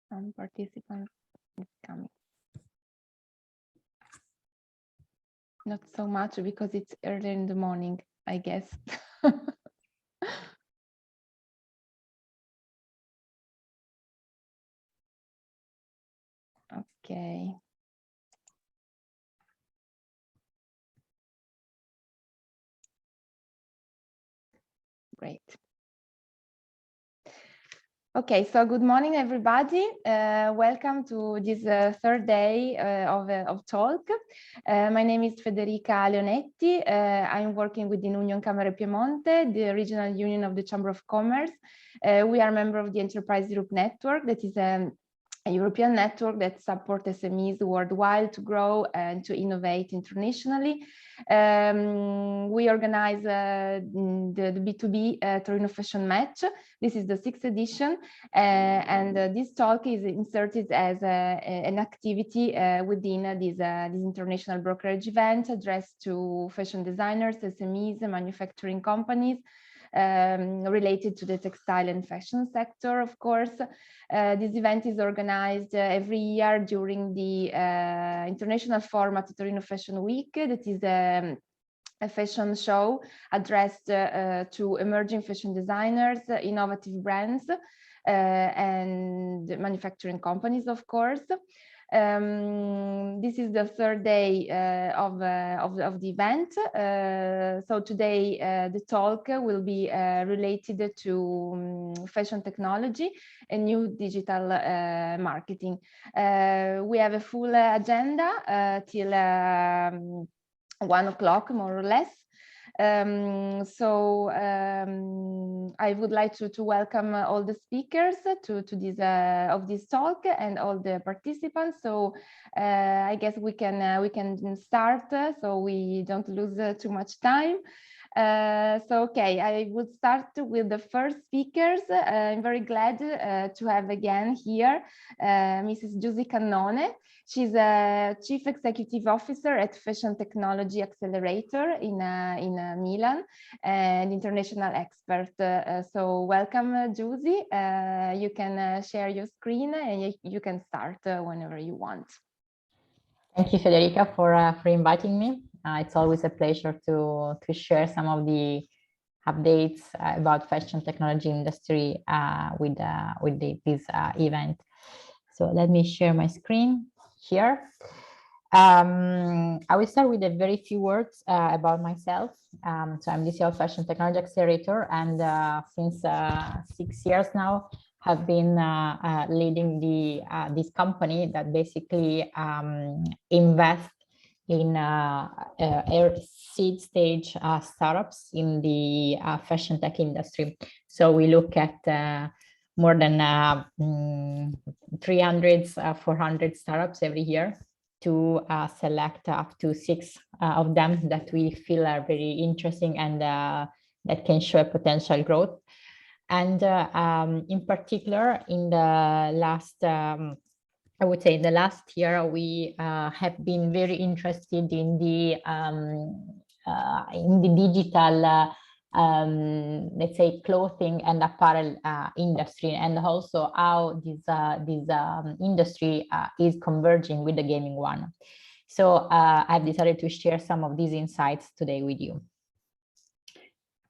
Some participants is coming. Not so much because it's early in the morning, I guess. Okay. Great. Okay, so good morning, everybody. Welcome to this third day of talk. My name is Federica Leonetti. I'm working within Union Camere Piemonte, the regional union of the Chamber of Commerce. We are a member of the Enterprise Europe Network, that is a European network that supports SMEs worldwide to grow and to innovate internationally. We organize the B2B Torino Fashion Match. This is the 6th edition, and this talk is inserted as an activity within this international brokerage event addressed to fashion designers, SMEs, manufacturing companies, related to the textile and fashion sector, of course. This event is organized every year during the international forum at Torino Fashion Week. That is a fashion show addressed to emerging fashion designers, innovative brands, and manufacturing companies, of course. This is the third day of the event. So today the talk will be related to fashion technology and new digital marketing. We have a full agenda till 1 o'clock, more or less. I would like to welcome all the speakers to this talk and all the participants. So I guess we can start so we don't lose too much time. Okay, I would start with the first speakers. I'm very glad to have again here Mrs. Giusy Cannone. She's a Chief Executive Officer at Fashion Technology Accelerator in Milan, and international expert. So welcome, Giusy. You can share your screen and you can start whenever you want. Thank you, Federica, for inviting me. It's always a pleasure to share some of the updates about fashion technology industry with this event. So let me share my screen here. I will start with a very few words about myself. So I'm the CEO of Fashion Technology Accelerator, and since 6 years now, have been leading this company that basically invests in seed stage startups in the fashion tech industry. So we look at more than 300, 400 startups every year to select up to 6 of them that we feel are very interesting and that can show a potential growth. And in particular, in the last, I would say in the last year, we have been very interested in the digital, let's say, clothing and apparel industry, and also how this industry is converging with the gaming one. So I've decided to share some of these insights today with you.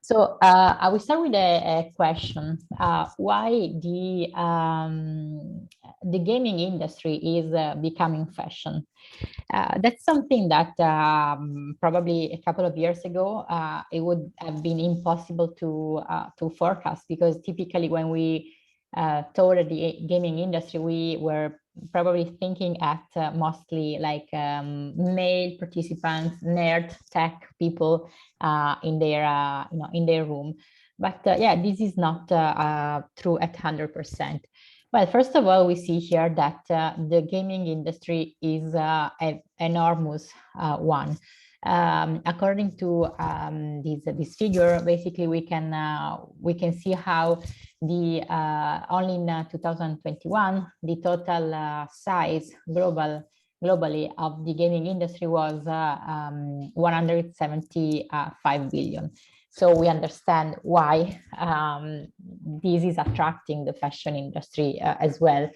So I will start with a question: why the gaming industry is becoming fashion? That's something that probably a couple of years ago it would have been impossible to forecast, because typically when we thought of the gaming industry, we were probably thinking at mostly like male participants, nerd tech people in their in their room. But yeah, this is not true at 100%. Well, first of all, we see here that the gaming industry is an enormous one. According to this figure, basically we can see how the only in 2021 the total size globally of the gaming industry was 175 billion. So we understand why this is attracting the fashion industry as well.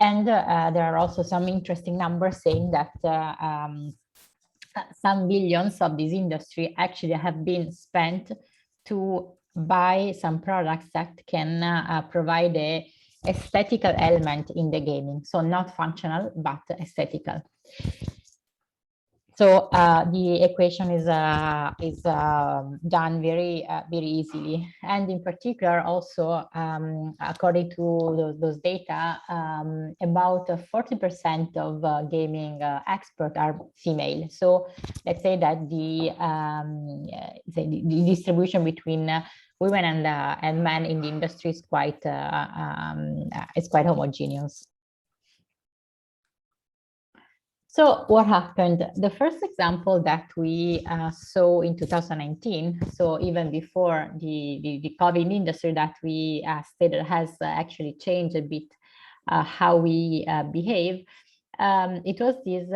And there are also some interesting numbers saying that some billions of this industry actually have been spent to buy some products that can provide a aesthetical element in the gaming. So not functional, but aesthetical. So the equation is done very easily, and in particular also according to those data, about 40% of gaming experts are female. So let's say that the distribution between women and men in the industry is quite homogeneous. So what happened? The first example that we saw in 2019, so even before the COVID industry that we stated has actually changed a bit how we behave. It was this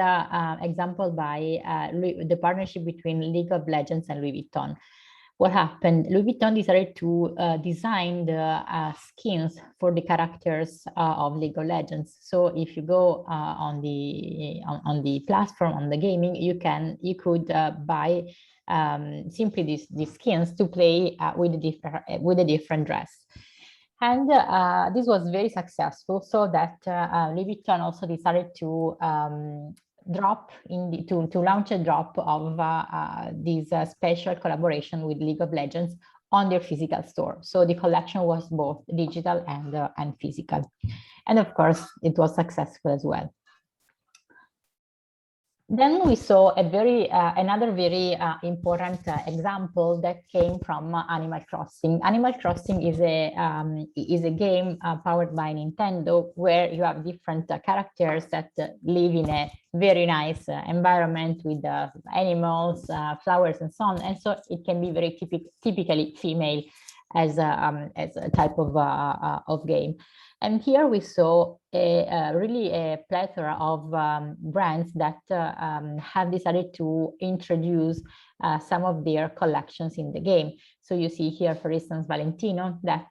example by the partnership between League of Legends and Louis Vuitton. What happened? Louis Vuitton decided to design the skins for the characters of League of Legends. So if you go on the platform, on the gaming, you could buy simply these skins to play with a different dress. And this was very successful, so that Louis Vuitton also decided to launch a drop of this special collaboration with League of Legends on their physical store. So the collection was both digital and physical, and of course it was successful as well. Then we saw another very important example that came from Animal Crossing. Animal Crossing is a game powered by Nintendo, where you have different characters that live in a very nice environment with animals, flowers, and so on. And so it can be very typically female as a type of game. And here we saw really a plethora of brands that have decided to introduce some of their collections in the game. So you see here, for instance, Valentino, that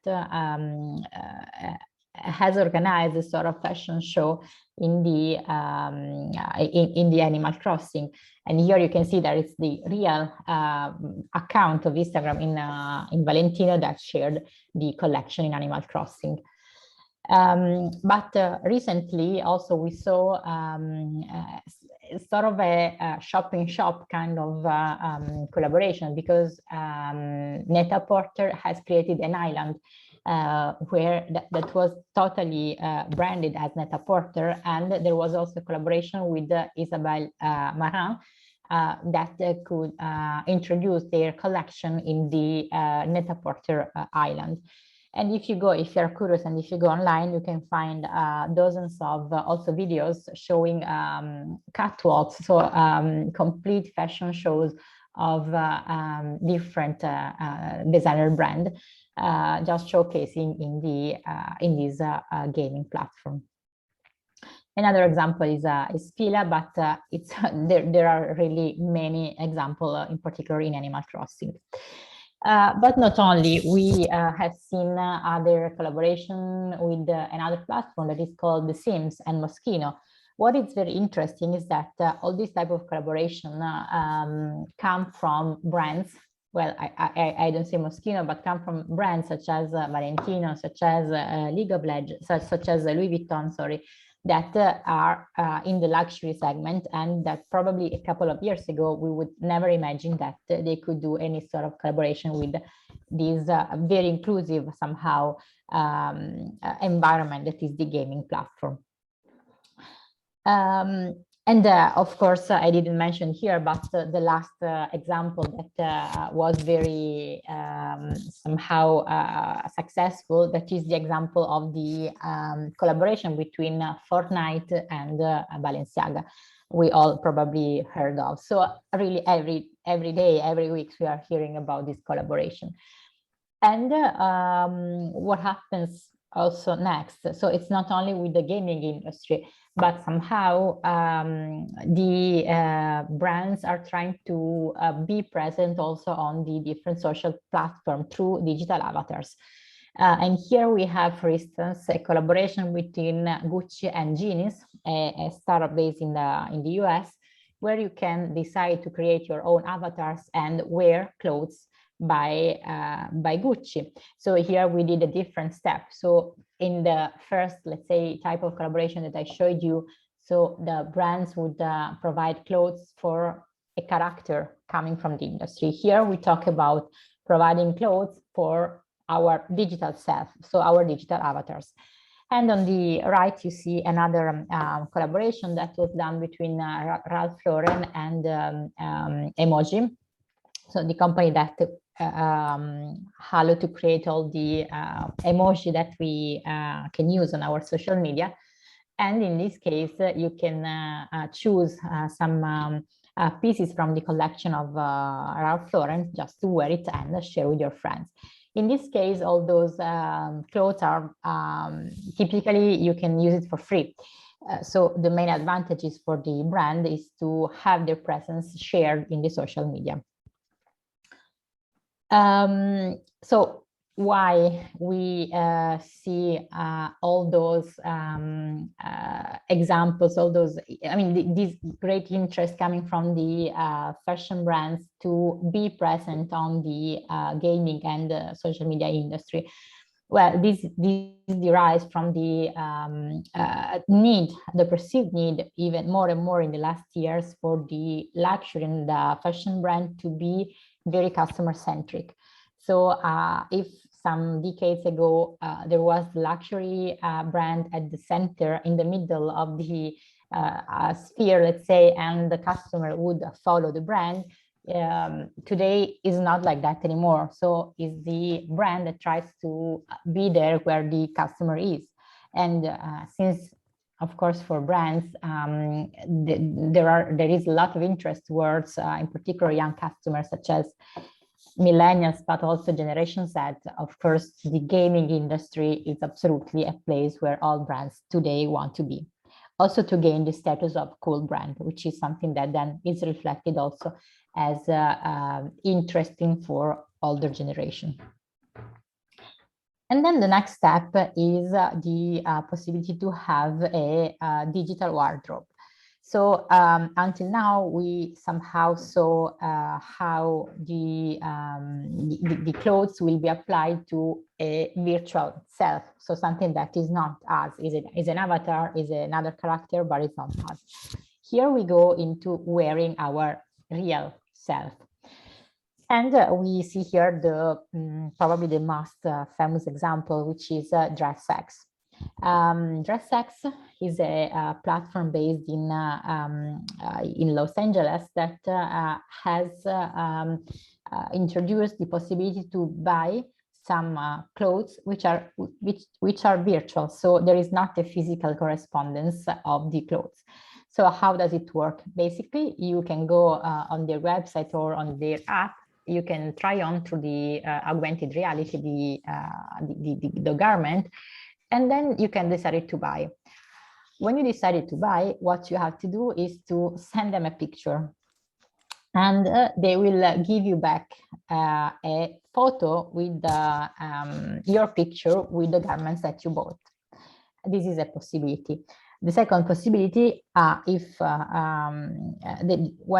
has organized a sort of fashion show in the Animal Crossing. And here you can see that it's the real account of Instagram in Valentino that shared the collection in Animal Crossing. But recently also we saw sort of a shop-in-shop kind of collaboration, because Net-a-Porter has created an island where that was totally branded as Net-a-Porter, and there was also a collaboration with Isabelle Marant that could introduce their collection in the Net-a-Porter island. And if you're curious, and if you go online, you can find dozens of also videos showing catwalks, so complete fashion shows of different designer brand, just showcasing in this gaming platform. Another example is Fila, but it's there are really many examples, in particular in Animal Crossing. But not only, we have seen other collaboration with another platform that is called The Sims and Moschino. What is very interesting is that all these type of collaboration come from brands. Well, I don't say Moschino, but come from brands such as Valentino, such as League of Legends, such as Louis Vuitton, sorry, that are in the luxury segment, and that probably a couple of years ago we would never imagine that they could do any sort of collaboration with this very inclusive somehow environment that is the gaming platform. And of course, I didn't mention here, but the last example that was very somehow successful, that is the example of the collaboration between Fortnite and Balenciaga. We all probably heard of. So really every day, every week, we are hearing about this collaboration. And what happens also next? So it's not only with the gaming industry, but somehow the brands are trying to be present also on the different social platforms through digital avatars. And here we have, for instance, a collaboration between Gucci and Genius, a startup based in the US, where you can decide to create your own avatars and wear clothes by Gucci. So here we did a different step. So in the first, let's say, type of collaboration that I showed you, so the brands would provide clothes for a character coming from the industry. Here we talk about providing clothes for our digital self, so our digital avatars. And on the right, you see another collaboration that was done between Ralph Lauren and Emoji. So the company that allowed to create all the emoji that we can use on our social media. And in this case, you can choose some pieces from the collection of Ralph Lauren just to wear it and share with your friends. In this case, all those clothes are typically you can use it for free. So the main advantages for the brand is to have their presence shared in the social media. So why we see all those examples, all those, I mean, this great interest coming from the fashion brands to be present on the gaming and social media industry. Well, this derives from the need, the perceived need, even more and more in the last years, for the luxury and the fashion brand to be very customer centric. So if some decades ago there was the luxury brand at the center, in the middle of the sphere, let's say, and the customer would follow the brand, today is not like that anymore. So is the brand that tries to be there where the customer is. And since, of course, for brands, there is a lot of interest towards, in particular, young customers such as millennials, but also Generation Z. Of course, the gaming industry is absolutely a place where all brands today want to be. Also to gain the status of cool brand, which is something that then is reflected also as interesting for older generation. And then the next step is the possibility to have a digital wardrobe. So until now, we somehow saw how the clothes will be applied to a virtual self. So something that is not us, is an avatar, is another character, but it's not us. Here we go into wearing our real self. And we see here the probably the most famous example, which is DressX. DressX is a platform based in Los Angeles that has introduced the possibility to buy some clothes which are virtual. So there is not a physical correspondence of the clothes. So how does it work? Basically, you can go on their website or on their app. You can try on through the augmented reality the garment, and then you can decide to buy. When you decided to buy, what you have to do is to send them a picture, and they will give you back a photo with your picture with the garments that you bought. This is a possibility. The second possibility, when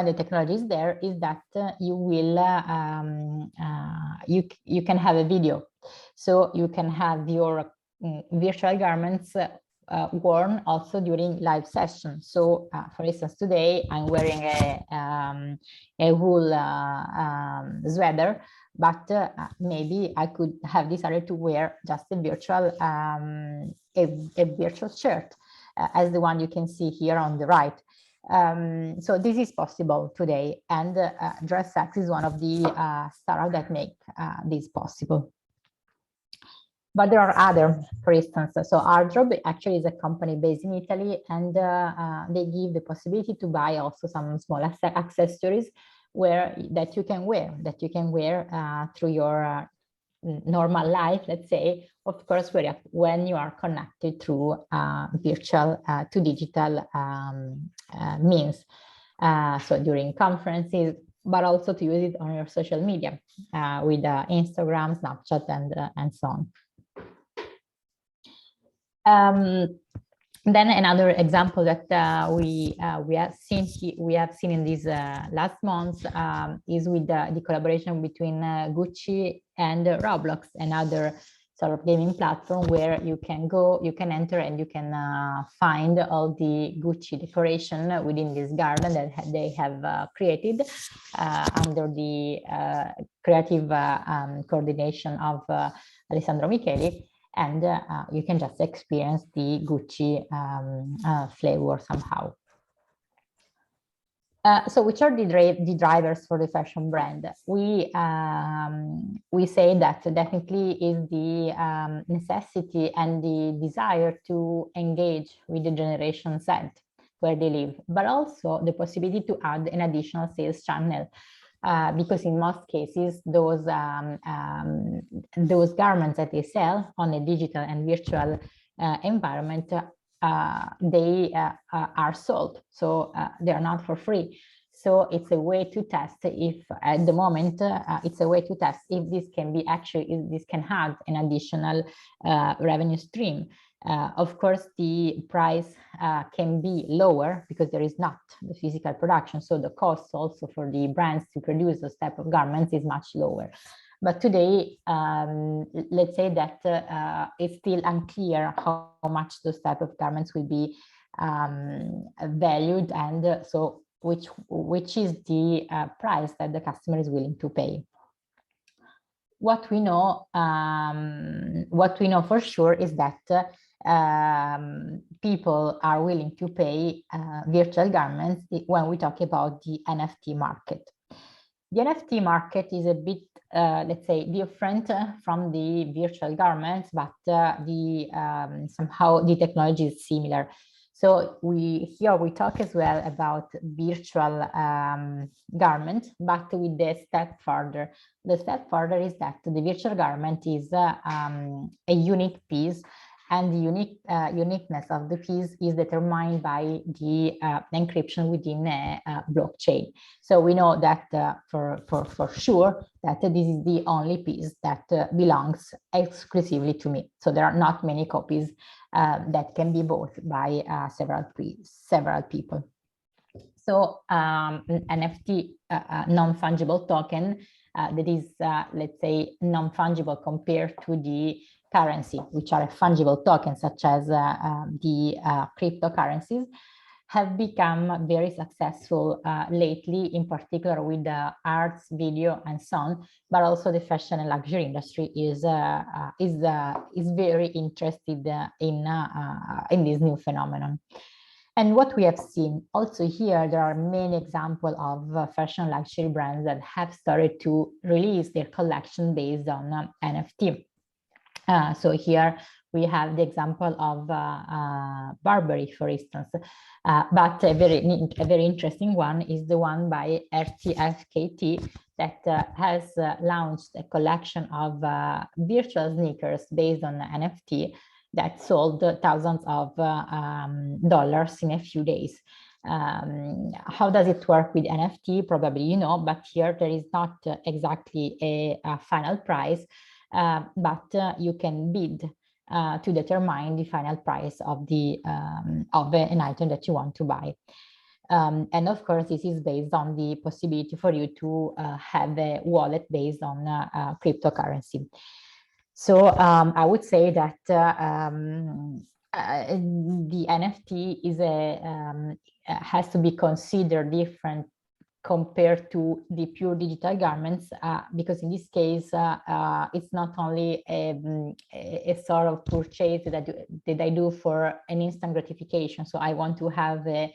the technology is there, is that you will you can have a video, so you can have your virtual garments worn also during live sessions. So, for instance, today I'm wearing a wool sweater, but maybe I could have decided to wear just a virtual shirt, as the one you can see here on the right. So this is possible today, and DressX is one of the startups that make this possible. But there are other, for instance, so Ardrop actually is a company based in Italy, and they give the possibility to buy also some small accessories that you can wear through your normal life, let's say, of course, when you are connected through virtual to digital means. So during conferences, but also to use it on your social media with Instagram, Snapchat, and so on. Then another example that we have seen in these last months is with the collaboration between Gucci and Roblox, another sort of gaming platform where you can enter and you can find all the Gucci decoration within this garden that they have created under the creative coordination of Alessandro Micheli. And you can just experience the Gucci flavor somehow. So which are the drivers for the fashion brand? We say that definitely is the necessity and the desire to engage with the Generation Z where they live, but also the possibility to add an additional sales channel. Because in most cases, those garments that they sell on a digital and virtual environment, they are sold, so they are not for free. So it's a way to test if at the moment, it's a way to test if this can be if this can have an additional revenue stream. Of course, the price can be lower because there is not the physical production. So the cost also for the brands to produce those type of garments is much lower. But today, let's say that it's still unclear how much those type of garments will be valued, and so which is the price that the customer is willing to pay. What we know for sure is that people are willing to pay virtual garments when we talk about the NFT market. The NFT market is a bit, let's say, different from the virtual garments, but somehow the technology is similar. So here we talk as well about virtual garment, but with the step further. The step further is that the virtual garment is a unique piece, and the uniqueness of the piece is determined by the encryption within a blockchain. So we know that for sure that this is the only piece that belongs exclusively to me. So there are not many copies that can be bought by several people. So NFT, non-fungible token, that is, let's say, non-fungible compared to the currency, which are fungible tokens, such as the cryptocurrencies, have become very successful lately, in particular with the arts, video, and so on. But also the fashion and luxury industry is very interested in this new phenomenon. And what we have seen also here, there are many examples of fashion luxury brands that have started to release their collection based on NFT. So here we have the example of Burberry, for instance, but a very interesting one is the one by RTFKT that has launched a collection of virtual sneakers based on NFT that sold thousands of dollars in a few days. How does it work with NFT? Probably you know, but here there is not exactly a final price. But you can bid to determine the final price of an item that you want to buy. And of course, this is based on the possibility for you to have a wallet based on cryptocurrency. So I would say that the NFT is has to be considered different compared to the pure digital garments, because in this case, it's not only a sort of purchase that I do for an instant gratification. So I want to have a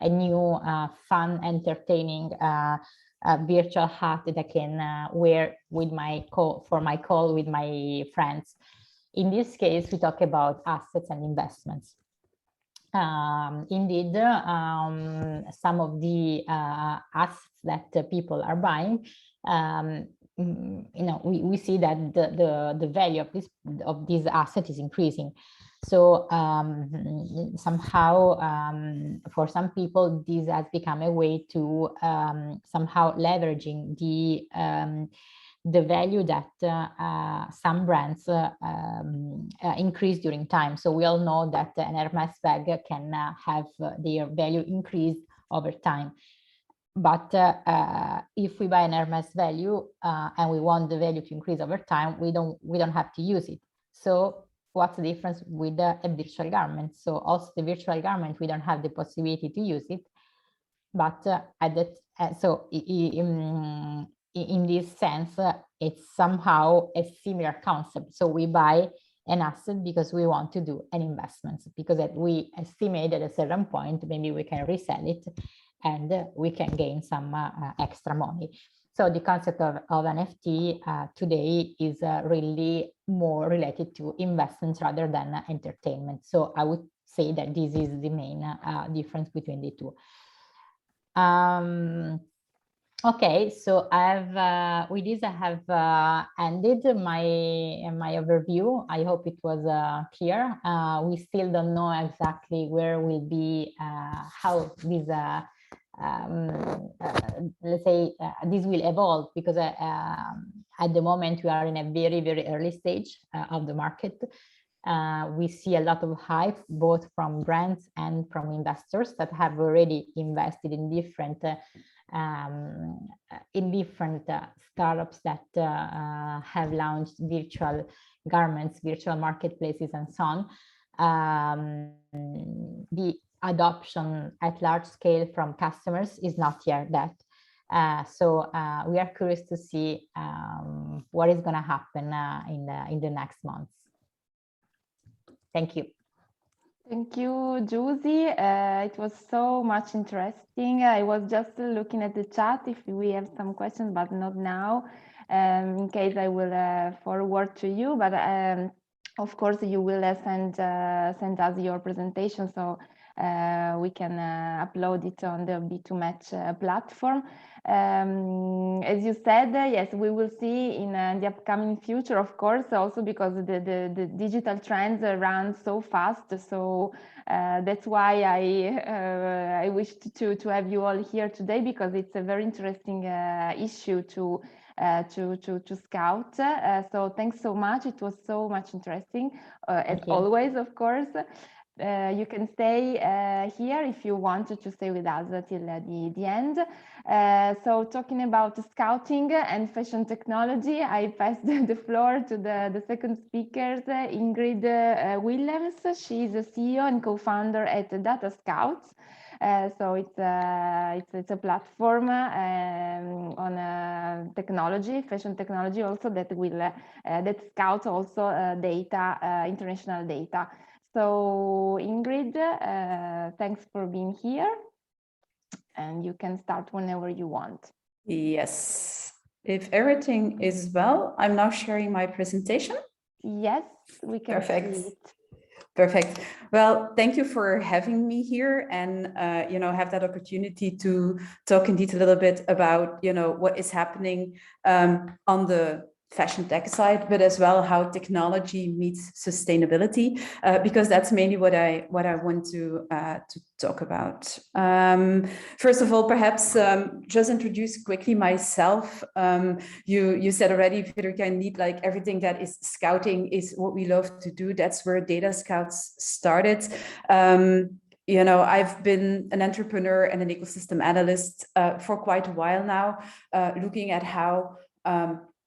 new, fun, entertaining virtual hat that I can wear with for my call with my friends. In this case, we talk about assets and investments. Indeed, some of the assets that people are buying, we see that the value of this asset is increasing. So somehow, for some people, this has become a way to somehow leveraging the value that some brands increase during time. So we all know that an Hermes bag can have their value increase over time. But if we buy an Hermes value and we want the value to increase over time, we don't have to use it. So what's the difference with a virtual garment? So also the virtual garment, we don't have the possibility to use it. But in this sense, it's somehow a similar concept. So we buy an asset because we want to do an investment, because we estimate at a certain point, maybe we can resell it and we can gain some extra money. So the concept of NFT today is really more related to investments rather than entertainment. So I would say that this is the main difference between the two. Okay, so with this I have ended my overview. I hope it was clear. We still don't know exactly where will be how this let's say this will evolve, because at the moment we are in a very early stage of the market. We see a lot of hype both from brands and from investors that have already invested in different startups that have launched virtual garments, virtual marketplaces, and so on. The adoption at large scale from customers is not yet that. So we are curious to see what is going to happen in the next months. Thank you. Thank you, Giusy. It was so much interesting. I was just looking at the chat if we have some questions, but not now. In case I will forward to you, but of course you will send us your presentation, so we can upload it on the B2Match platform. As you said, yes, we will see in the upcoming future, of course, also because the digital trends run so fast. So that's why I wished to have you all here today, because it's a very interesting issue to scout. So thanks so much. It was so much interesting, as always, of course. You can stay here if you wanted to stay with us till the end. So talking about scouting and fashion technology, I pass the floor to the second speaker, Ingrid Willems. She is a CEO and co-founder at Data Scouts. So it's a platform on technology, fashion technology, also that will that scouts also data, international data. So Ingrid, thanks for being here, and you can start whenever you want. Yes, if everything is well, I'm now sharing my presentation. Yes, we can. Perfect. See it. Perfect. Well, thank you for having me here, and have that opportunity to talk in detail a little bit about what is happening on the fashion tech side, but as well how technology meets sustainability, because that's mainly what I want to talk about. First of all, perhaps just introduce quickly myself. You said already, Federica, indeed, like everything that is scouting is what we love to do. That's where Data Scouts started. I've been an entrepreneur and an ecosystem analyst for quite a while now, looking at how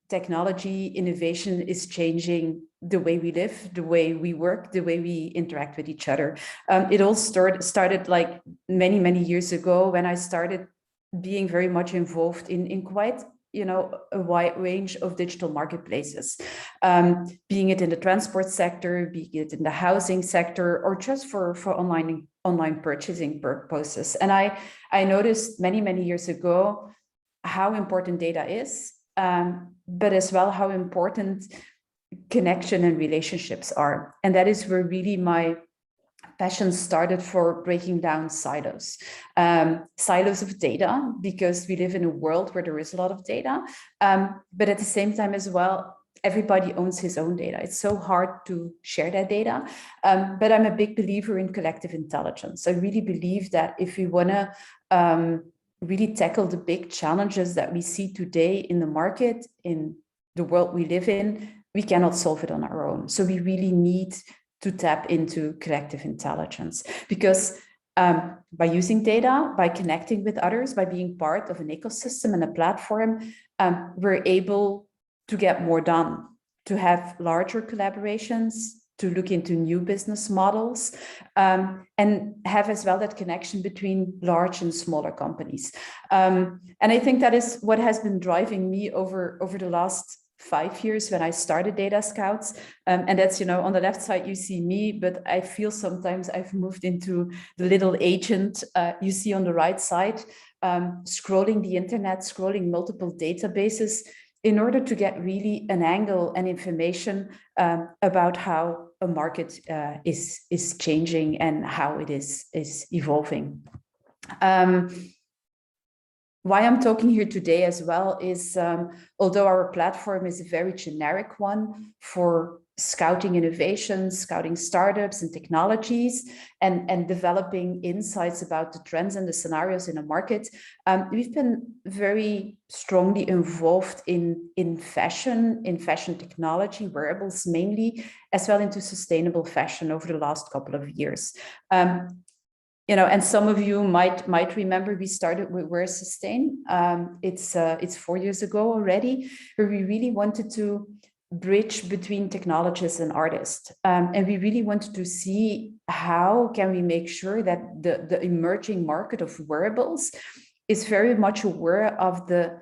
technology innovation is changing the way we live, the way we work, the way we interact with each other. It all started like many years ago, when I started being very much involved in quite a wide range of digital marketplaces, being it in the transport sector, being it in the housing sector, or just for online purchasing purposes. And I noticed many years ago how important data is, but as well how important connection and relationships are. And that is where really my passion started for breaking down silos of data, because we live in a world where there is a lot of data, but at the same time as well, everybody owns his own data. It's so hard to share that data. But I'm a big believer in collective intelligence. I really believe that if we want to really tackle the big challenges that we see today in the market, in the world we live in, we cannot solve it on our own. So we really need to tap into collective intelligence, because by using data, by connecting with others, by being part of an ecosystem and a platform, we're able to get more done, to have larger collaborations, to look into new business models, and have as well that connection between large and smaller companies. And I think that is what has been driving me over the last 5 years when I started Data Scouts. And that's, on the left side, you see me, but I feel sometimes I've moved into the little agent you see on the right side, scrolling the internet, scrolling multiple databases in order to get really an angle and information about how a market is changing and how it is evolving. Why I'm talking here today as well is, although our platform is a very generic one for scouting innovations, scouting startups and technologies, and developing insights about the trends and the scenarios in a market, we've been very strongly involved in fashion technology, wearables mainly, as well into sustainable fashion over the last couple of years. And some of you might remember we started with Wear Sustain. It's 4 years ago already, where we really wanted to bridge between technologists and artists. And we really wanted to see how can we make sure that the emerging market of wearables is very much aware of the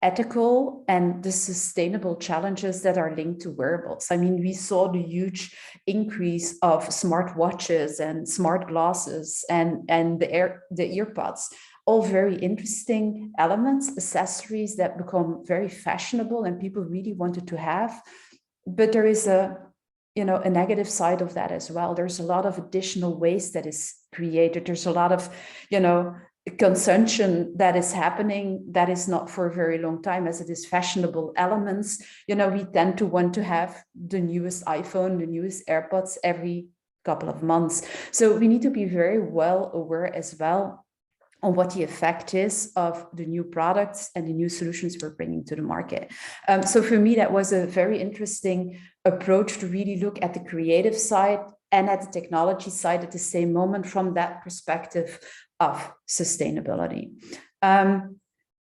ethical and the sustainable challenges that are linked to wearables. I mean, we saw the huge increase of smart watches and smart glasses and the earpods, all very interesting elements, accessories that become very fashionable and people really wanted to have. But there is a negative side of that as well. There's a lot of additional waste that is created. There's a lot of, consumption that is happening that is not for a very long time, as it is fashionable elements. We tend to want to have the newest iPhone, the newest AirPods every couple of months. So we need to be very well aware as well on what the effect is of the new products and the new solutions we're bringing to the market. So for me, that was a very interesting approach to really look at the creative side and at the technology side at the same moment from that perspective of sustainability.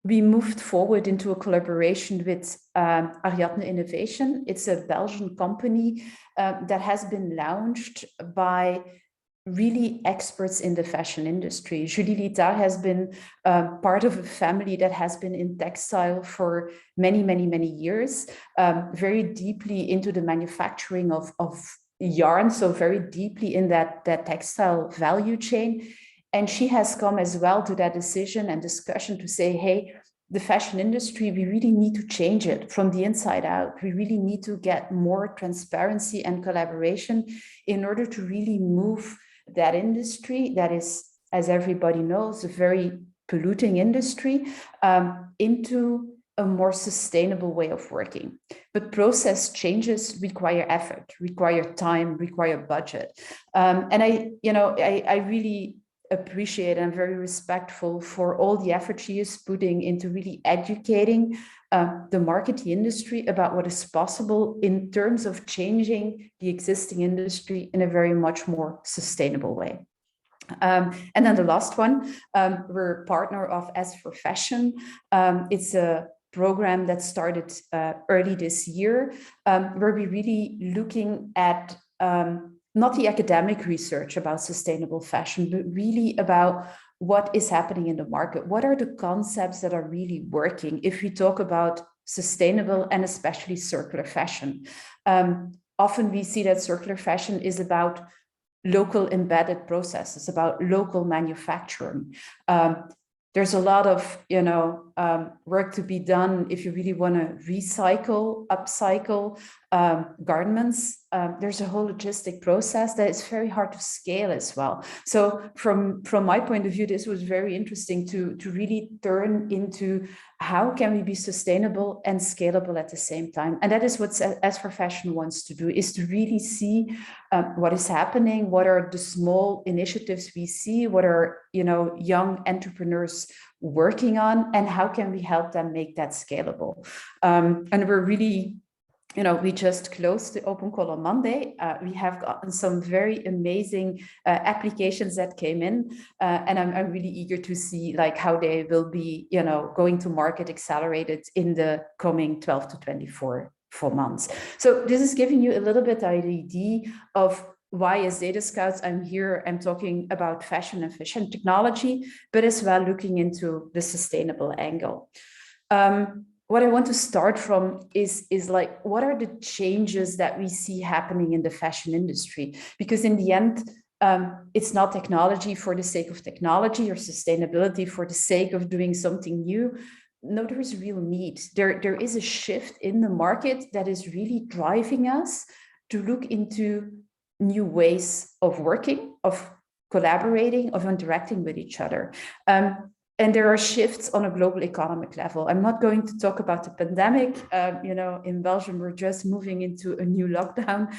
We moved forward into a collaboration with Ariadne Innovation. It's a Belgian company that has been launched by really experts in the fashion industry. Julie Litard has been part of a family that has been in textile for many, many, many years, very deeply into the manufacturing of yarn, so very deeply in that textile value chain. And she has come as well to that decision and discussion to say, hey, the fashion industry, we really need to change it from the inside out. We really need to get more transparency and collaboration in order to really move that industry that is, as everybody knows, a very polluting industry into a more sustainable way of working. But process changes require effort, require time, require budget. And I really appreciate and very respectful for all the effort she is putting into really educating the market, the industry, about what is possible in terms of changing the existing industry in a very much more sustainable way. And then the last one, we're a partner of S for Fashion. It's a program that started early this year, where we're really looking at not the academic research about sustainable fashion, but really about what is happening in the market. What are the concepts that are really working if we talk about sustainable and especially circular fashion? Often we see that circular fashion is about local embedded processes, about local manufacturing. There's a lot of work to be done if you really want to recycle, upcycle, garments, there's a whole logistic process that is very hard to scale as well. So from my point of view, this was very interesting to really turn into how can we be sustainable and scalable at the same time. And that is what As for Fashion wants to do, is to really see what is happening, what are the small initiatives we see, what are young entrepreneurs working on, and how can we help them make that scalable. And we're really, we just closed the open call on Monday. We have gotten some very amazing applications that came in, and I'm really eager to see like how they will be, going to market accelerated in the coming 12 to 24 months. So this is giving you a little bit idea of why as Data Scouts I'm talking about fashion and fashion technology, but as well looking into the sustainable angle. What I want to start from is like, what are the changes that we see happening in the fashion industry? Because in the end, it's not technology for the sake of technology or sustainability for the sake of doing something new. No, there is real need. There is a shift in the market that is really driving us to look into new ways of working, of collaborating, of interacting with each other. And there are shifts on a global economic level. I'm not going to talk about the pandemic. In Belgium, we're just moving into a new lockdown.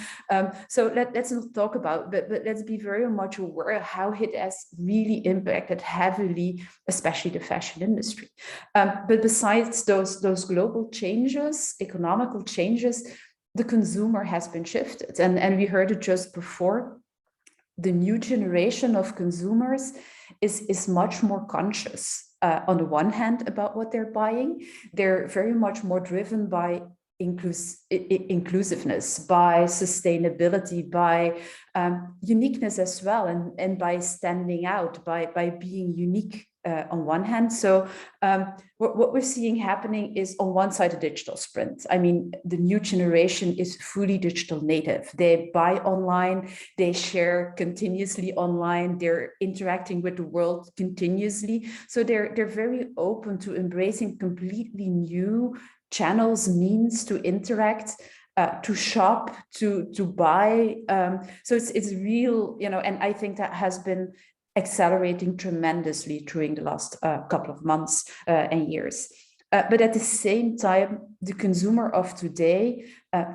So let's not talk about, but let's be very much aware of how it has really impacted heavily, especially the fashion industry. But besides those global changes, economical changes, the consumer has been shifted. And we heard it just before. The new generation of consumers is much more conscious on the one hand about what they're buying. They're very much more driven by inclusiveness, by sustainability, by uniqueness as well, and by standing out, by being unique on one hand. So what we're seeing happening is on one side a digital sprint. I mean, the new generation is fully digital native. They buy online, they share continuously online, they're interacting with the world continuously. So they're very open to embracing completely new channels, means to interact, to shop, to buy. So it's real, and I think that has been accelerating tremendously during the last couple of months and years. But at the same time, the consumer of today,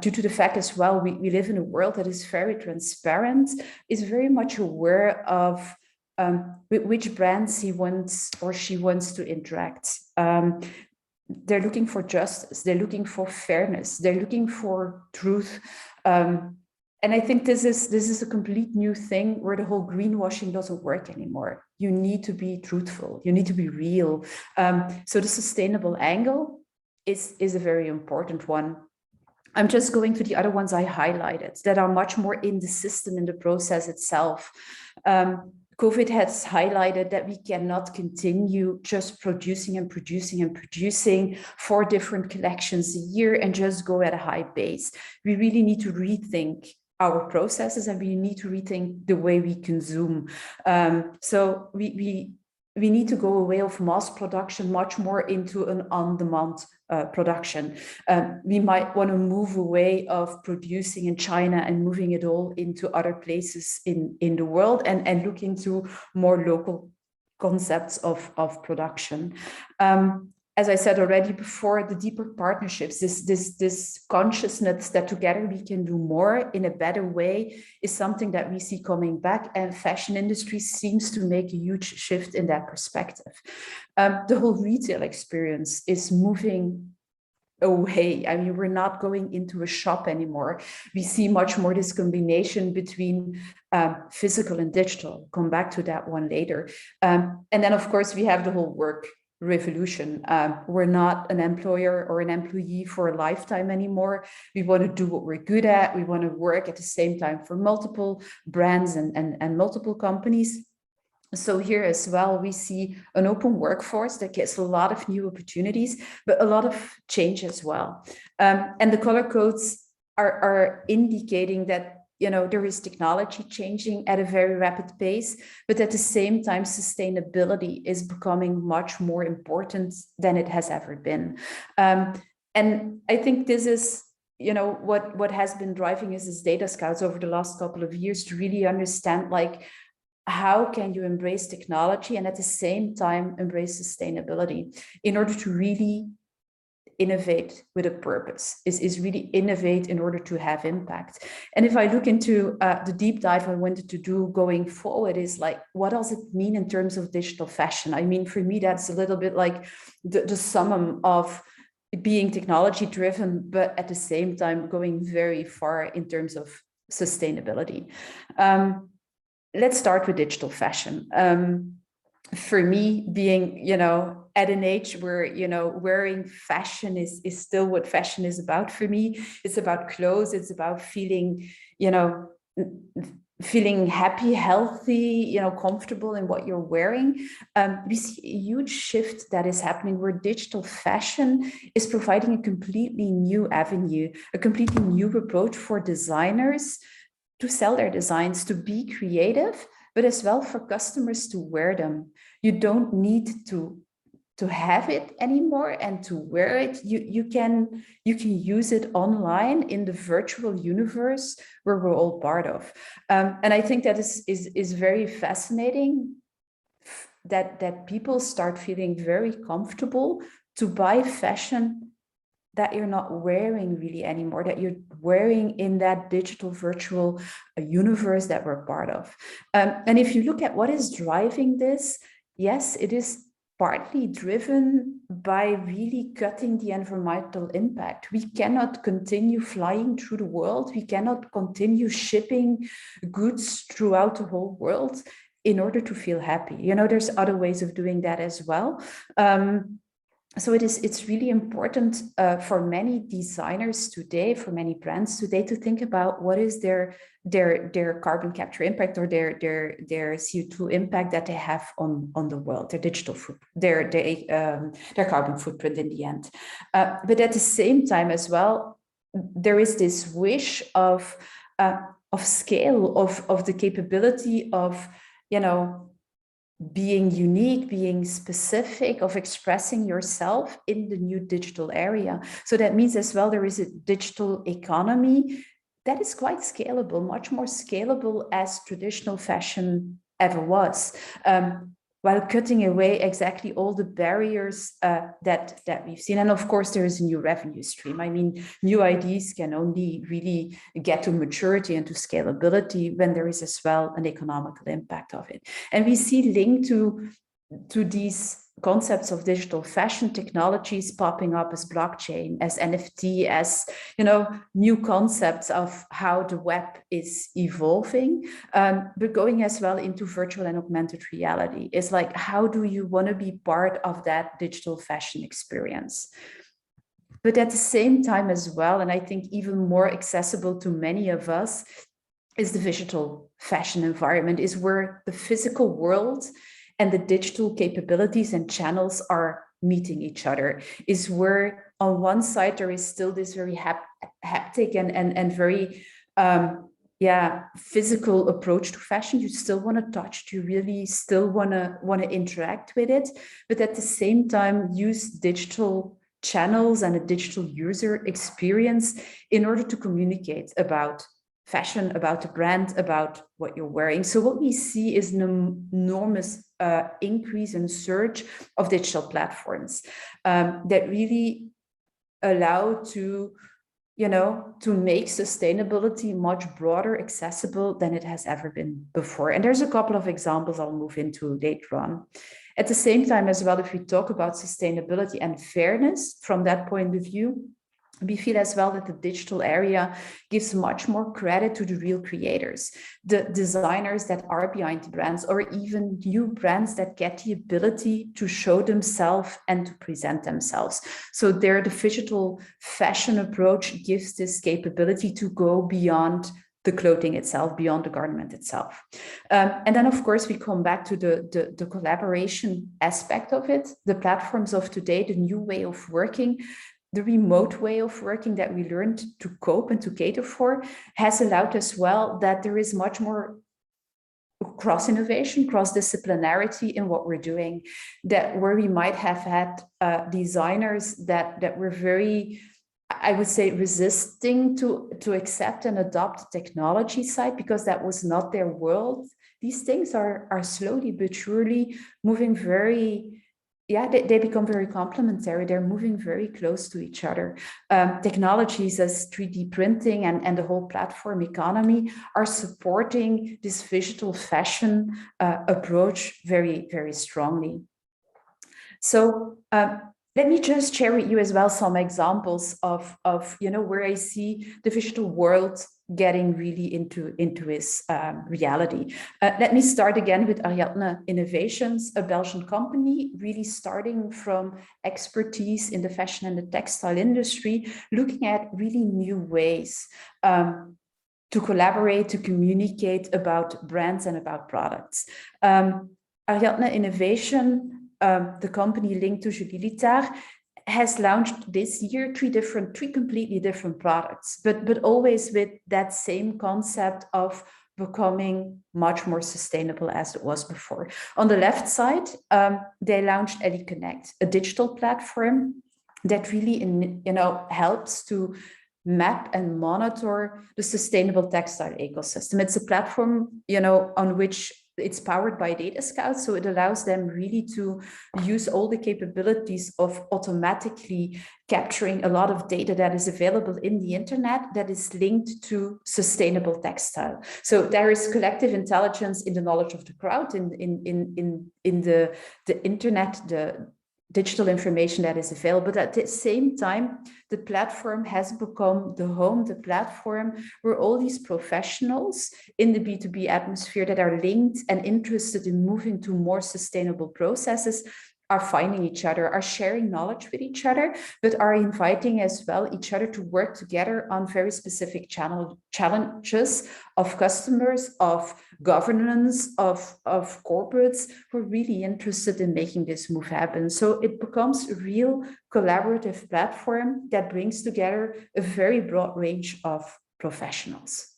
due to the fact as well, we live in a world that is very transparent, is very much aware of with which brands he wants or she wants to interact. They're looking for justice, they're looking for fairness, they're looking for truth. And I think this is a complete new thing where the whole greenwashing doesn't work anymore. You need to be truthful. You need to be real. So the sustainable angle is a very important one. I'm just going to the other ones I highlighted that are much more in the system, in the process itself. COVID has highlighted that we cannot continue just producing 4 different collections a year and just go at a high pace. We really need to rethink our processes, and we need to rethink the way we consume. So we need to go away of mass production much more into an on-demand production. We might want to move away of producing in China and moving it all into other places in the world, and look into more local concepts of production. As I said already before, the deeper partnerships, this consciousness that together we can do more in a better way, is something that we see coming back, and fashion industry seems to make a huge shift in that perspective. The whole retail experience is moving away. I mean, we're not going into a shop anymore. We see much more this combination between physical and digital. Come back to that one later. And then, of course, we have the whole work revolution. We're not an employer or an employee for a lifetime anymore. We want to do what we're good at. We want to work at the same time for multiple brands and multiple companies. So here as well, we see an open workforce that gets a lot of new opportunities, but a lot of change as well. And the color codes are indicating that there is technology changing at a very rapid pace, but at the same time, sustainability is becoming much more important than it has ever been. And I think this is, you know, what has been driving us as data scouts over the last couple of years to really understand, like, how can you embrace technology and at the same time embrace sustainability in order to really innovate with a purpose, is really innovate in order to have impact. And if I look into the deep dive I wanted to do going forward, is like, what does it mean in terms of digital fashion? I mean, for me, that's a little bit like the summum of being technology driven, but at the same time going very far in terms of sustainability. Let's start with digital fashion. For me, being, you know, at an age where, you know, wearing fashion is still what fashion is about for me. It's about clothes. It's about feeling, you know, feeling happy, healthy, you know, comfortable in what you're wearing. We see a huge shift that is happening where digital fashion is providing a completely new avenue, a completely new approach for designers to sell their designs, to be creative, but as well for customers to wear them. You don't need to have it anymore and to wear it. You can use it online in the virtual universe where we're all part of. And I think that is very fascinating, that people start feeling very comfortable to buy fashion that you're not wearing really anymore, that you're wearing in that digital virtual universe that we're part of. And if you look at what is driving this, yes, it is partly driven by really cutting the environmental impact. We cannot continue flying through the world. We cannot continue shipping goods throughout the whole world in order to feel happy. You know, there's other ways of doing that as well. So it's really important for many designers today, for many brands today, to think about what is their carbon capture impact, or their CO2 impact that they have on the world, their digital their carbon footprint in the end. But at the same time as well, there is this wish of scale, of the capability of, you know, being unique, being specific, of expressing yourself in the new digital area. So that means as well, there is a digital economy that is quite scalable, much more scalable as traditional fashion ever was, while cutting away exactly all the barriers that we've seen. And of course, there is a new revenue stream. I mean, new ideas can only really get to maturity and to scalability when there is as well an economical impact of it. And we see linked to these concepts of digital fashion technologies popping up as blockchain, as NFT, as, you know, new concepts of how the web is evolving, but going as well into virtual and augmented reality. It's like, how do you want to be part of that digital fashion experience? But at the same time as well, and I think even more accessible to many of us, is the digital fashion environment, is where the physical world and the digital capabilities and channels are meeting each other, is where on one side there is still this very haptic and very physical approach to fashion. You still want to touch, you really still want to interact with it, but at the same time use digital channels and a digital user experience in order to communicate about fashion, about the brand, about what you're wearing. So what we see is an enormous increase and surge of digital platforms that really allow to, you know, to make sustainability much broader accessible than it has ever been before. And there's a couple of examples I'll move into later on. At the same time as well, if we talk about sustainability and fairness from that point of view, we feel as well that the digital area gives much more credit to the real creators, the designers that are behind the brands, or even new brands that get the ability to show themselves and to present themselves. So there, the digital fashion approach gives this capability to go beyond the clothing itself, beyond the garment itself. And then, of course, we come back to the collaboration aspect of it, the platforms of today, the new way of working. The remote way of working that we learned to cope and to cater for has allowed as well that there is much more cross-innovation, cross-disciplinarity in what we're doing, that where we might have had designers that were very I would say, resisting to accept and adopt the technology side, because that was not their world. These things are slowly but surely moving very, they become very complementary. They're moving very close to each other. Technologies as 3D printing and the whole platform economy are supporting this digital fashion approach very, very strongly. So let me just share with you as well some examples of where I see the digital world getting really into its reality. Let me start again with Ariadne Innovations, a Belgian company, really starting from expertise in the fashion and the textile industry, looking at really new ways to collaborate, to communicate about brands and about products. Ariadne Innovation, the company linked to Julilitar, has launched this year three completely different products, but always with that same concept of becoming much more sustainable as it was before. On the left side, they launched Ellie Connect, a digital platform that really helps to map and monitor the sustainable textile ecosystem. It's a platform on which it's powered by Data Scout, so it allows them really to use all the capabilities of automatically capturing a lot of data that is available in the internet that is linked to sustainable textile. So there is collective intelligence in the knowledge of the crowd, in the internet, the digital information that is available. But at the same time, the platform has become the platform where all these professionals in the B2B atmosphere that are linked and interested in moving to more sustainable processes are finding each other, are sharing knowledge with each other, but are inviting as well each other to work together on very specific challenges of customers, of governance, of corporates who are really interested in making this move happen. So it becomes a real collaborative platform that brings together a very broad range of professionals.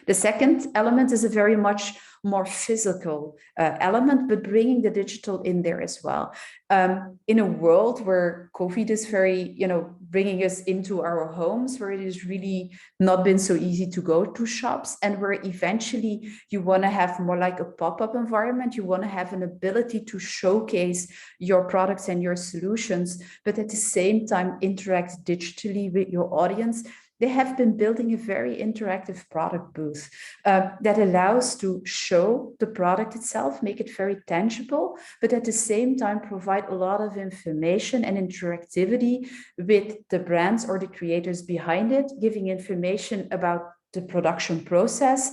The second element is a very much more physical element, but bringing the digital in there as well. In a world where COVID is very, bringing us into our homes, where it has really not been so easy to go to shops, and where eventually you want to have more like a pop-up environment, you want to have an ability to showcase your products and your solutions, but at the same time interact digitally with your audience. They have been building a very interactive product booth that allows to show the product itself, make it very tangible, but at the same time provide a lot of information and interactivity with the brands or the creators behind it, giving information about the production process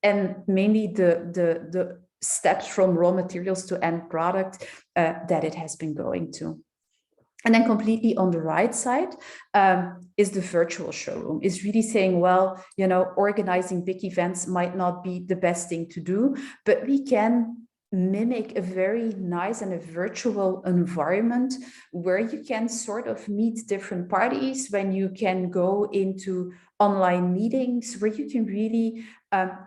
and mainly the steps from raw materials to end product that it has been going to. And then completely on the right side is the virtual showroom, is really saying, well, organizing big events might not be the best thing to do, but we can mimic a very nice and a virtual environment where you can sort of meet different parties, when you can go into online meetings, where you can really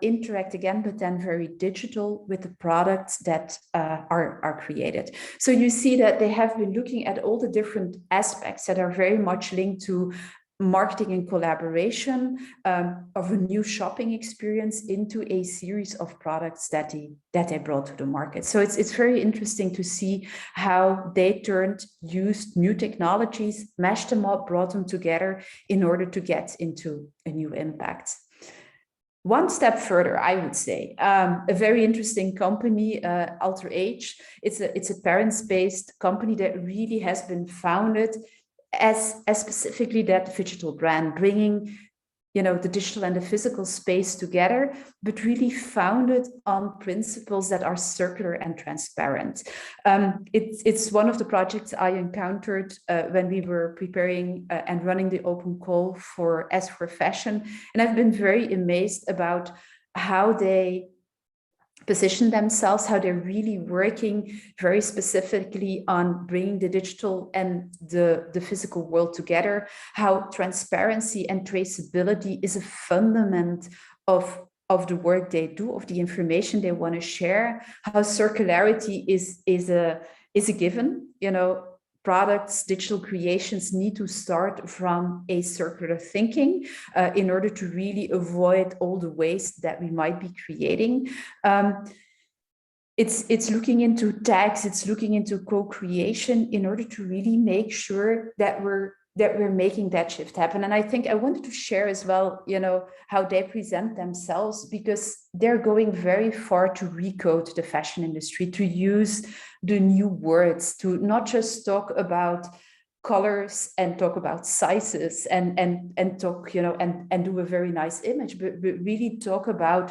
interact again, but then very digital with the products that are created. So you see that they have been looking at all the different aspects that are very much linked to marketing and collaboration of a new shopping experience into a series of products that they brought to the market. So it's very interesting to see how they used new technologies, mashed them up, brought them together in order to get into a new impact. One step further, I would say, a very interesting company, Alter Age. It's a parents-based company that really has been founded as specifically that digital brand, bringing the digital and the physical space together, but really founded on principles that are circular and transparent. It's one of the projects I encountered when we were preparing and running the open call for S4 Fashion. And I've been very amazed about how they position themselves, how they're really working very specifically on bringing the digital and the physical world together, how transparency and traceability is a fundament of the work they do, of the information they want to share, how circularity is a given, products, digital creations need to start from a circular thinking in order to really avoid all the waste that we might be creating. It's looking into tags, it's looking into co-creation in order to really make sure that we're making that shift happen. And I think I wanted to share as well, you know, how they present themselves, because they're going very far to recode the fashion industry, to use the new words, to not just talk about colors and talk about sizes and talk, you know, and do a very nice image, but really talk about,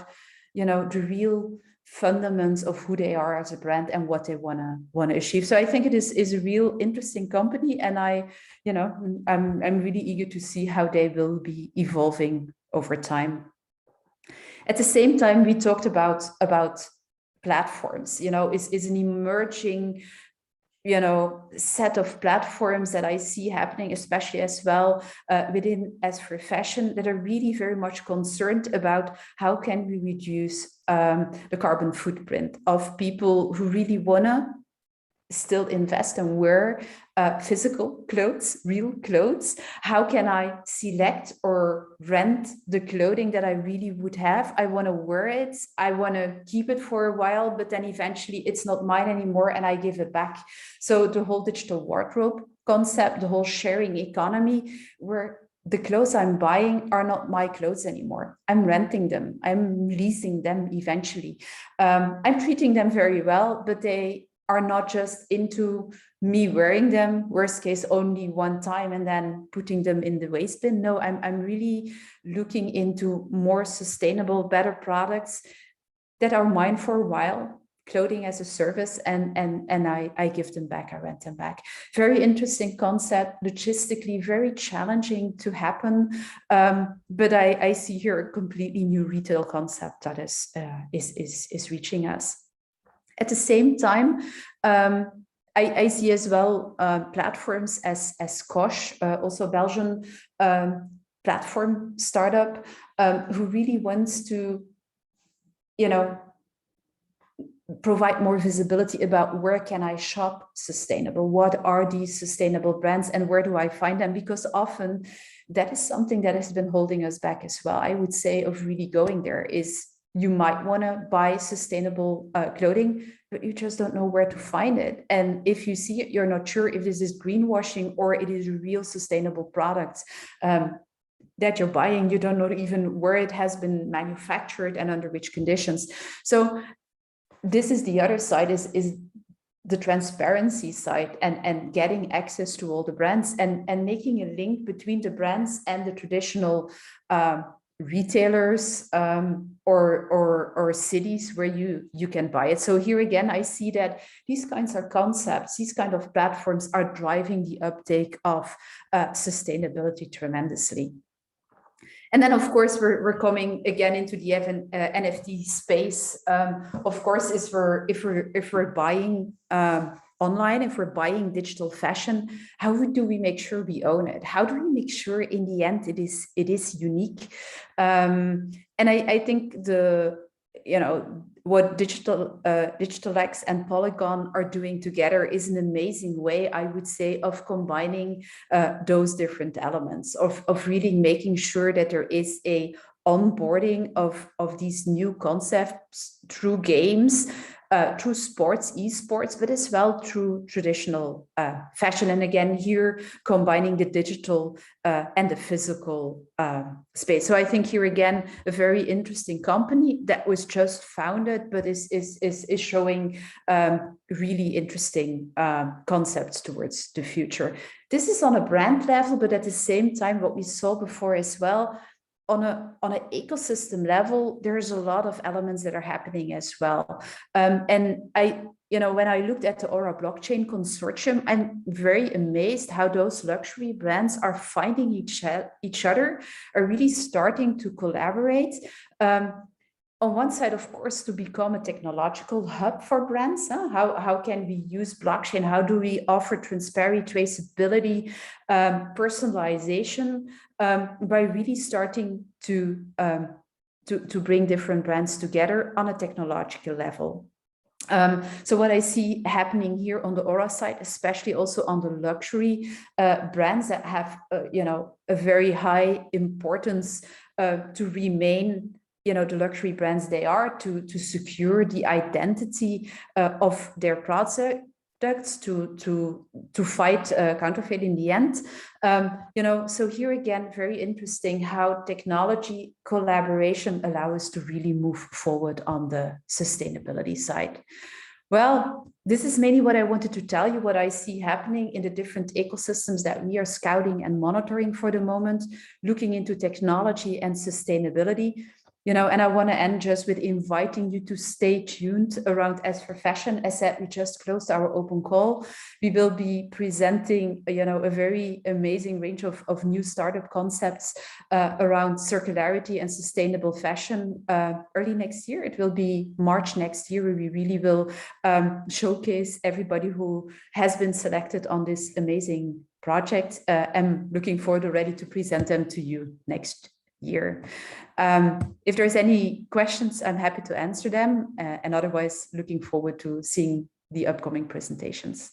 you know, the real fundamentals of who they are as a brand and what they want to achieve. So I think it is a real interesting company, and I'm really eager to see how they will be evolving over time. At the same time, we talked about platforms. You know, is an emerging, you know, set of platforms that I see happening, especially as well within As for Fashion, that are really very much concerned about how can we reduce the carbon footprint of people who really wanna still invest and wear physical clothes, real clothes. How can I select or rent the clothing that I really would have? I want to wear it, I want to keep it for a while, but then eventually it's not mine anymore and I give it back. So the whole digital wardrobe concept, the whole sharing economy, where the clothes I'm buying are not my clothes anymore. I'm renting them, I'm leasing them eventually. I'm treating them very well, but they are not just into me wearing them, worst case only one time and then putting them in the waste bin. No, I'm really looking into more sustainable, better products that are mine for a while, clothing as a service, and I give them back, I rent them back. Very interesting concept, logistically very challenging to happen, but I see here a completely new retail concept that is reaching us. At the same time, I see as well platforms as Kosh, also Belgian platform startup, who really wants to, you know, provide more visibility about where can I shop sustainable, what are these sustainable brands and where do I find them? Because often that is something that has been holding us back as well. I would say of really going there is, you might want to buy sustainable clothing, but you just don't know where to find it. And if you see it, you're not sure if this is greenwashing or it is real sustainable products that you're buying. You don't know even where it has been manufactured and under which conditions. So this is the other side, is the transparency side, and getting access to all the brands and making a link between the brands and the traditional retailers or cities where you can buy it. So here again, I see that these kinds of concepts, these kind of platforms are driving the uptake of sustainability tremendously. And then, of course, we're coming again into the NFT space. Of course, if we're buying online, if we're buying digital fashion, how do we make sure we own it? How do we make sure in the end it is unique? And I think what Digital-X and Polygon are doing together is an amazing way, I would say, of combining those different elements, of really making sure that there is a onboarding of these new concepts through games, through sports, esports, but as well through traditional fashion. And again, here combining the digital and the physical space. So I think here again, a very interesting company that was just founded, but is showing really interesting concepts towards the future. This is on a brand level, but at the same time, what we saw before as well, on an ecosystem level, there's a lot of elements that are happening as well. And when I looked at the Aura blockchain consortium, I'm very amazed how those luxury brands are finding each other, are really starting to collaborate. On one side, of course, to become a technological hub for brands. How can we use blockchain? How do we offer transparency, traceability, personalization, by really starting to bring different brands together on a technological level? So what I see happening here on the Aura side, especially also on the luxury brands that have, a very high importance to remain, the luxury brands they are, to secure the identity of their products, to fight counterfeit in the end. So here again, very interesting how technology collaboration allows us to really move forward on the sustainability side. Well, this is mainly what I wanted to tell you, what I see happening in the different ecosystems that we are scouting and monitoring for the moment, looking into technology and sustainability. And I want to end just with inviting you to stay tuned around S for Fashion. As said, we just closed our open call. We will be presenting, a very amazing range of new startup concepts around circularity and sustainable fashion early next year. It will be March next year, where we really will showcase everybody who has been selected on this amazing project. I'm looking forward already to present them to you next year. If there's any questions, I'm happy to answer them, and otherwise looking forward to seeing the upcoming presentations.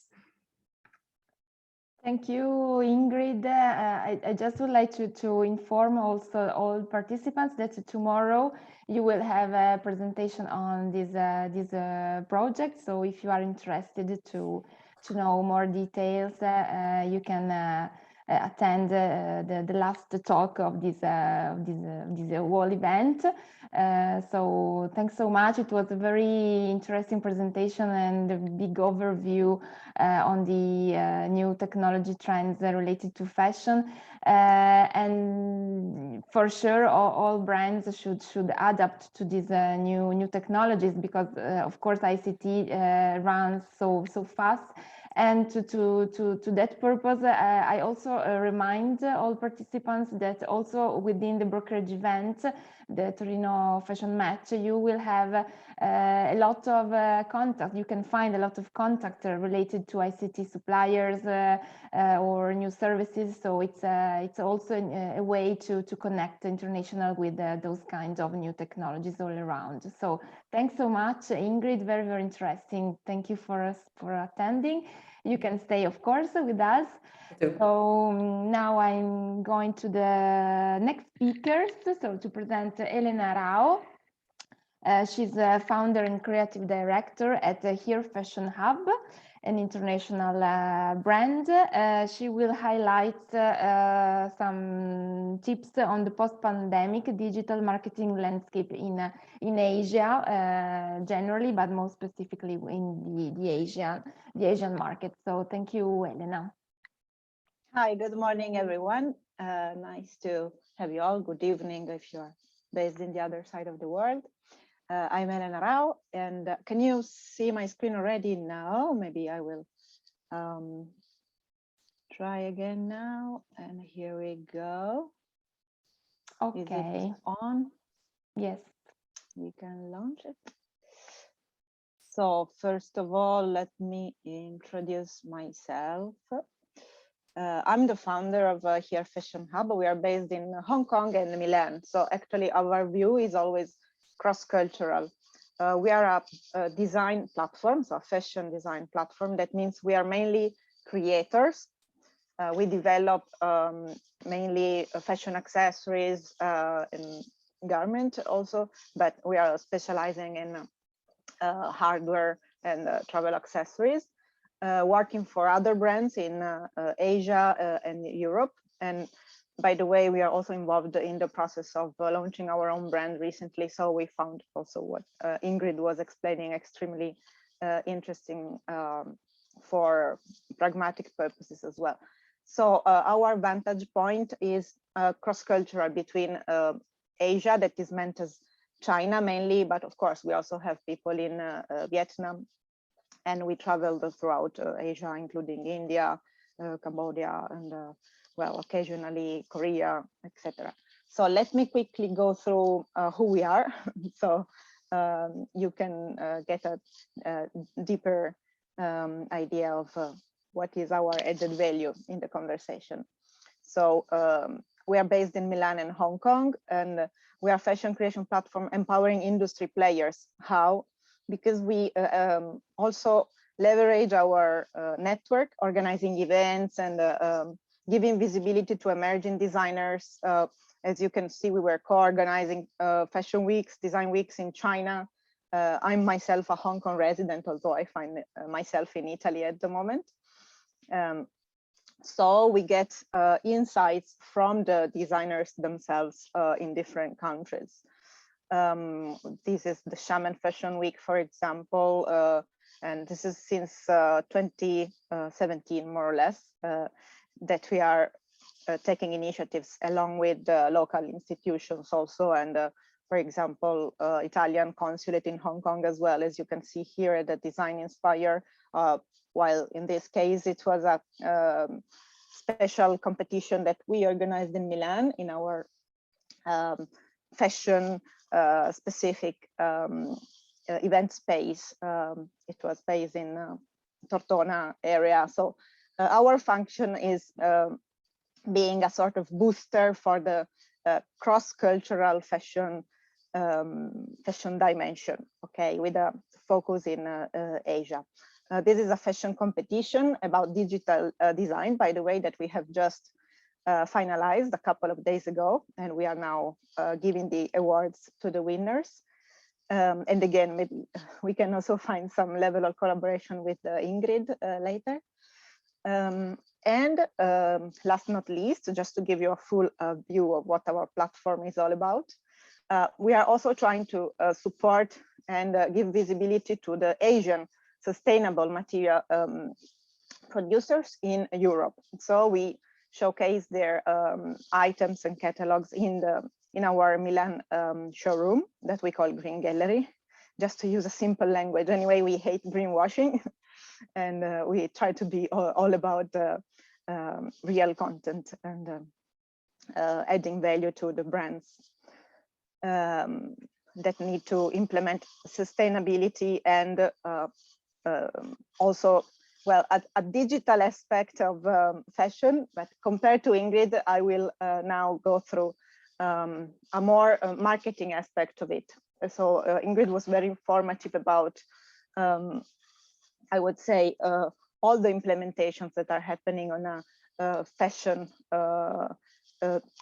Thank you, Ingrid. I just would like to inform also all participants that tomorrow you will have a presentation on this project. So if you are interested to know more details, you can attend the last talk of this whole event. So thanks so much. It was a very interesting presentation and a big overview on the new technology trends related to fashion. And for sure, all brands should adapt to these new technologies, because of course ICT runs so fast. And to that purpose, I also remind all participants that also within the brokerage event, the Torino Fashion Match, you will have a lot of contact. You can find a lot of contact related to ICT suppliers or new services. So it's also a way to connect international with those kinds of new technologies all around. So thanks so much, Ingrid. Very, very interesting. Thank you for attending. You can stay, of course, with us. So now I'm going to the next speakers. So to present Elena Rao. She's a founder and creative director at the Here Fashion Hub, an international brand. She will highlight some tips on the post-pandemic digital marketing landscape in Asia generally, but more specifically in the Asian market. So thank you, Elena. Hi, good morning, everyone. Nice to have you all. Good evening if you're based in the other side of the world. I'm Elena Rao, and can you see my screen already now? Maybe I will try again now, and here we go. Okay. Is it on? Yes. We can launch it. So first of all, let me introduce myself. I'm the founder of Here Fashion Hub. We are based in Hong Kong and Milan. So actually our view is always cross-cultural. We are a design platform, so a fashion design platform. That means we are mainly creators. We develop mainly fashion accessories and garment also, but we are specializing in hardware and travel accessories, working for other brands in Asia and Europe. And by the way, we are also involved in the process of launching our own brand recently. So we found also what Ingrid was explaining extremely interesting for pragmatic purposes as well. So our vantage point is cross-cultural between Asia, that is meant as China mainly, but of course we also have people in Vietnam, and we traveled throughout Asia, including India, Cambodia, and well, occasionally Korea, etc. So let me quickly go through who we are, so you can get a deeper idea of what is our added value in the conversation. So we are based in Milan and Hong Kong, and we are a fashion creation platform empowering industry players. How? because we also leverage our network, organizing events and giving visibility to emerging designers. As you can see, we were co-organizing fashion weeks, design weeks in China. I'm myself a Hong Kong resident, although I find myself in Italy at the moment. So we get insights from the designers themselves in different countries. This is the Shaman Fashion Week, for example, and this is since 2017, more or less, that we are taking initiatives along with the local institutions also, and for example, Italian consulate in Hong Kong as well, as you can see here at the Design Inspire, while in this case it was a special competition that we organized in Milan in our fashion specific event space. It was based in Tortona area. So our function is being a sort of booster for the cross-cultural fashion dimension, okay, with a focus in Asia. This is a fashion competition about digital design, by the way, that we have just finalized a couple of days ago, and we are now giving the awards to the winners. And again, maybe we can also find some level of collaboration with Ingrid later. And last not least, just to give you a full view of what our platform is all about, we are also trying to support and give visibility to the Asian sustainable material producers in Europe. So we showcase their items and catalogs in our Milan showroom that we call Green Gallery, just to use a simple language. Anyway, we hate greenwashing, and we try to be all about real content and adding value to the brands that need to implement sustainability and also, well, a digital aspect of fashion. But compared to Ingrid, I will now go through a more marketing aspect of it. So Ingrid was very informative about, I would say, all the implementations that are happening on a fashion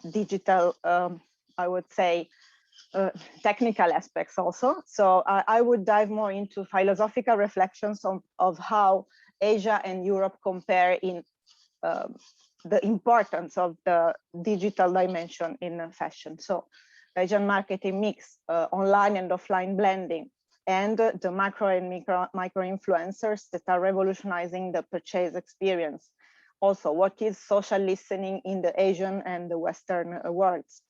digital, I would say, technical aspects also. So I would dive more into philosophical reflections of how Asia and Europe compare in the importance of the digital dimension in fashion. So Asian marketing mix, online and offline blending, and the macro and micro influencers that are revolutionizing the purchase experience. Also, what is social listening in the Asian and the Western worlds?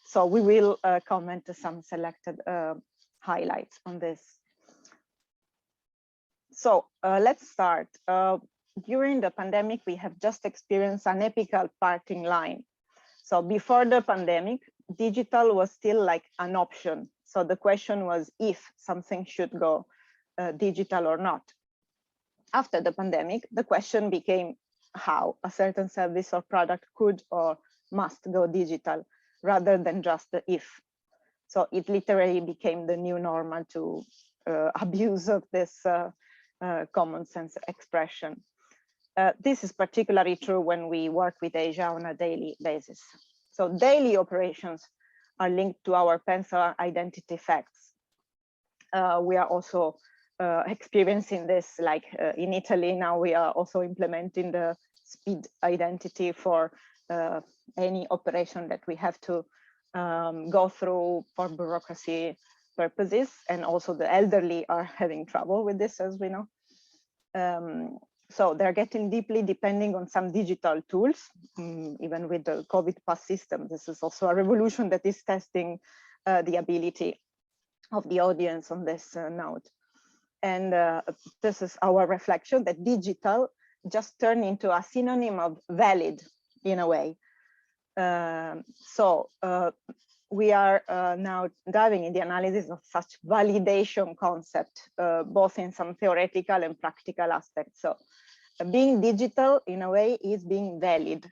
So we will comment some selected highlights on this. So let's start. During the pandemic, we have just experienced an epical parting line. So before the pandemic, digital was still like an option. So the question was if something should go digital or not. After the pandemic, the question became how a certain service or product could or must go digital, rather than just the if. So it literally became the new normal, to abuse of this common sense expression. This is particularly true when we work with Asia on a daily basis. So daily operations are linked to our pencil identity facts. We are also experiencing this, like in Italy now we are also implementing the speed identity for any operation that we have to go through for bureaucracy purposes, and also the elderly are having trouble with this, as we know. So they're getting deeply depending on some digital tools, even with the COVID pass system. This is also a revolution that is testing the ability of the audience on this note. And this is our reflection that digital just turned into a synonym of valid in a way. So we are now diving in the analysis of such validation concept, both in some theoretical and practical aspects. So being digital in a way is being valid.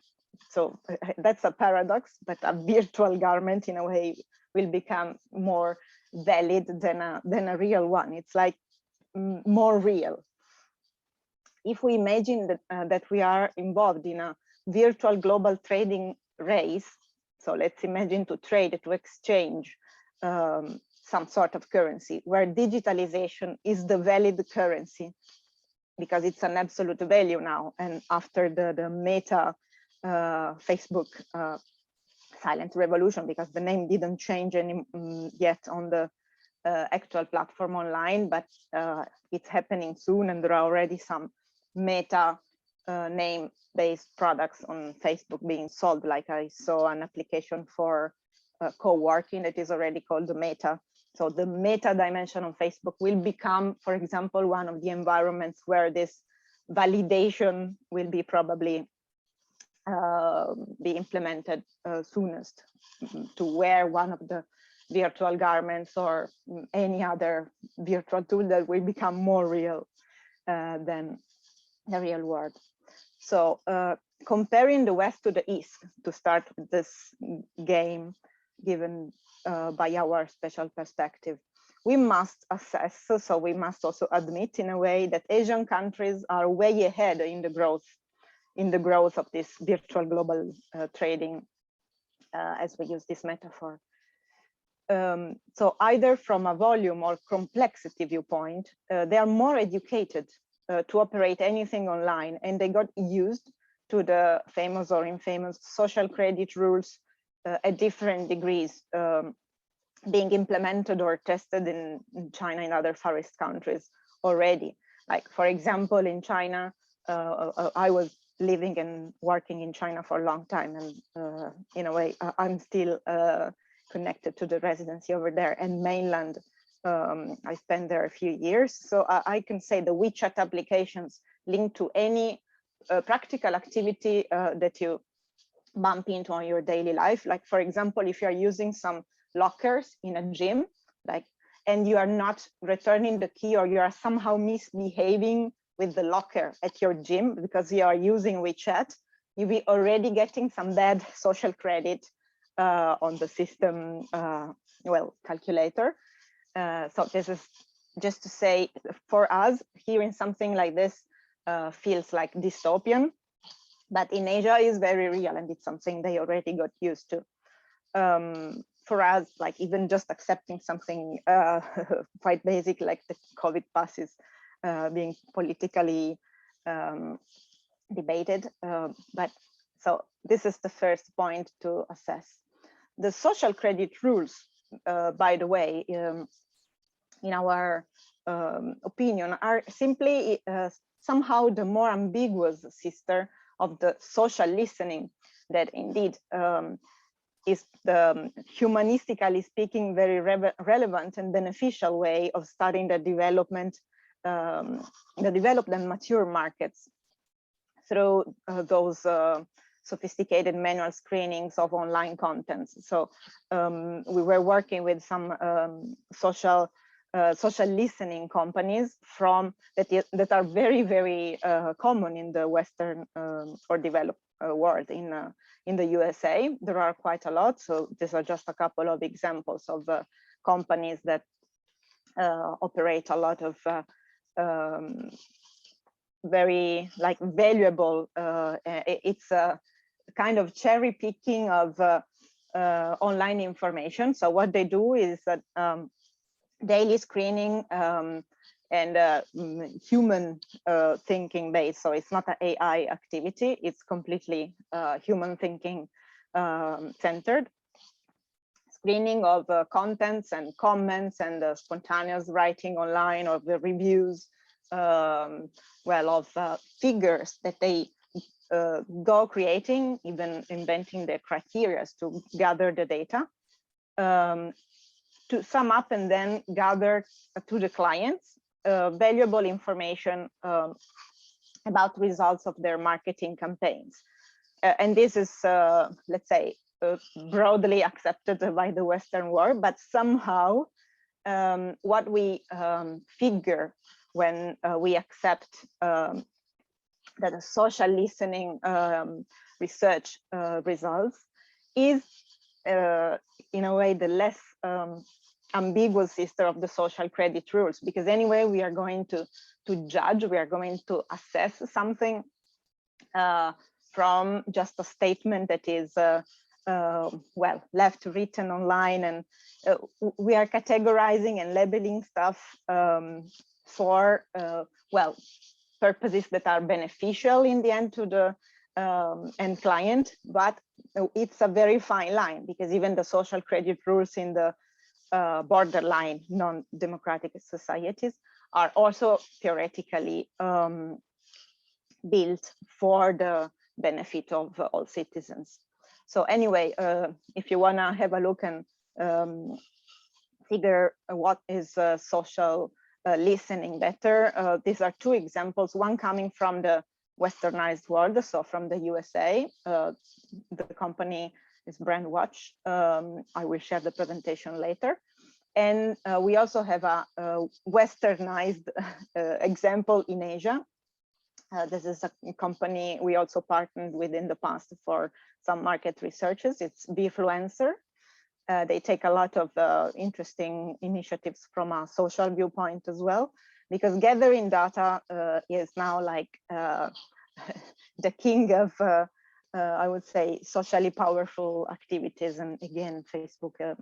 So that's a paradox, but a virtual garment in a way will become more valid than a real one. It's like more real. If we imagine that we are involved in a virtual global trading race, so let's imagine to trade, to exchange some sort of currency, where digitalization is the valid currency, because it's an absolute value now. And after the Meta Facebook silent revolution, because the name didn't change yet on the actual platform online, but it's happening soon, and there are already some Meta name-based products on Facebook being sold. Like I saw an application for co-working that is already called the Meta. So the Meta dimension on Facebook will become, for example, one of the environments where this validation will be probably be implemented soonest, to wear one of the virtual garments or any other virtual tool that will become more real than the real world. So comparing the West to the East, to start with this game given by our special perspective, we must assess, so we must also admit in a way that Asian countries are way ahead in the growth of this virtual global trading, as we use this metaphor. So either from a volume or complexity viewpoint, they are more educated to operate anything online, and they got used to the famous or infamous social credit rules at different degrees, being implemented or tested in China and other Far East countries already. Like, for example, in China, I was living and working in China for a long time, and in a way, I'm still connected to the residency over there, and mainland. I spent there a few years, so I can say the WeChat applications linked to any practical activity that you bump into on your daily life. Like, for example, if you are using some lockers in a gym, like, and you are not returning the key, or you are somehow misbehaving with the locker at your gym because you are using WeChat, you'll be already getting some bad social credit on the system, calculator. So this is just to say, for us, hearing something like this feels like dystopian, but in Asia is very real, and it's something they already got used to. For us, like even just accepting something quite basic, like the COVID passes being politically debated. But so this is the first point to assess. The social credit rules, by the way, in our opinion, are simply somehow the more ambiguous sister of the social listening that indeed is the, humanistically speaking, very relevant and beneficial way of studying the development, the developed and mature markets through those sophisticated manual screenings of online contents. So we were working with some social listening companies that are very, very common in the Western or developed world. In the USA, there are quite a lot. So these are just a couple of examples of companies that operate a lot of very valuable. It's a kind of cherry picking of online information. So what they do is that daily screening and human thinking based. So it's not an AI activity, it's completely human thinking centered. Screening of contents and comments and spontaneous writing online, of the reviews, of figures that they go creating, even inventing the criteria to gather the data, to sum up and then gather to the clients valuable information about results of their marketing campaigns. And this is, let's say, broadly accepted by the Western world, but somehow what we figure when we accept that a social listening research results is in a way the less ambiguous sister of the social credit rules, because anyway, we are going to judge, we are going to assess something from just a statement that is well, left written online, and we are categorizing and labeling stuff for well, purposes that are beneficial in the end to the end client, but it's a very fine line, because even the social credit rules in the borderline non-democratic societies are also theoretically built for the benefit of all citizens. So anyway, if you want to have a look and figure what is social listening better, these are two examples, one coming from the westernized world, so from the USA. The company is Brandwatch. I will share the presentation later. And we also have a westernized example in Asia. This is a company we also partnered with in the past for some market researches. It's Beefluencer. They take a lot of interesting initiatives from a social viewpoint as well, because gathering data is now like the king of, I would say, socially powerful activities. And again, Facebook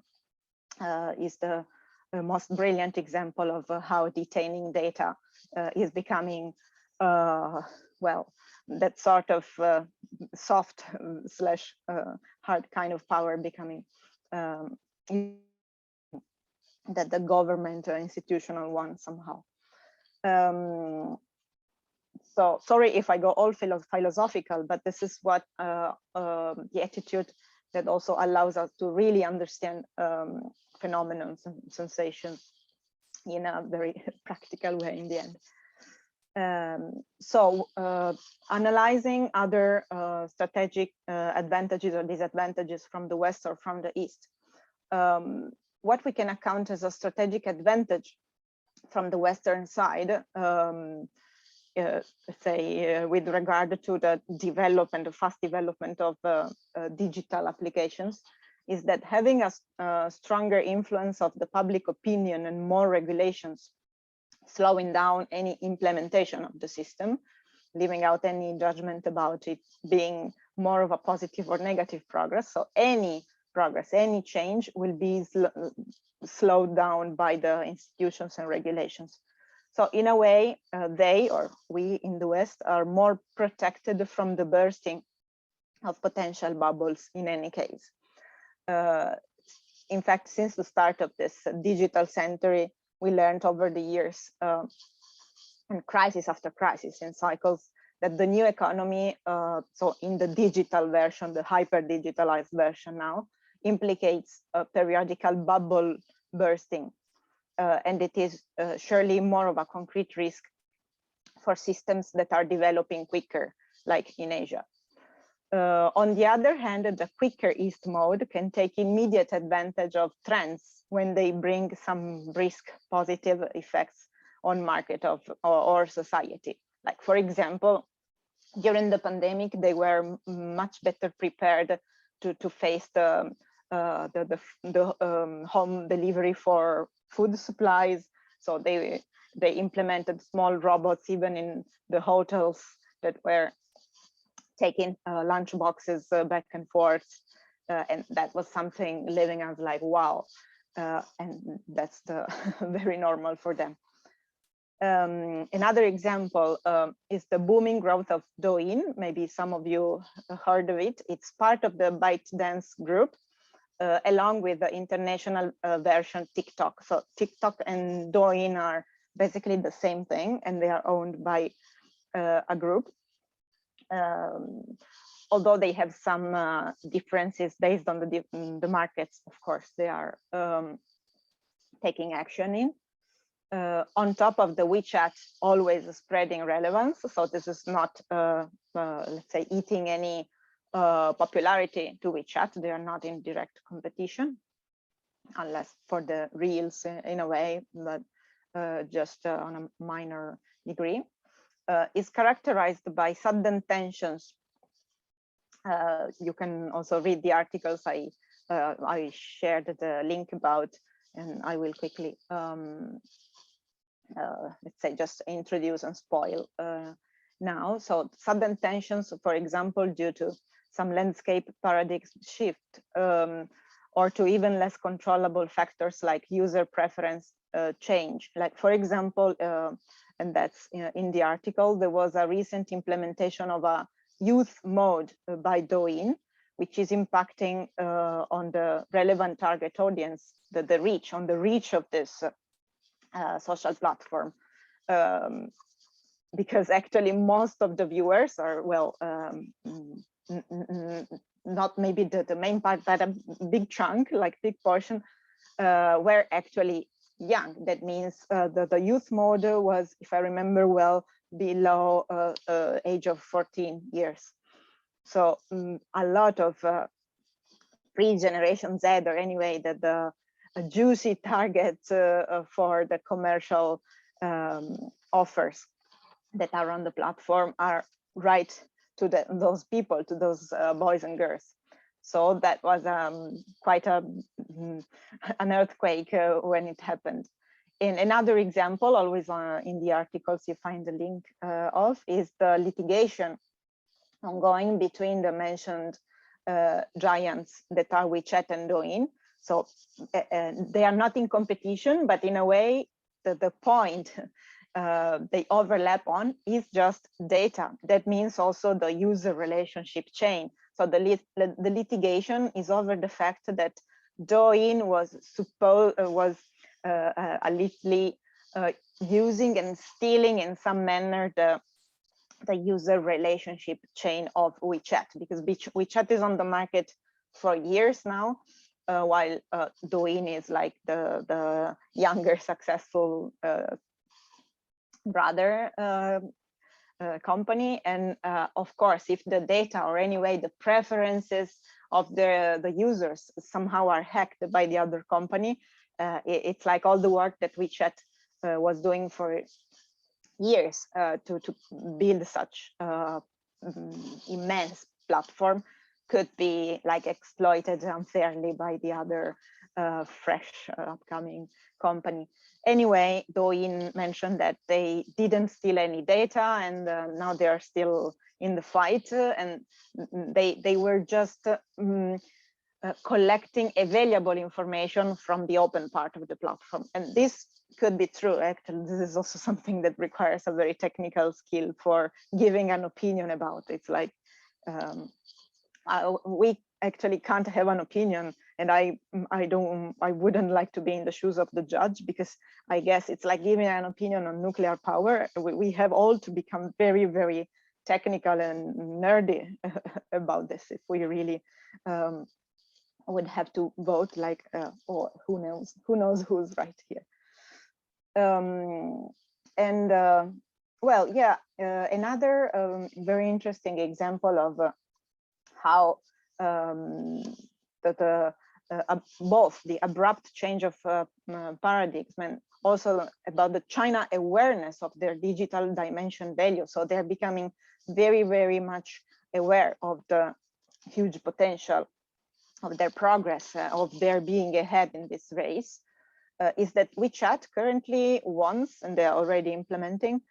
is the most brilliant example of how detaining data is becoming, well, that sort of soft slash hard kind of power becoming that the government or institutional one somehow. So sorry if I go all philosophical, but this is what the attitude that also allows us to really understand phenomena and sensations in a very practical way in the end. So analyzing other strategic advantages or disadvantages from the West or from the East. What we can account as a strategic advantage from the Western side, say with regard to the development, the fast development of digital applications, is that having a stronger influence of the public opinion and more regulations, slowing down any implementation of the system, leaving out any judgment about it being more of a positive or negative progress. So any progress, any change will be slowed down by the institutions and regulations. So in a way, they or we in the West are more protected from the bursting of potential bubbles in any case. In fact, since the start of this digital century, we learned over the years, and crisis after crisis in cycles, that the new economy, so in the digital version, the hyper-digitalized version now, implicates a periodical bubble bursting. And it is surely more of a concrete risk for systems that are developing quicker, like in Asia. On the other hand, the quicker East mode can take immediate advantage of trends when they bring some brisk positive effects on market or society. Like, for example, during the pandemic, they were much better prepared to face the home delivery for food supplies. So they implemented small robots even in the hotels that were taking lunch boxes back and forth, and that was something leaving us like, wow, and that's very normal for them. Another example is the booming growth of Douyin. Maybe some of you heard of it. It's part of the ByteDance group, along with the international version TikTok. So TikTok and Douyin are basically the same thing, and they are owned by a group. Although they have some differences based on the markets, of course, they are taking action in. On top of the WeChat always spreading relevance. So this is not, let's say, eating any popularity to WeChat. They are not in direct competition, unless for the reels in a way, but just on a minor degree. Is characterized by sudden tensions. You can also read the articles. I shared the link about and I will quickly, let's say, just introduce and spoil now. So sudden tensions, for example, due to some landscape paradigm shift, or to even less controllable factors like user preference change. Like, for example, and that's in the article, there was a recent implementation of a youth mode by Douyin, which is impacting on the relevant target audience, the reach of this social platform. Because actually most of the viewers are, well, not maybe the main part, but a big chunk, like big portion, were actually young. That means the youth mode was, if I remember well, below age of 14 years. So a lot of pre-Generation Z, or anyway, the juicy target for the commercial offers that are on the platform are right to those people, to those boys and girls. So that was quite an earthquake when it happened. In another example, always in the articles you find the link of, is the litigation ongoing between the mentioned giants that are WeChat and Douyin. So they are not in competition, but in a way, the point they overlap on is just data. That means also the user relationship chain. So the litigation is over the fact that Douyin was allegedly using and stealing in some manner the user relationship chain of WeChat, because WeChat is on the market for years now, while Douyin is like the younger, successful brother company. And of course, if the data, or anyway the preferences of the users somehow are hacked by the other company, it's like all the work that WeChat was doing for years to build such immense platform could be like exploited unfairly by the other fresh upcoming company. Anyway, Douyin mentioned that they didn't steal any data, and now they are still in the fight, and they were just collecting available information from the open part of the platform. And this could be true. Actually, this is also something that requires a very technical skill for giving an opinion about. It's like we actually can't have an opinion, and I wouldn't like to be in the shoes of the judge, because I guess it's like giving an opinion on nuclear power. We have all to become very, very technical and nerdy about this if we really would have to vote, like, or who knows who's right here. Well, yeah, another very interesting example of how both the abrupt change of paradigms and also about the China awareness of their digital dimension value. So they're becoming very, very much aware of the huge potential of their progress, of their being ahead in this race. Is that WeChat currently wants, and they're already implementing,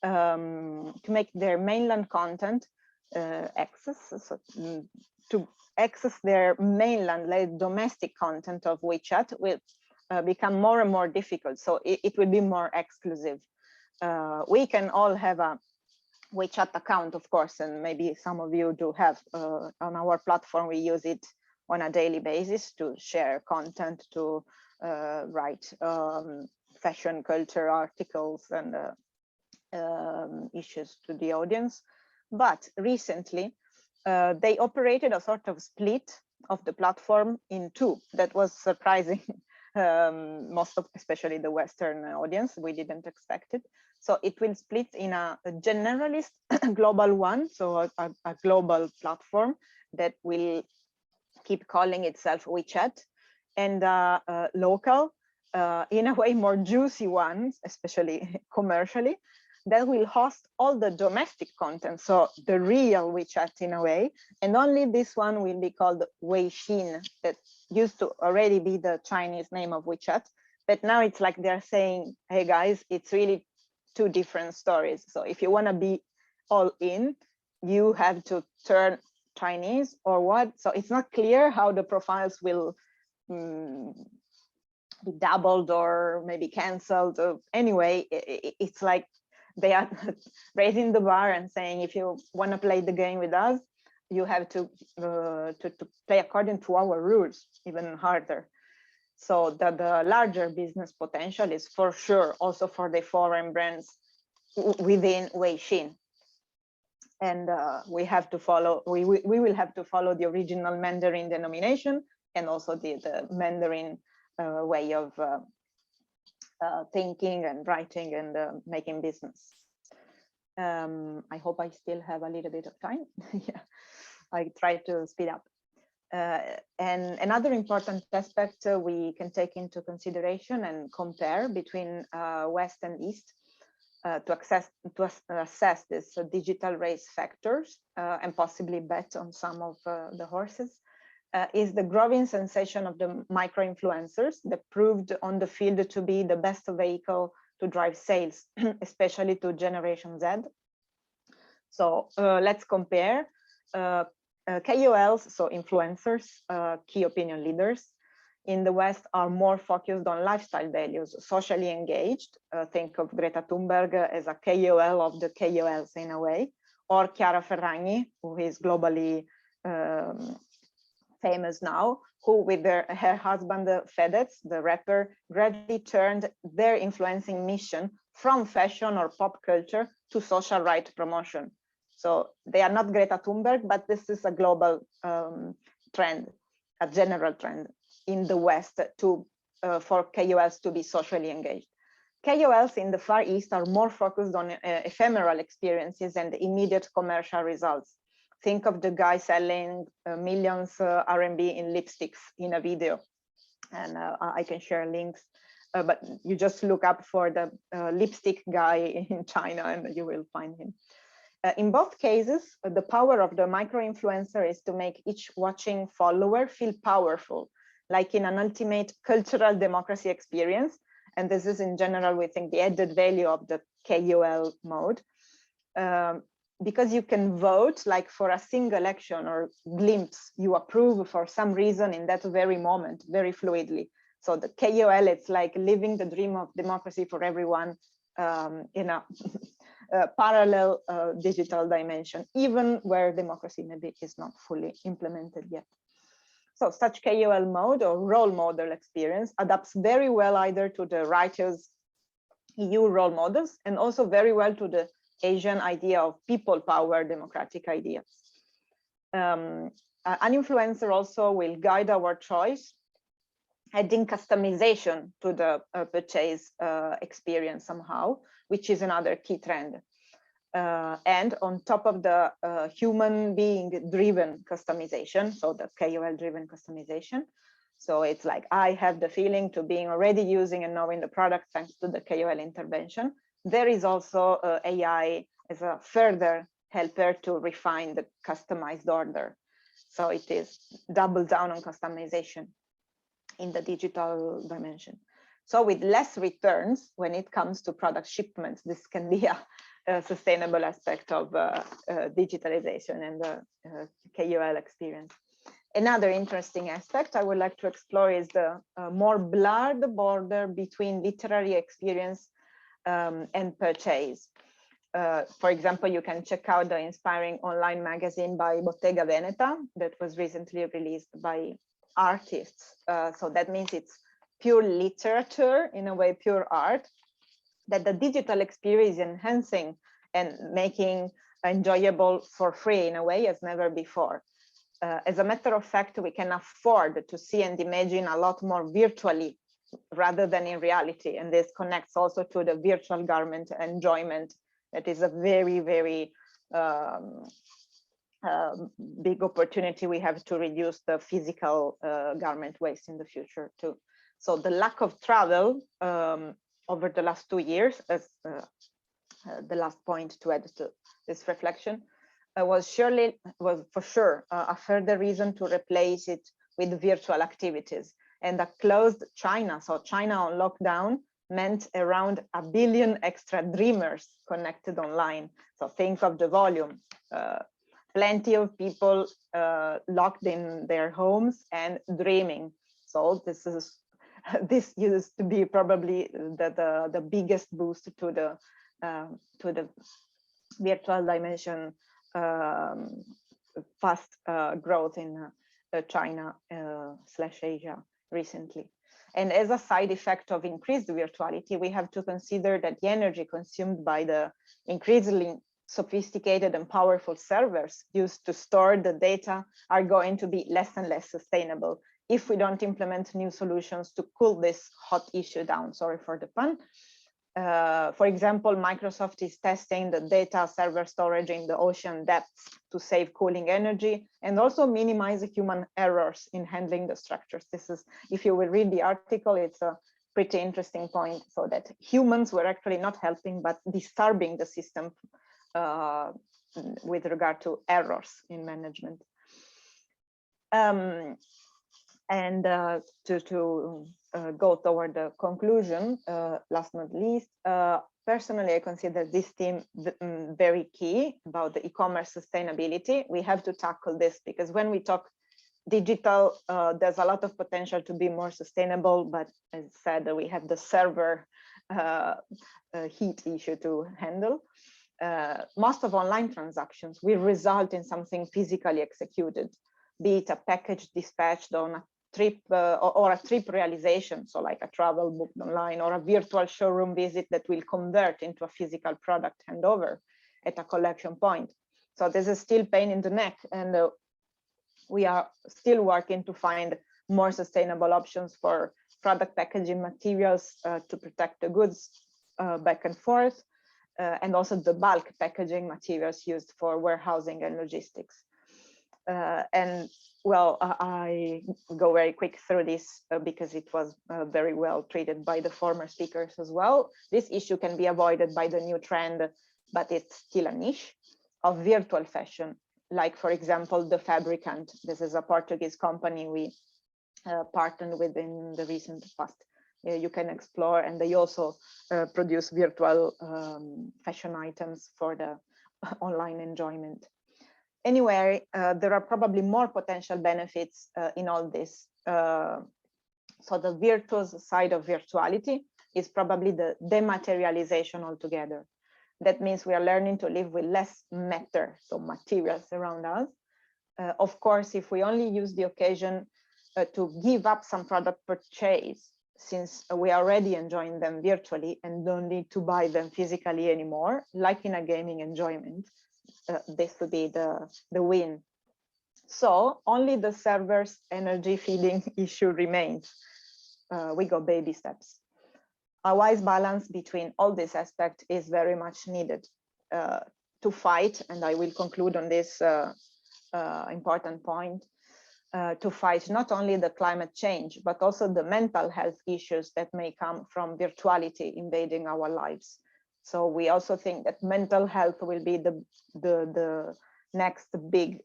to make their mainland content to access their mainland, like domestic content of WeChat will become more and more difficult. So it will be more exclusive. We can all have a WeChat account, of course, and maybe some of you do have on our platform. We use it on a daily basis to share content, to write fashion culture articles and issues to the audience. But recently, they operated a sort of split of the platform in two. That was surprising, especially the Western audience. We didn't expect it. So it will split in a generalist global one, so a global platform that will keep calling itself WeChat, and local, in a way more juicy ones, especially commercially, that will host all the domestic content, so the real WeChat in a way, and only this one will be called Weixin, that used to already be the Chinese name of WeChat, but now it's like they're saying, hey guys, it's really two different stories. So if you want to be all in, you have to turn Chinese or what? So it's not clear how the profiles will be doubled or maybe canceled. Anyway, it's like they are raising the bar and saying, if you want to play the game with us, you have to play according to our rules, even harder. So that the larger business potential is for sure also for the foreign brands within Weixin. And we have to follow, we will have to follow the original Mandarin denomination and also the Mandarin way of thinking and writing and making business. I hope I still have a little bit of time. Yeah, I try to speed up. And another important aspect we can take into consideration and compare between West and East to assess these digital race factors and possibly bet on some of the horses is the growing sensation of the micro-influencers that proved on the field to be the best vehicle to drive sales, especially to Generation Z. So let's compare KOLs, so influencers, key opinion leaders in the West are more focused on lifestyle values, socially engaged. Think of Greta Thunberg as a KOL of the KOLs in a way, or Chiara Ferragni, who is globally famous now, who with her husband Fedez, the rapper, gradually turned their influencing mission from fashion or pop culture to social rights promotion. So they are not Greta Thunberg, but this is a global trend, a general trend in the West to for KOLs to be socially engaged. KOLs in the Far East are more focused on ephemeral experiences and immediate commercial results. Think of the guy selling millions RMB in lipsticks in a video. And I can share links, but you just look up for the lipstick guy in China and you will find him. In both cases, the power of the micro-influencer is to make each watching follower feel powerful, like in an ultimate cultural democracy experience. And this is in general, we think, the added value of the KOL mode. Because you can vote like for a single action or glimpse you approve for some reason in that very moment, very fluidly. So the KOL, it's like living the dream of democracy for everyone in a parallel digital dimension, even where democracy maybe is not fully implemented yet. So such KOL mode or role model experience adapts very well either to the righteous EU role models and also very well to the Asian idea of people power democratic ideas. An influencer also will guide our choice, adding customization to the purchase experience somehow, which is another key trend. And on top of the human being driven customization, so the KOL driven customization. So it's like, I have the feeling to being already using and knowing the product thanks to the KOL intervention. There is also AI as a further helper to refine the customized order. So it is double down on customization in the digital dimension. So with less returns when it comes to product shipments, this can be a sustainable aspect of digitalization and the KOL experience. Another interesting aspect I would like to explore is the more blurred border between literary experience and purchase. For example, you can check out the inspiring online magazine by Bottega Veneta that was recently released by artists. So that means it's pure literature, in a way, pure art, that the digital experience is enhancing and making enjoyable for free in a way as never before. As a matter of fact, we can afford to see and imagine a lot more virtually rather than in reality. And this connects also to the virtual garment enjoyment. That is a very, very big opportunity we have to reduce the physical garment waste in the future too. So the lack of travel over the last 2 years, as the last point to add to this reflection, was for sure a further reason to replace it with virtual activities. And a closed China, so China on lockdown, meant around 1 billion extra dreamers connected online. So think of the volume. Plenty of people locked in their homes and dreaming. So this used to be probably the biggest boost to the virtual dimension fast growth in China / Asia recently. And as a side effect of increased virtuality, we have to consider that the energy consumed by the increasingly sophisticated and powerful servers used to store the data are going to be less and less sustainable if we don't implement new solutions to cool this hot issue down. Sorry for the pun. For example, Microsoft is testing the data server storage in the ocean depths to save cooling energy and also minimize human errors in handling the structures. This is, if you will read the article, it's a pretty interesting point, so that humans were actually not helping, but disturbing the system with regard to errors in management. And to go toward the conclusion, last but not least, personally, I consider this theme very key about the e-commerce sustainability. We have to tackle this because when we talk digital, there's a lot of potential to be more sustainable, but as said, we have the server heat issue to handle. Most of online transactions will result in something physically executed, be it a package dispatched on a trip or a trip realization, so like a travel booked online, or a virtual showroom visit that will convert into a physical product handover at a collection point. So this is still pain in the neck, and we are still working to find more sustainable options for product packaging materials to protect the goods back and forth, and also the bulk packaging materials used for warehousing and logistics. And well, I go very quick through this because it was very well treated by the former speakers as well. This issue can be avoided by the new trend, but it's still a niche of virtual fashion. Like, for example, The Fabricant. This is a Portuguese company we partnered with in the recent past. You can explore, and they also produce virtual fashion items for the online enjoyment. Anyway, there are probably more potential benefits in all this. So the virtuous side of virtuality is probably the dematerialization altogether. That means we are learning to live with less matter, so materials around us. Of course, if we only use the occasion to give up some product purchase, since we are already enjoying them virtually and don't need to buy them physically anymore, like in a gaming enjoyment, this would be the win. So only the server's energy feeding issue remains. We go baby steps. A wise balance between all these aspects is very much needed to fight, and I will conclude on this important point, to fight not only the climate change, but also the mental health issues that may come from virtuality invading our lives. So we also think that mental health will be the next big,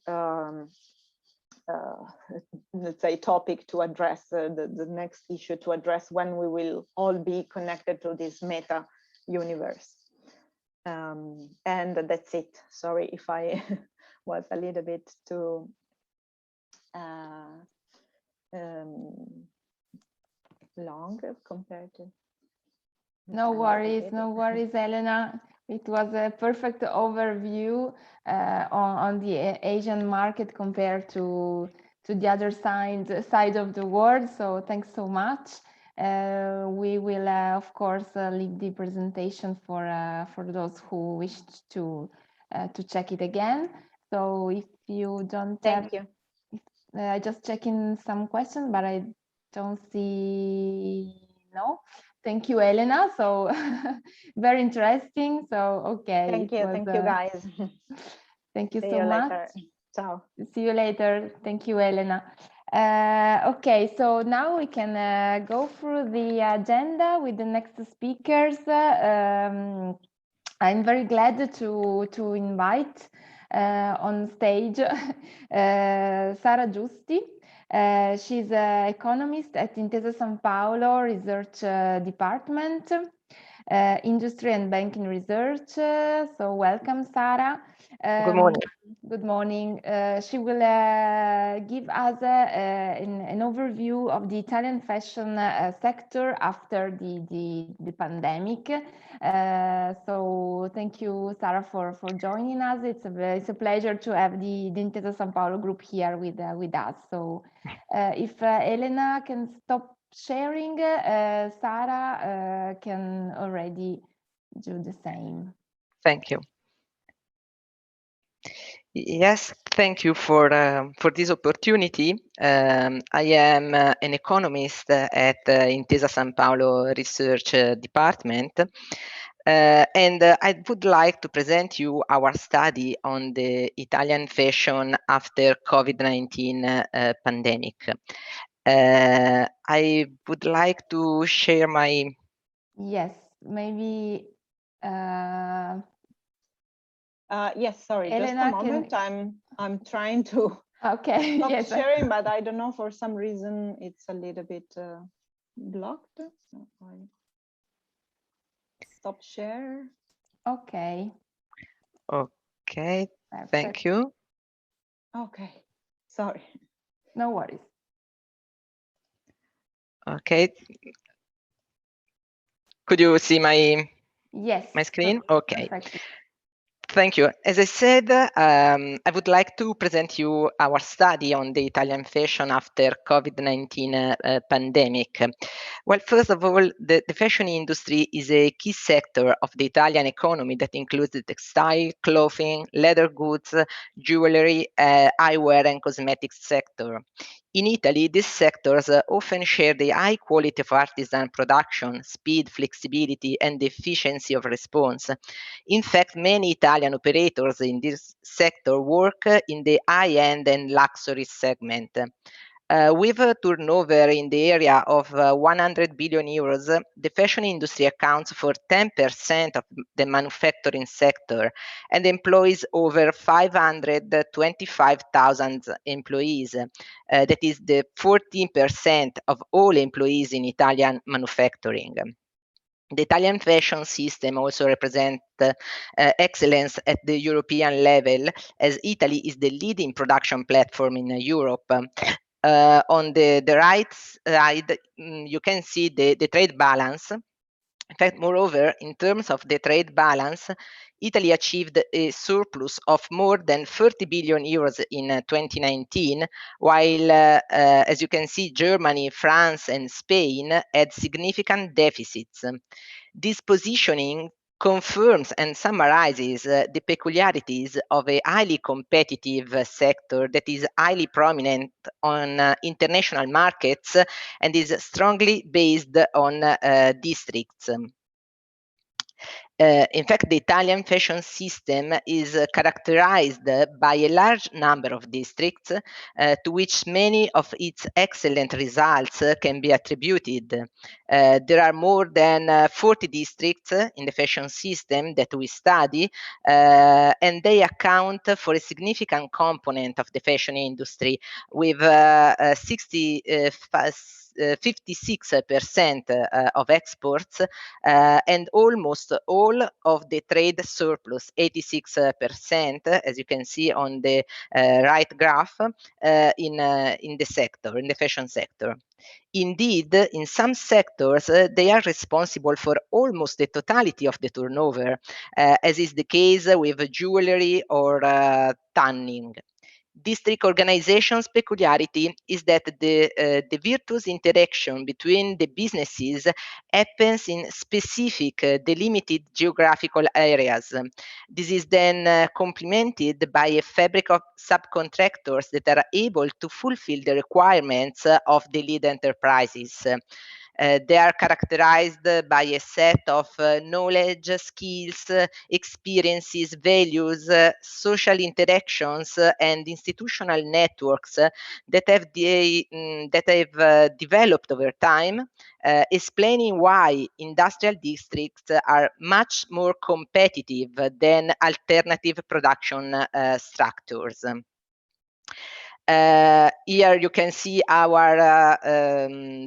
let's say, topic to address, the next issue to address when we will all be connected to this meta universe. And that's it. Sorry if I was a little bit too long compared to. No worries, Elena. It was a perfect overview on the Asian market compared to the other side of the world. So thanks so much. We will, of course, leave the presentation for those who wish to check it again. So if you don't, thank you. Just checking some questions, but I don't see. No. Thank you, Elena. So very interesting. So, okay. Thank you, guys. Thank you See so you much. Later. Ciao. See you later. Thank you, Elena. Okay, so now we can go through the agenda with the next speakers. I'm very glad to invite on stage Sara Giusti. She's an economist at Intesa Sanpaolo Research Department, Industry and Banking Research. So welcome, Sara. Good morning. Good morning. She will give us an overview of the Italian fashion sector after the pandemic. So thank you, Sara, for joining us. It's a pleasure to have the Intesa Sanpaolo group here with us. So if Elena can stop sharing, Sara can already do the same. Thank you. Yes, thank you for this opportunity. I am an economist at Intesa Sanpaolo Research Department, and I would like to present you our study on the Italian fashion after COVID-19 pandemic. I would like to share my... Yes, maybe... yes, sorry, Elena, just a moment. I'm trying to stop yes. sharing, but I don't know, for some reason it's a little bit blocked. So I stop share. Okay, Perfect. thank you. Okay, sorry. No worries. Okay. Could you see my screen? Okay. Perfect. Thank you. As I said, I would like to present you our study on the Italian fashion after COVID-19 pandemic. Well, first of all, the fashion industry is a key sector of the Italian economy that includes the textile, clothing, leather goods, jewelry, eyewear, and cosmetics sector. In Italy, these sectors often share the high quality of artisan production, speed, flexibility, and efficiency of response. In fact, many Italian operators in this sector work in the high-end and luxury segment. With a turnover in the area of 100 billion euros, the fashion industry accounts for 10% of the manufacturing sector and employs over 525,000 employees. That is the 14% of all employees in Italian manufacturing. The Italian fashion system also represents excellence at the European level, as Italy is the leading production platform in Europe. On the right side, you can see the trade balance. In fact, moreover, in terms of the trade balance, Italy achieved a surplus of more than 30 billion euros in 2019, while, as you can see, Germany, France, and Spain had significant deficits. This positioning confirms and summarizes the peculiarities of a highly competitive sector that is highly prominent on international markets and is strongly based on districts. In fact, the Italian fashion system is characterized by a large number of districts to which many of its excellent results can be attributed. There are more than 40 districts in the fashion system that we study, and they account for a significant component of the fashion industry, with 56% of exports and almost all of the trade surplus, 86%, as you can see on the right graph, in the sector, in the fashion sector. Indeed, in some sectors, they are responsible for almost the totality of the turnover, as is the case with jewelry or tanning. District organization's peculiarity is that the virtuous interaction between the businesses happens in specific delimited geographical areas. This is then complemented by a fabric of subcontractors that are able to fulfill the requirements of the lead enterprises. They are characterized by a set of knowledge, skills, experiences, values, social interactions, and institutional networks that have developed over time, explaining why industrial districts are much more competitive than alternative production structures. Here you can see our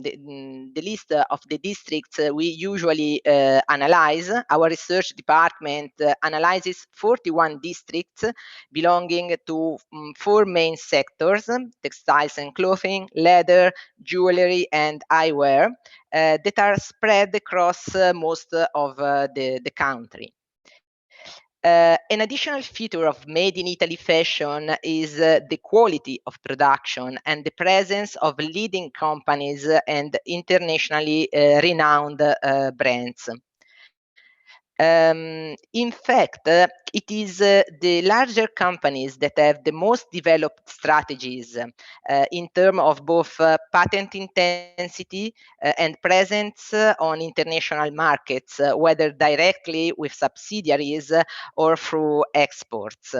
the list of the districts we usually analyze. Our research department analyzes 41 districts belonging to 4 main sectors: textiles and clothing, leather, jewelry, and eyewear, that are spread across most of the country. An additional feature of Made in Italy fashion is the quality of production and the presence of leading companies and internationally renowned brands. In fact, it is the larger companies that have the most developed strategies in terms of both patent intensity and presence on international markets, whether directly with subsidiaries or through exports.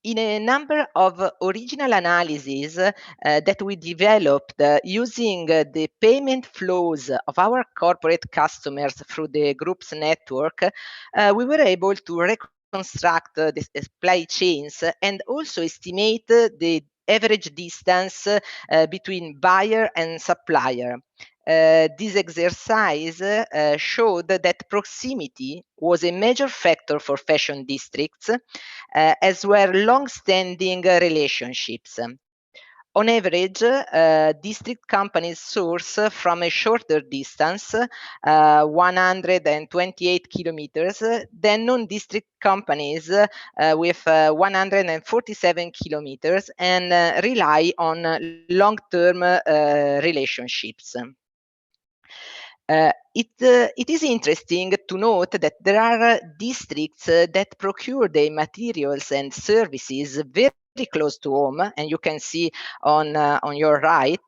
In a number of original analyses that we developed using the payment flows of our corporate customers through the group's network, we were able to reconstruct the supply chains and also estimate the average distance between buyer and supplier. This exercise showed that proximity was a major factor for fashion districts, as were long-standing relationships. On average, district companies source from a shorter distance, 128 kilometers, than non-district companies with 147 kilometers and rely on long-term relationships. It is interesting to note that there are districts that procure their materials and services very close to home, and you can see on your right,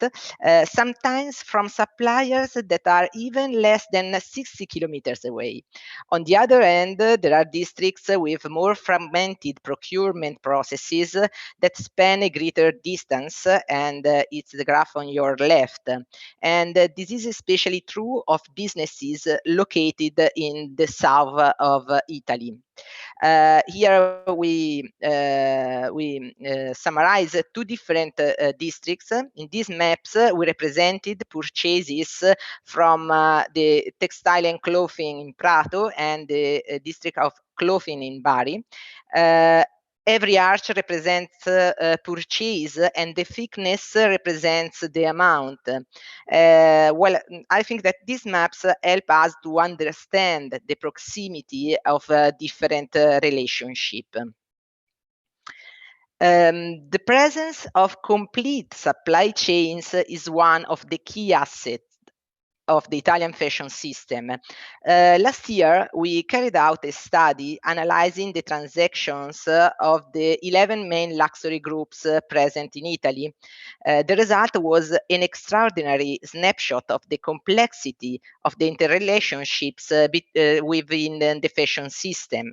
sometimes from suppliers that are even less than 60 kilometers away. On the other hand, there are districts with more fragmented procurement processes that span a greater distance, and it's the graph on your left. And this is especially true of businesses located in the south of Italy. Here we summarize 2 different districts. In these maps, we represented purchases from the textile and clothing in Prato and the district of clothing in Bari. Every arch represents purchase, and the thickness represents the amount. Well, I think that these maps help us to understand the proximity of different relationship. The presence of complete supply chains is one of the key assets of the Italian fashion system. Last year, we carried out a study analyzing the transactions of the 11 main luxury groups present in Italy. The result was an extraordinary snapshot of the complexity of the interrelationships within the fashion system.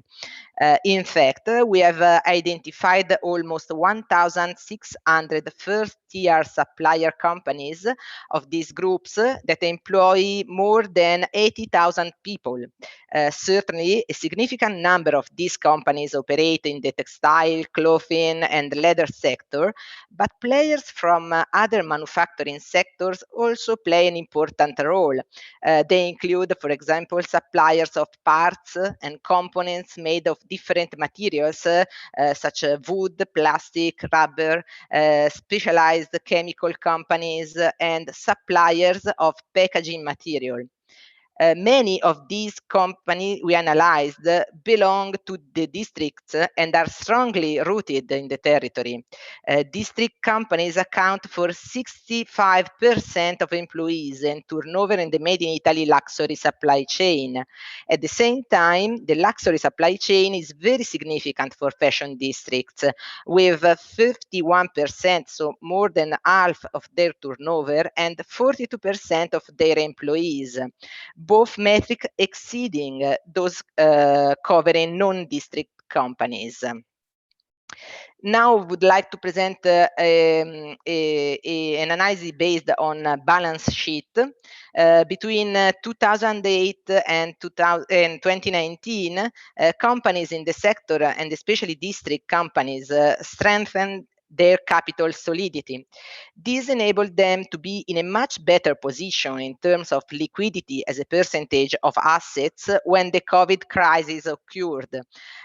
In fact, we have identified almost 1,600 first-tier supplier companies of these groups that employ more than 80,000 people. Certainly, a significant number of these companies operate in the textile, clothing, and leather sector, but players from other manufacturing sectors also play an important role. They include, for example, suppliers of parts and components made of different materials, such as wood, plastic, rubber, specialized chemical companies, and suppliers of packaging material. Many of these companies we analyzed belong to the districts and are strongly rooted in the territory. District companies account for 65% of employees and turnover in the Made in Italy luxury supply chain. At the same time, the luxury supply chain is very significant for fashion districts, with 51%, so more than half of their turnover, and 42% of their employees, both metrics exceeding those covering non-district companies. Now I would like to present an analysis based on a balance sheet between 2008 and 2019. Companies in the sector, and especially district companies, strengthened their capital solidity. This enabled them to be in a much better position in terms of liquidity as a percentage of assets when the COVID crisis occurred,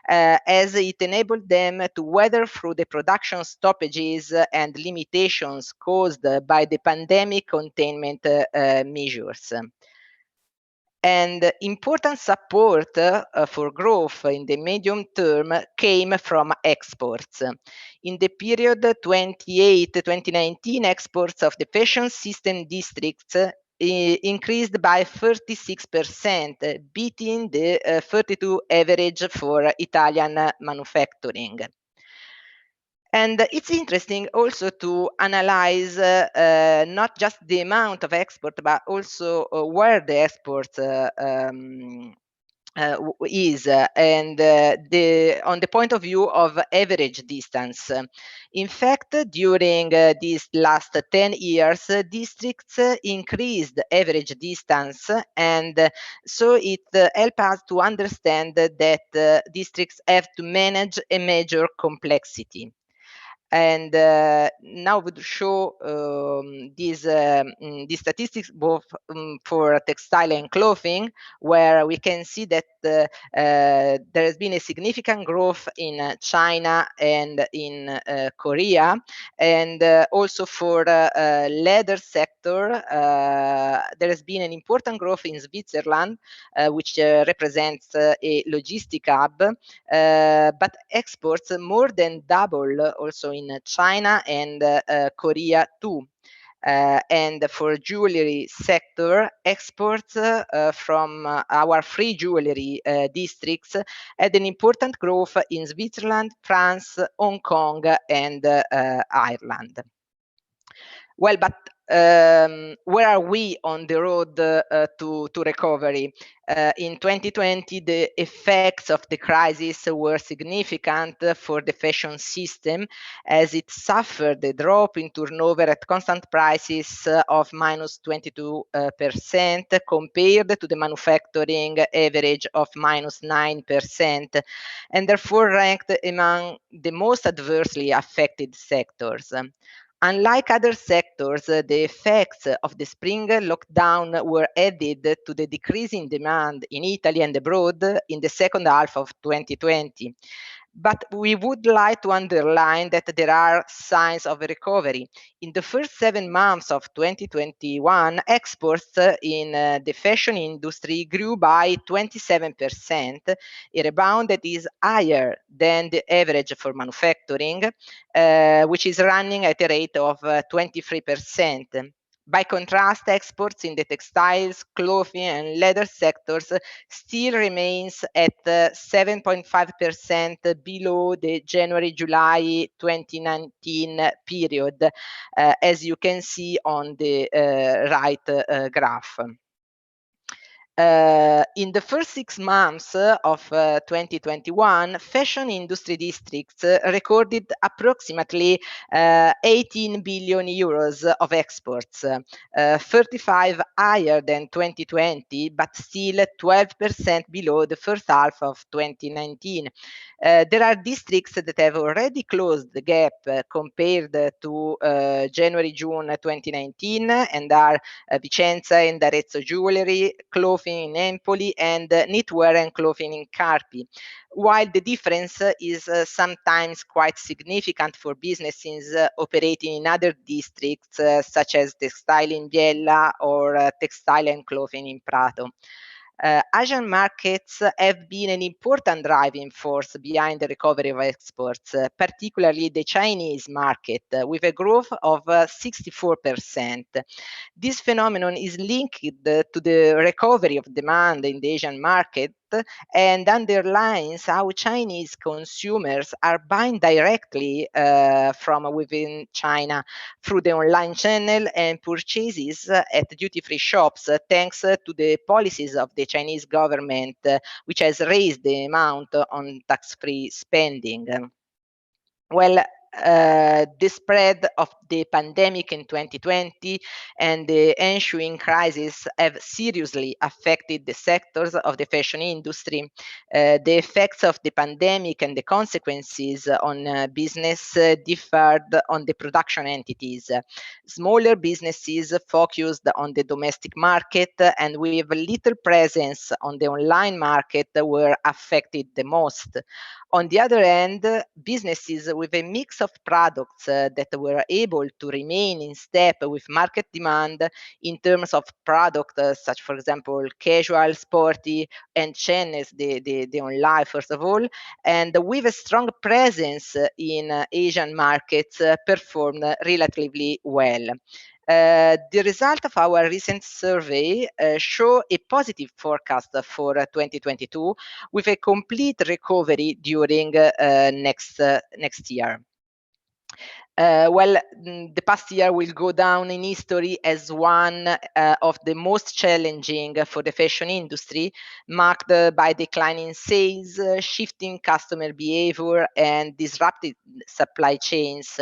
as it enabled them to weather through the production stoppages and limitations caused by the pandemic containment measures. And important support for growth in the medium term came from exports. In the period 2018-2019, exports of the fashion system districts increased by 36%, beating the 32 average for Italian manufacturing. And it's interesting also to analyze not just the amount of export, but also where the export is, and on the point of view of average distance. In fact, during these last 10 years, districts increased average distance, and so it helps us to understand that districts have to manage a major complexity. And now would show these statistics both for textile and clothing, where we can see that there has been a significant growth in China and in Korea, and also for leather sector, there has been an important growth in Switzerland, which represents a logistic hub, but exports more than double also in China and Korea too. And for jewelry sector, exports from our free jewelry districts had an important growth in Switzerland, France, Hong Kong, and Ireland. Well, but where are we on the road to recovery? In 2020, the effects of the crisis were significant for the fashion system, as it suffered a drop in turnover at constant prices of minus 22% compared to the manufacturing average of minus 9%, and therefore ranked among the most adversely affected sectors. Unlike other sectors, the effects of the spring lockdown were added to the decrease in demand in Italy and abroad in the second half of 2020. But we would like to underline that there are signs of recovery. In the first 7 months of 2021, exports in the fashion industry grew by 27%, a rebound that is higher than the average for manufacturing, which is running at a rate of 23%. By contrast, exports in the textiles, clothing, and leather sectors still remains at 7.5% below the January-July 2019 period, as you can see on the right graph. In the first 6 months of 2021, fashion industry districts recorded approximately 18 billion euros of exports, 35 higher than 2020, but still 12% below the first half of 2019. There are districts that have already closed the gap compared to January-June 2019, and are Vicenza and Arezzo Jewelry, clothing in Empoli, and knitwear and clothing in Carpi. while the difference is sometimes quite significant for businesses operating in other districts, such as textile in Biella or textile and clothing in Prato. Asian markets have been an important driving force behind the recovery of exports, particularly the Chinese market, with a growth of 64%. This phenomenon is linked to the recovery of demand in the Asian market and underlines how Chinese consumers are buying directly from within China through the online channel and purchases at duty-free shops, thanks to the policies of the Chinese government, which has raised the amount on tax-free spending. Well, the spread of the pandemic in 2020 and the ensuing crisis have seriously affected the sectors of the fashion industry. The effects of the pandemic and the consequences on business differed on the production entities. Smaller businesses focused on the domestic market and with little presence on the online market were affected the most. On the other hand, businesses with a mix of products that were able to remain in step with market demand in terms of product, such, for example, casual, sporty, and channels, the online, first of all, and with a strong presence in Asian markets, performed relatively well. The result of our recent survey show a positive forecast for 2022 with a complete recovery during next year. The past year will go down in history as one of the most challenging for the fashion industry, marked by declining sales, shifting customer behavior, and disrupted supply chains.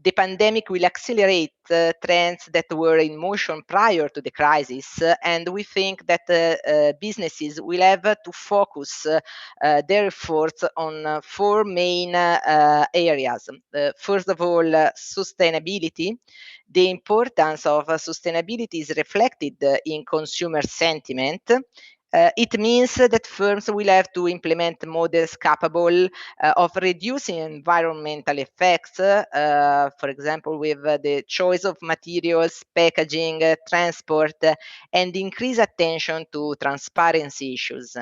The pandemic will accelerate trends that were in motion prior to the crisis, and we think that businesses will have to focus their efforts on four main areas. First of all, sustainability. The importance of sustainability is reflected in consumer sentiment. It means that firms will have to implement models capable of reducing environmental effects, for example, with the choice of materials, packaging, transport, and increase attention to transparency issues.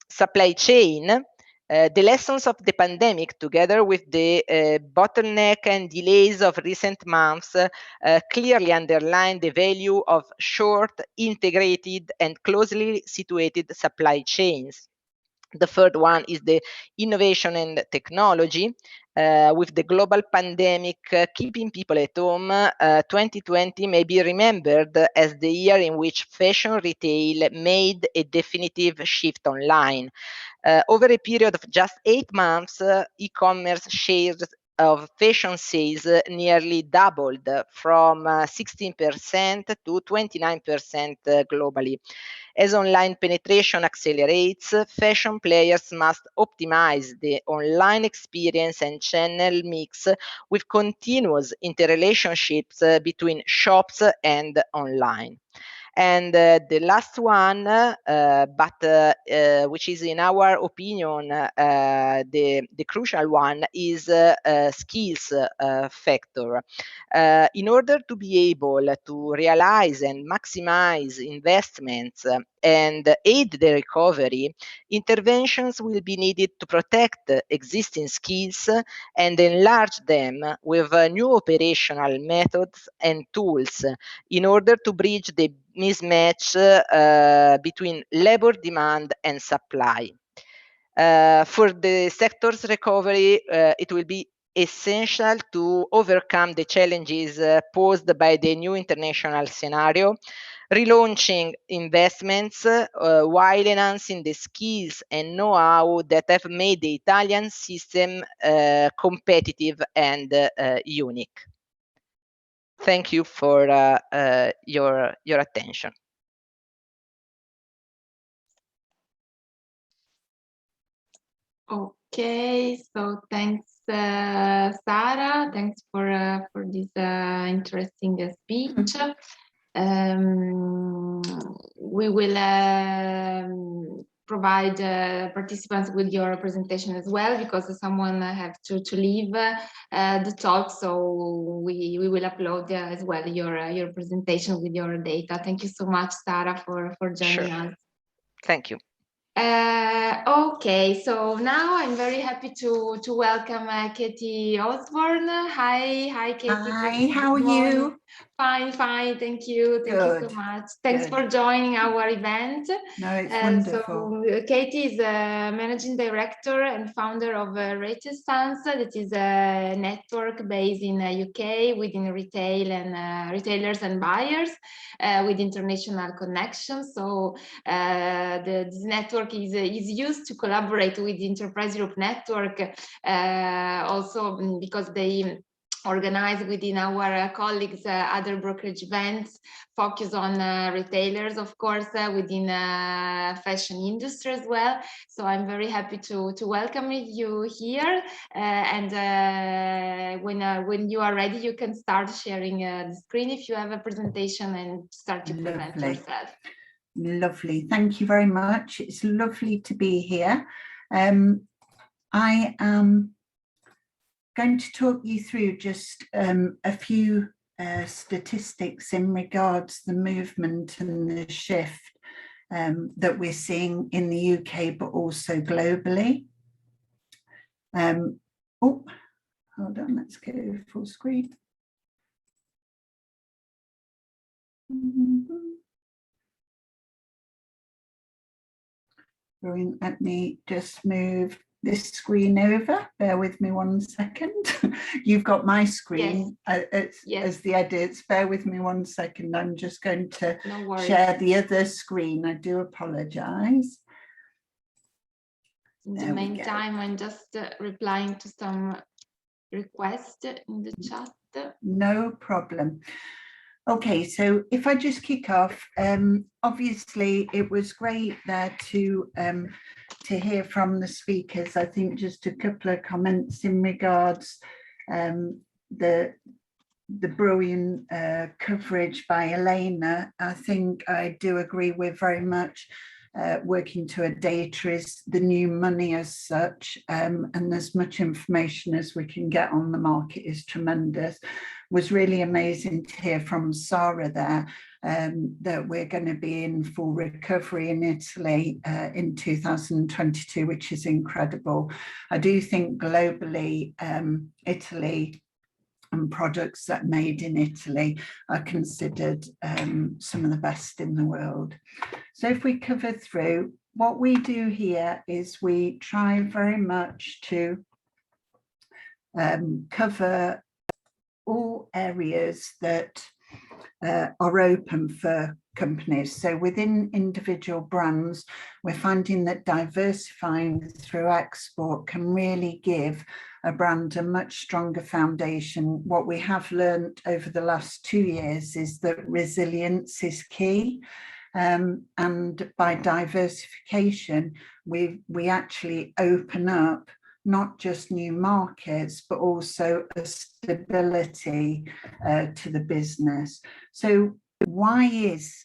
Supply chain. The lessons of the pandemic, together with the bottleneck and delays of recent months, clearly underline the value of short, integrated, and closely situated supply chains. The third one is the innovation and technology. With the global pandemic keeping people at home, 2020 may be remembered as the year in which fashion retail made a definitive shift online. Over a period of just 8 months, e-commerce shares of fashion sales nearly doubled from 16% to 29% globally. As online penetration accelerates, fashion players must optimize the online experience and channel mix with continuous interrelationships between shops and online. And the last one, which is in our opinion the crucial one, is skills factor. In order to be able to realize and maximize investments and aid the recovery, interventions will be needed to protect existing skills and enlarge them with new operational methods and tools in order to bridge the mismatch between labor demand and supply. For the sector's recovery, it will be essential to overcome the challenges posed by the new international scenario, relaunching investments while enhancing the skills and know-how that have made the Italian system competitive and unique. Thank you for your attention. Okay, so thanks, Sara. Thanks for this interesting speech. We will provide participants with your presentation as well, because someone have to leave the talk, so we will upload as well your presentation with your data. Thank you so much, Sara, for joining us. Thank you. Okay, so now I'm very happy to welcome Katie Osborne. Hi, Katie. Hi, how are you? Fine, thank you. Thank you so much. Thanks for joining our event. No, it's wonderful. So Katie is a managing director and founder of Resistance. That is a network based in the UK within retail and retailers and buyers with international connections. So this network is used to collaborate with the Enterprise Europe network, also because they organize within our colleagues other brokerage events, focus on retailers, of course, within fashion industry as well. So I'm very happy to welcome you here. And when you are ready, you can start sharing the screen if you have a presentation and start to present yourself. Lovely. Thank you very much. It's lovely to be here. I am going to talk you through just a few statistics in regards to the movement and the shift that we're seeing in the UK, but also globally. Oh, hold on, let's go full screen. Brilliant. Let me just move this screen over. Bear with me 1 second. You've got my screen as the edits. Bear with me 1 second. I'm just going to share the other screen. I do apologize. In the meantime, I'm just replying to some requests in the chat. No problem. Okay, so if I just kick off, obviously it was great there to hear from the speakers. I think just a couple of comments in regards the brilliant coverage by Elena. I think I do agree with very much. Working to a data is the new money as such, and as much information as we can get on the market is tremendous. Was really amazing to hear from Sara there that we're going to be in full recovery in Italy in 2022, which is incredible. I do think globally, Italy and products that are made in Italy are considered some of the best in the world. So if we cover through, what we do here is we try very much to cover all areas that are open for companies. So within individual brands, we're finding that diversifying through export can really give a brand a much stronger foundation. What we have learned over the last 2 years is that resilience is key. And by diversification, we actually open up not just new markets, but also a stability to the business. So why is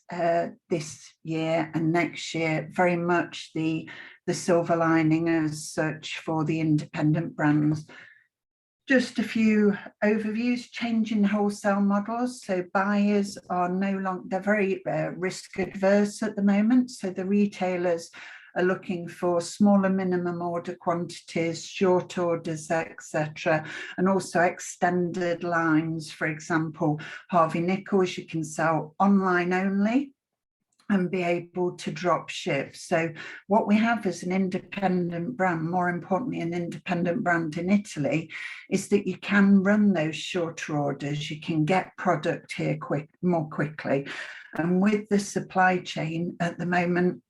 this year and next year very much the silver lining as such for the independent brands? Just a few overviews. Changing wholesale models. So buyers are no longer, they're very risk adverse at the moment. So the retailers are looking for smaller minimum order quantities, short orders, etc., and also extended lines. For example, Harvey Nichols, you can sell online only and be able to drop ship. So what we have as an independent brand, more importantly, an independent brand in Italy, is that you can run those shorter orders. You can get product here more quickly. And with the supply chain at the moment,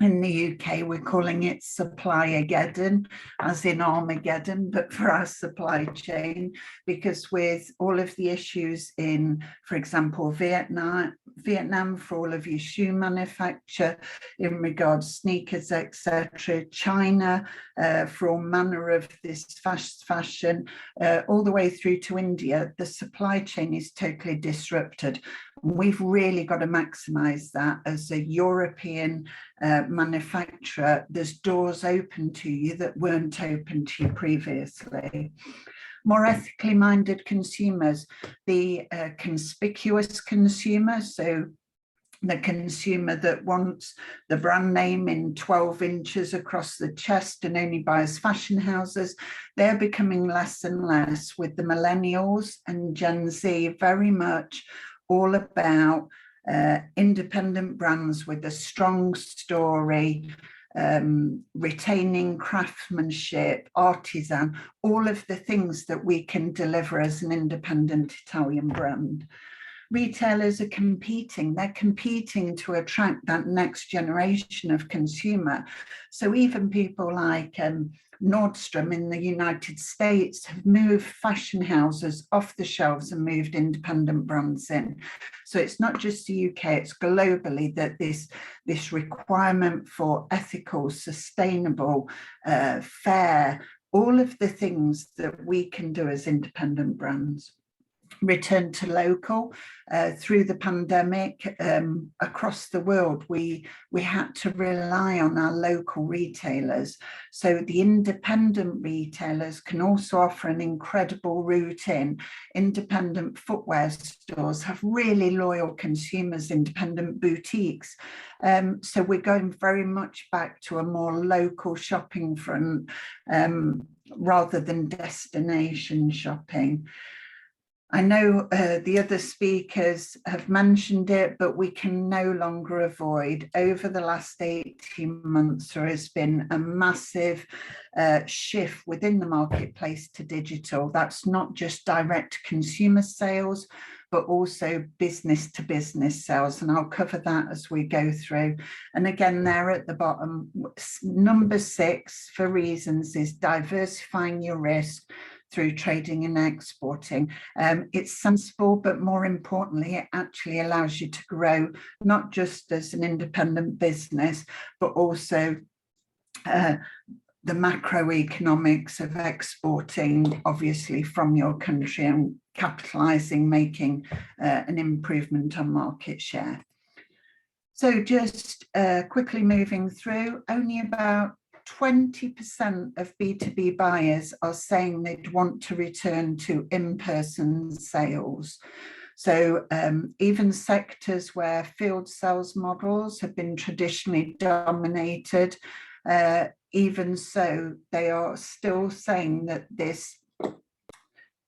in the UK, we're calling it Supply-ageddon, as in Armageddon, but for our supply chain, because with all of the issues in, for example, Vietnam for all of your shoe manufacture, in regards sneakers, etc., China for all manner of this fast fashion, all the way through to India, the supply chain is totally disrupted. We've really got to maximise that as a European manufacturer. There's doors open to you that weren't open to you previously. More ethically minded consumers, the conspicuous consumer, so the consumer that wants the brand name in 12 inches across the chest and only buys fashion houses, they're becoming less and less, with the millennials and Gen Z very much all about independent brands with a strong story, retaining craftsmanship, artisan, all of the things that we can deliver as an independent Italian brand. Retailers are competing, they're competing to attract that next generation of consumer. So even people like Nordstrom in the United States have moved fashion houses off the shelves and moved independent brands in. So it's not just the UK, it's globally that this requirement for ethical, sustainable, fair, all of the things that we can do as independent brands. Return to local. Through the pandemic, across the world, we had to rely on our local retailers. So the independent retailers can also offer an incredible route in. Independent footwear stores have really loyal consumers, independent boutiques. So we're going very much back to a more local shopping front rather than destination shopping. I know the other speakers have mentioned it, but we can no longer avoid, over the last 18 months, there has been a massive shift within the marketplace to digital. That's not just direct consumer sales, but also business to business sales. And I'll cover that as we go through. And again, there at the bottom, number 6 for reasons is diversifying your risk through trading and exporting. It's sensible, but more importantly, it actually allows you to grow, not just as an independent business, but also the macroeconomics of exporting, obviously, from your country and capitalising, making an improvement on market share. So just quickly moving through, only about 20% of B2B buyers are saying they'd want to return to in-person sales. So even sectors where field sales models have been traditionally dominated, even so, they are still saying that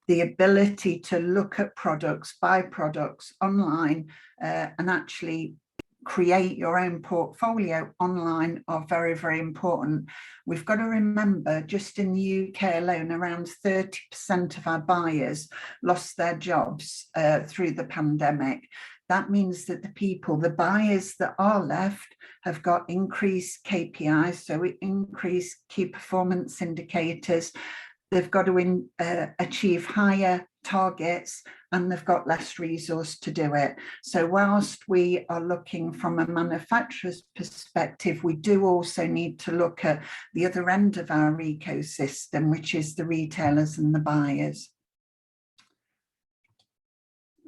the ability to look at products, buy products online, and actually create your own portfolio online are very, very important. We've got to remember, just in the UK alone, around 30% of our buyers lost their jobs through the pandemic. That means that the buyers that are left have got increased KPIs, so increased key performance indicators. They've got to achieve higher targets, and they've got less resource to do it. So whilst we are looking from a manufacturer's perspective, we do also need to look at the other end of our ecosystem, which is the retailers and the buyers.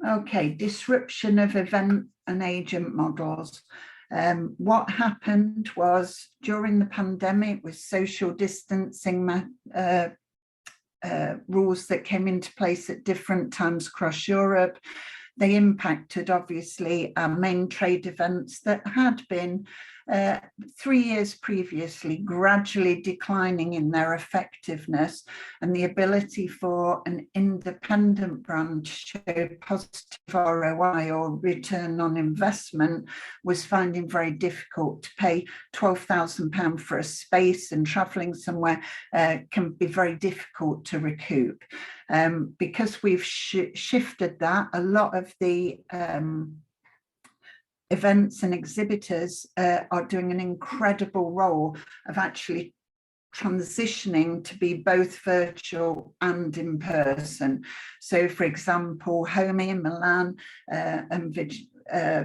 Okay, disruption of event and agent models. What happened was, during the pandemic, with social distancing rules that came into place at different times across Europe, they impacted, obviously, our main trade events that had been 3 years previously gradually declining in their effectiveness, and the ability for an independent brand to show positive ROI or return on investment was finding very difficult. To pay £12,000 for a space and travelling somewhere can be very difficult to recoup. Because we've shifted that, a lot of the events and exhibitors are doing an incredible role of actually transitioning to be both virtual and in person. So, for example, Homey in Milan and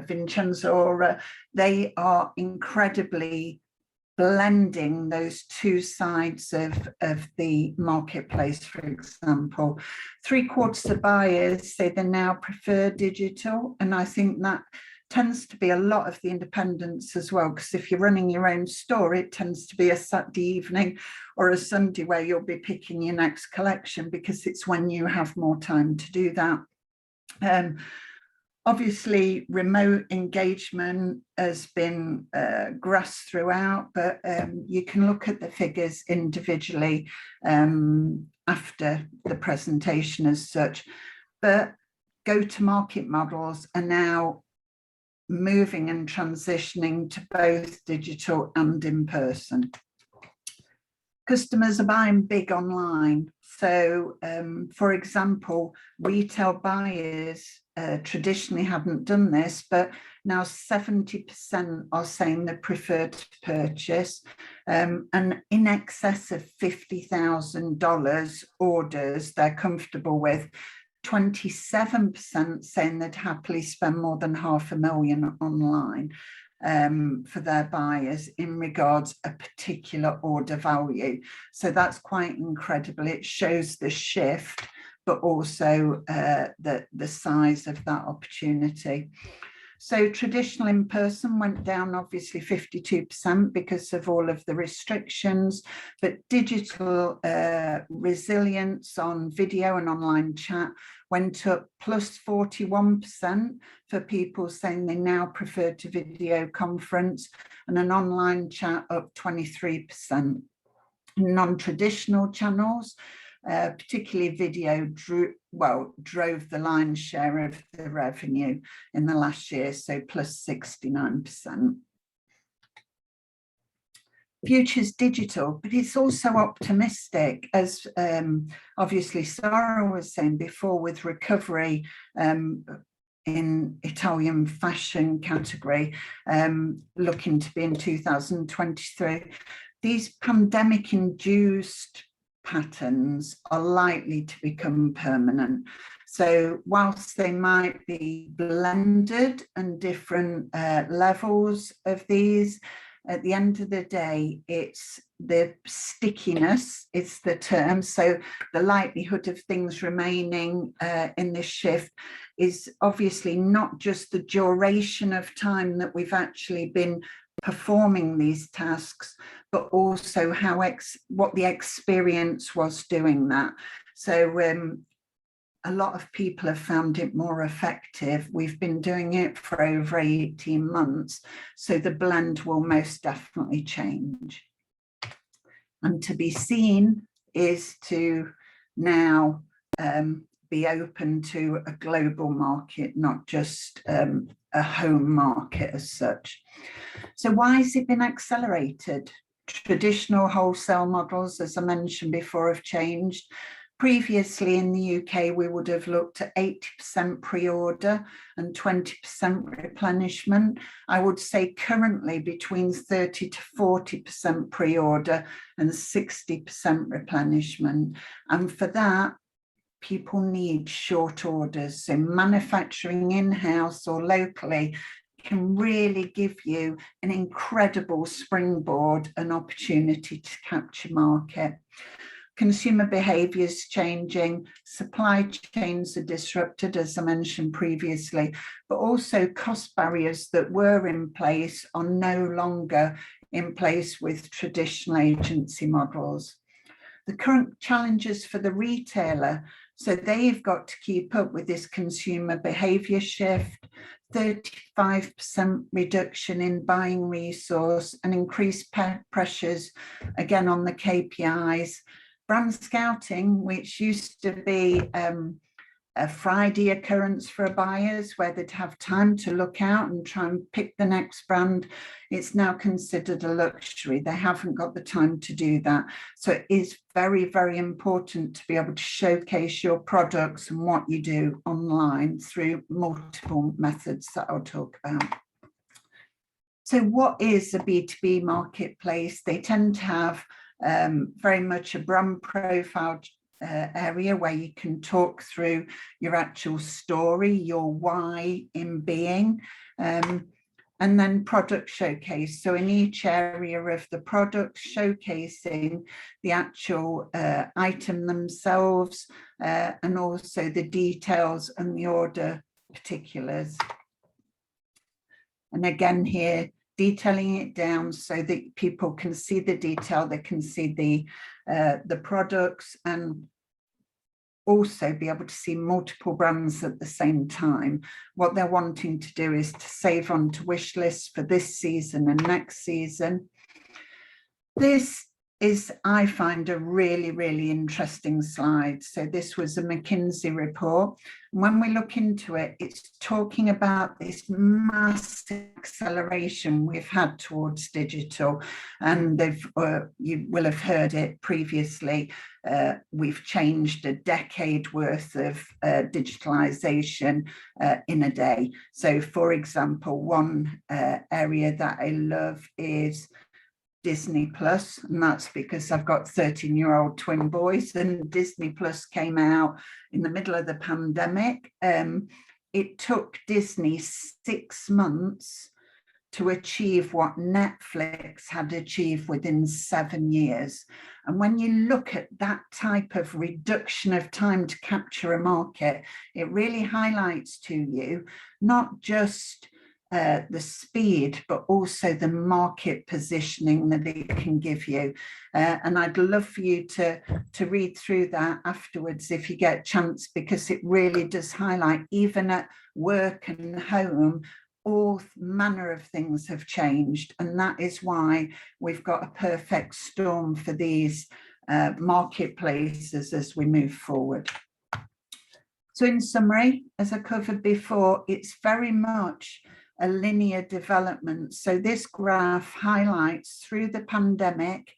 Vincenzo, they are incredibly blending those two sides of the marketplace. For example, 3/4 of buyers say they now prefer digital, and I think that tends to be a lot of the independents as well, because if you're running your own store, it tends to be a Saturday evening or a Sunday where you'll be picking your next collection, because it's when you have more time to do that. Obviously, remote engagement has been grasped throughout, but you can look at the figures individually after the presentation as such. But go-to-market models are now moving and transitioning to both digital and in person. Customers are buying big online. So, for example, retail buyers traditionally haven't done this, but now 70% are saying they prefer to purchase, and in excess of $50,000 orders they're comfortable with. 27% saying they'd happily spend more than $500,000 online for their buyers in regards a particular order value. So that's quite incredible. It shows the shift, but also the size of that opportunity. So traditional in-person went down obviously 52% because of all of the restrictions, but digital resilience on video and online chat went up plus 41% for people saying they now prefer to video conference, and an online chat up 23%. Non-traditional channels, particularly video, drove the lion's share of the revenue in the last year, so plus 69%. Future's digital, but it's also optimistic, as obviously Sarah was saying before, with recovery in Italian fashion category, looking to be in 2023. These pandemic-induced patterns are likely to become permanent. So whilst they might be blended and different levels of these, at the end of the day, it's the stickiness, it's the term. So the likelihood of things remaining in this shift is obviously not just the duration of time that we've actually been performing these tasks, but also how what the experience was doing that. So a lot of people have found it more effective. We've been doing it for over 18 months, so the blend will most definitely change. And to be seen is to now be open to a global market, not just a home market as such. So why has it been accelerated? Traditional wholesale models, as I mentioned before, have changed. Previously in the UK, we would have looked at 80% pre-order and 20% replenishment. I would say currently between 30 to 40% pre-order and 60% replenishment. And for that, people need short orders. So manufacturing in-house or locally can really give you an incredible springboard and opportunity to capture market. Consumer behaviour is changing, supply chains are disrupted, as I mentioned previously, but also cost barriers that were in place are no longer in place with traditional agency models. The current challenges for the retailer, so they've got to keep up with this consumer behaviour shift, 35% reduction in buying resource and increased pressures, again, on the KPIs. Brand scouting, which used to be a Friday occurrence for buyers where they'd have time to look out and try and pick the next brand, it's now considered a luxury. They haven't got the time to do that. So it is very, very important to be able to showcase your products and what you do online through multiple methods that I'll talk about. So what is a B2B marketplace? They tend to have very much a brand profile area where you can talk through your actual story, your why in being. And and then product showcase. So in each area of the product, showcasing the actual item themselves, and also the details and the order particulars. And again here, detailing it down so that people can see the detail, they can see the products, and also be able to see multiple brands at the same time. What they're wanting to do is to save on to wish lists for this season and next season. This is, I find, a really, really interesting slide. So this was a McKinsey report. When we look into it, it's talking about this massive acceleration we've had towards digital. And you will have heard it previously. We've changed a decade worth of digitalization in a day. So for example, one area that I love is Disney Plus, and that's because I've got 13-year-old twin boys, and Disney Plus came out in the middle of the pandemic. It took Disney 6 months to achieve what Netflix had achieved within 7 years. And when you look at that type of reduction of time to capture a market, it really highlights to you not just the speed, but also the market positioning that it can give you. And I'd love for you to read through that afterwards if you get a chance, because it really does highlight, even at work and home, all manner of things have changed. And that is why we've got a perfect storm for these marketplaces as we move forward. So in summary, as I covered before, it's very much a linear development. So this graph highlights through the pandemic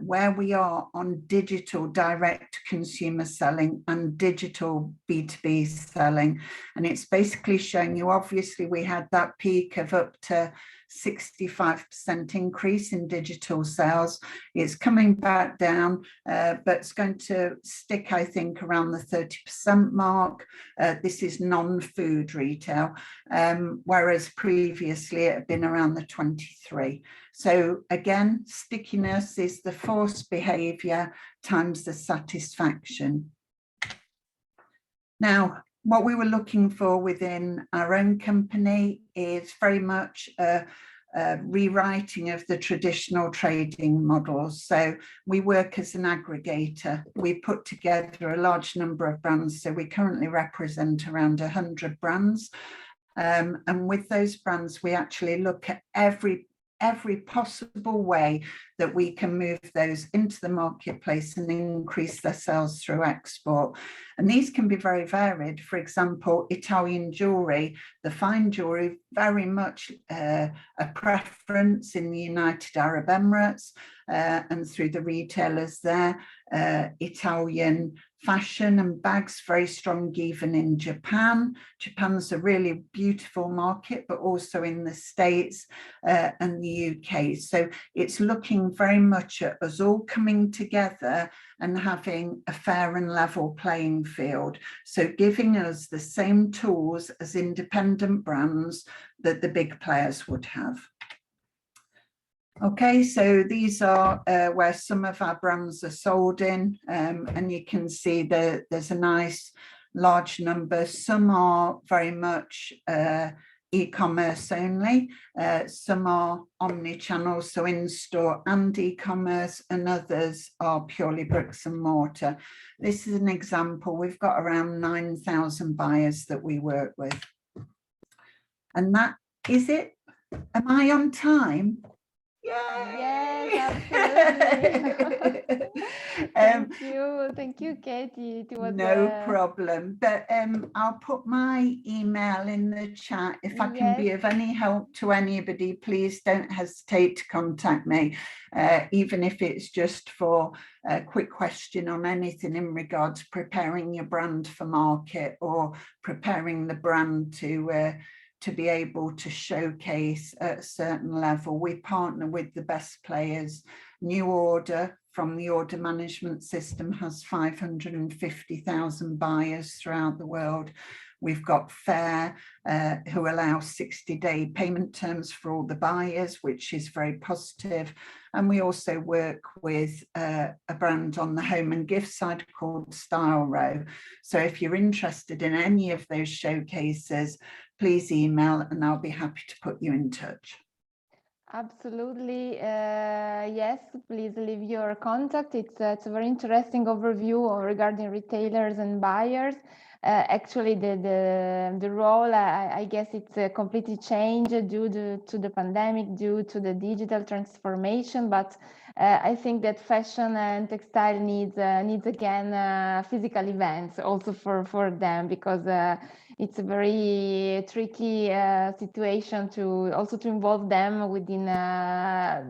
where we are on digital direct consumer selling and digital B2B selling. And it's basically showing you, obviously, we had that peak of up to 65% increase in digital sales. It's coming back down, but it's going to stick, I think, around the 30% mark. This is non-food retail, whereas previously it had been around the 23%. So again, stickiness is the forced behavior times the satisfaction. Now, what we were looking for within our own company is very much a rewriting of the traditional trading models. So we work as an aggregator. We put together a large number of brands. So we currently represent around 100 brands. And with those brands, we actually look at every possible way that we can move those into the marketplace and increase their sales through export. And these can be very varied. For example, Italian jewelry, the fine jewelry, very much a preference in the United Arab Emirates and through the retailers there. Italian fashion and bags, very strong even in Japan. Japan's a really beautiful market, but also in the States and the UK. So it's looking very much at us all coming together and having a fair and level playing field. So giving us the same tools as independent brands that the big players would have. Okay, so these are where some of our brands are sold in, and you can see that there's a nice large number. Some are very much e-commerce only, some are omni-channel, so in-store and e-commerce, and others are purely bricks and mortar. This is an example. We've got around 9,000 buyers that we work with. And that is it. Am I on time? Yay! Yes, absolutely. Thank you, Katie. It was, no problem. But I'll put my email in the chat. If I can be of any help to anybody, please don't hesitate to contact me, even if it's just for a quick question on anything in regards to preparing your brand for market or preparing the brand to be able to showcase at a certain level. We partner with the best players. New Order from the order management system has 550,000 buyers throughout the world. We've got Fair, who allow 60-day payment terms for all the buyers, which is very positive. And we also work with a brand on the home and gift side called Style Row. So if you're interested in any of those showcases, please email and I'll be happy to put you in touch. Absolutely, yes, please leave your contact. It's a very interesting overview regarding retailers and buyers. Actually, the role, I guess it's completely changed due to the pandemic, due to the digital transformation. But I think that fashion and textile needs again physical events also for them, because it's a very tricky situation to involve them within a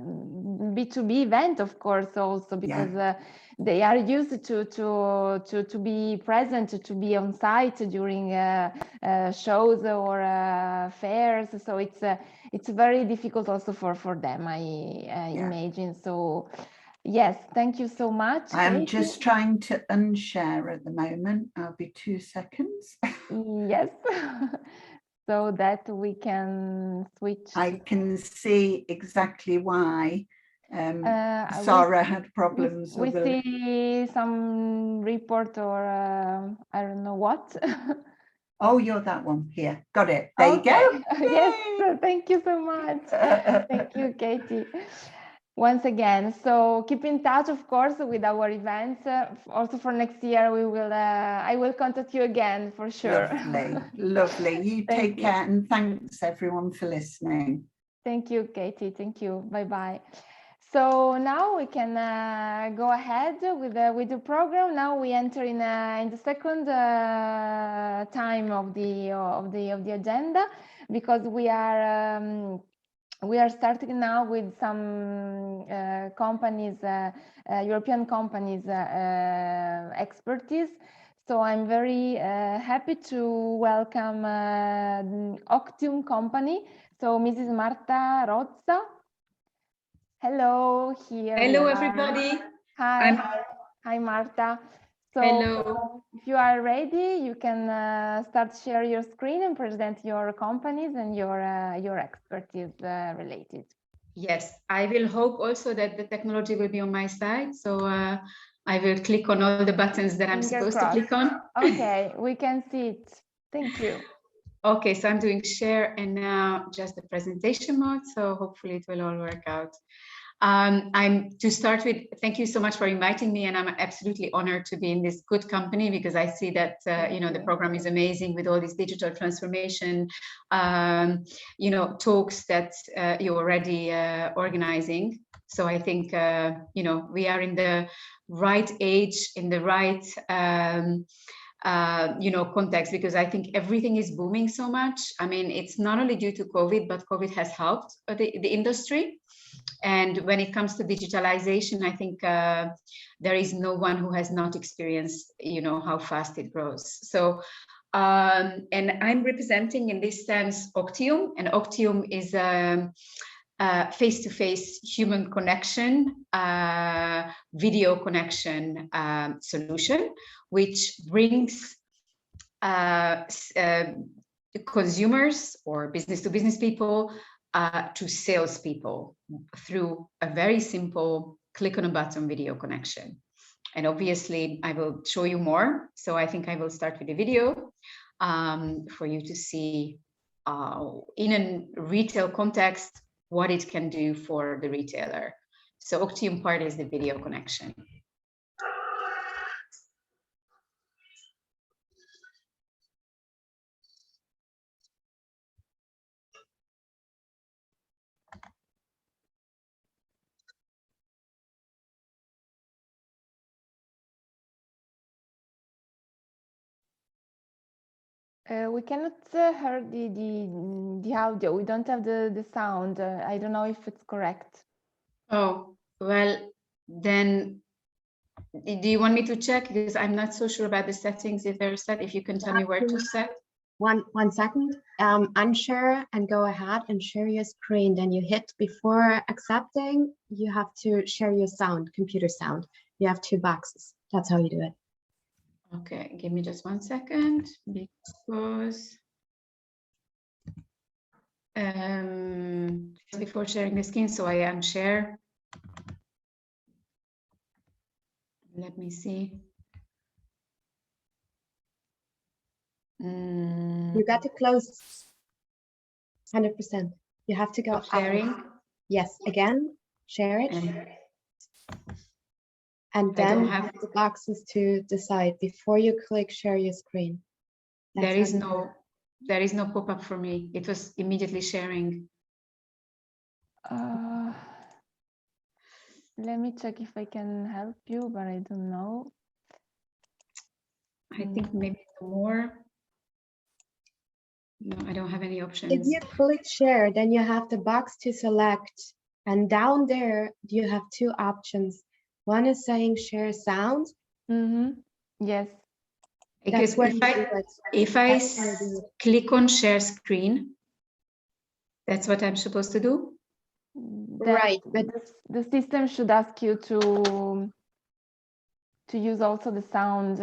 B2B event, of course, also because they are used to be present, to be on site during shows or fairs. So it's very difficult also for them, I imagine. So yes, thank you so much. I'm Katie. just trying to unshare at the moment. I'll be 2 seconds. Yes, so that we can switch. I can see exactly why Sarah had problems. We see some report or I don't know what. Oh, you're that one here. Got it. There you go. Yes, thank you so much. Thank you, Katie. Once again, so keep in touch, of course, with our events. Also for next year, we will. I will contact you again for sure. Lovely, lovely. You take care, and thanks everyone for listening. Thank you, Katie. Thank you. Bye bye. So now we can go ahead with the program. Now we enter in the second time of the agenda, because we are starting now with some companies, European companies expertise. So I'm very happy to welcome Octium company. So Mrs. Marta Rozza. Hello, here. Hello, everybody. Hi, Marta. So hello. If you are ready, you can start share your screen and present your companies and your expertise related. Yes, I will hope also that the technology will be on my side. So I will click on all the buttons that I'm supposed to click on. Okay, we can see it. Thank you. Okay, so I'm doing share and now just the presentation mode. So hopefully it will all work out. I'm to start with, thank you so much for inviting me, and I'm absolutely honored to be in this good company, because I see that the program is amazing with all this digital transformation talks that you're already organizing. So I think we are in the right age, in the right context, because I think everything is booming so much. I mean, it's not only due to COVID, but COVID has helped the industry. And when it comes to digitalization, I think there is no one who has not experienced, how fast it grows. So, and I'm representing in this sense Octium, and Octium is a face-to-face human connection, video connection solution, which brings consumers or business-to-business people to salespeople through a very simple click on a button video connection. And obviously I will show you more. So I think I will start with a video for you to see in a retail context what it can do for the retailer. So Octium part is the video connection. We cannot hear the audio. We don't have the sound. I don't know if it's correct. Oh, well, then do you want me to check? Because I'm not so sure about the settings, if they're set. If you can tell me where to set. One second. Unshare and go ahead and share your screen. Then you hit before accepting. You have to share your sound, computer sound. You have 2 boxes. That's how you do it. Okay, give me just 1 second because just before sharing the screen, so I unshare. Let me see. You got to close 100%. You have to go Stop sharing. out. Yes, again, share it. And I don't then have the boxes to decide before you click share your screen. There is no pop-up for me. It was immediately sharing. Let me check if I can help you, but I don't know. I think maybe more. No, I don't have any options. If you click share, then you have the box to select. And down there, you have two options. One is saying share sound. Yes. Because if I click on share screen, that's what I'm supposed to do? Right, but the system should ask you to use also the sound.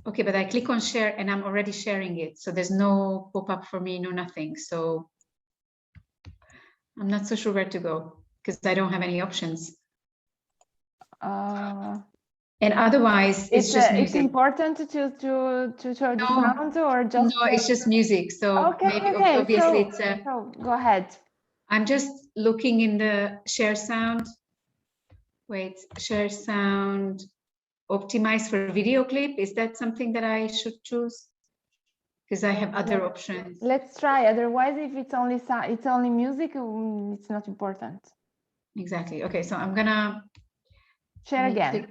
Okay, but I click on share and I'm already sharing it. So there's no pop-up for me, no nothing. So I'm not so sure where to go because I don't have any options. And otherwise, it's just music. It's important to show the sound or just... No, it's just music. So maybe obviously so go ahead. I'm just looking in the share sound. Wait, share sound optimized for video clip. Is that something that I should choose? Because I have other options. Let's try. Otherwise, if it's only music, it's not important. Exactly. Okay, so I'm gonna share again.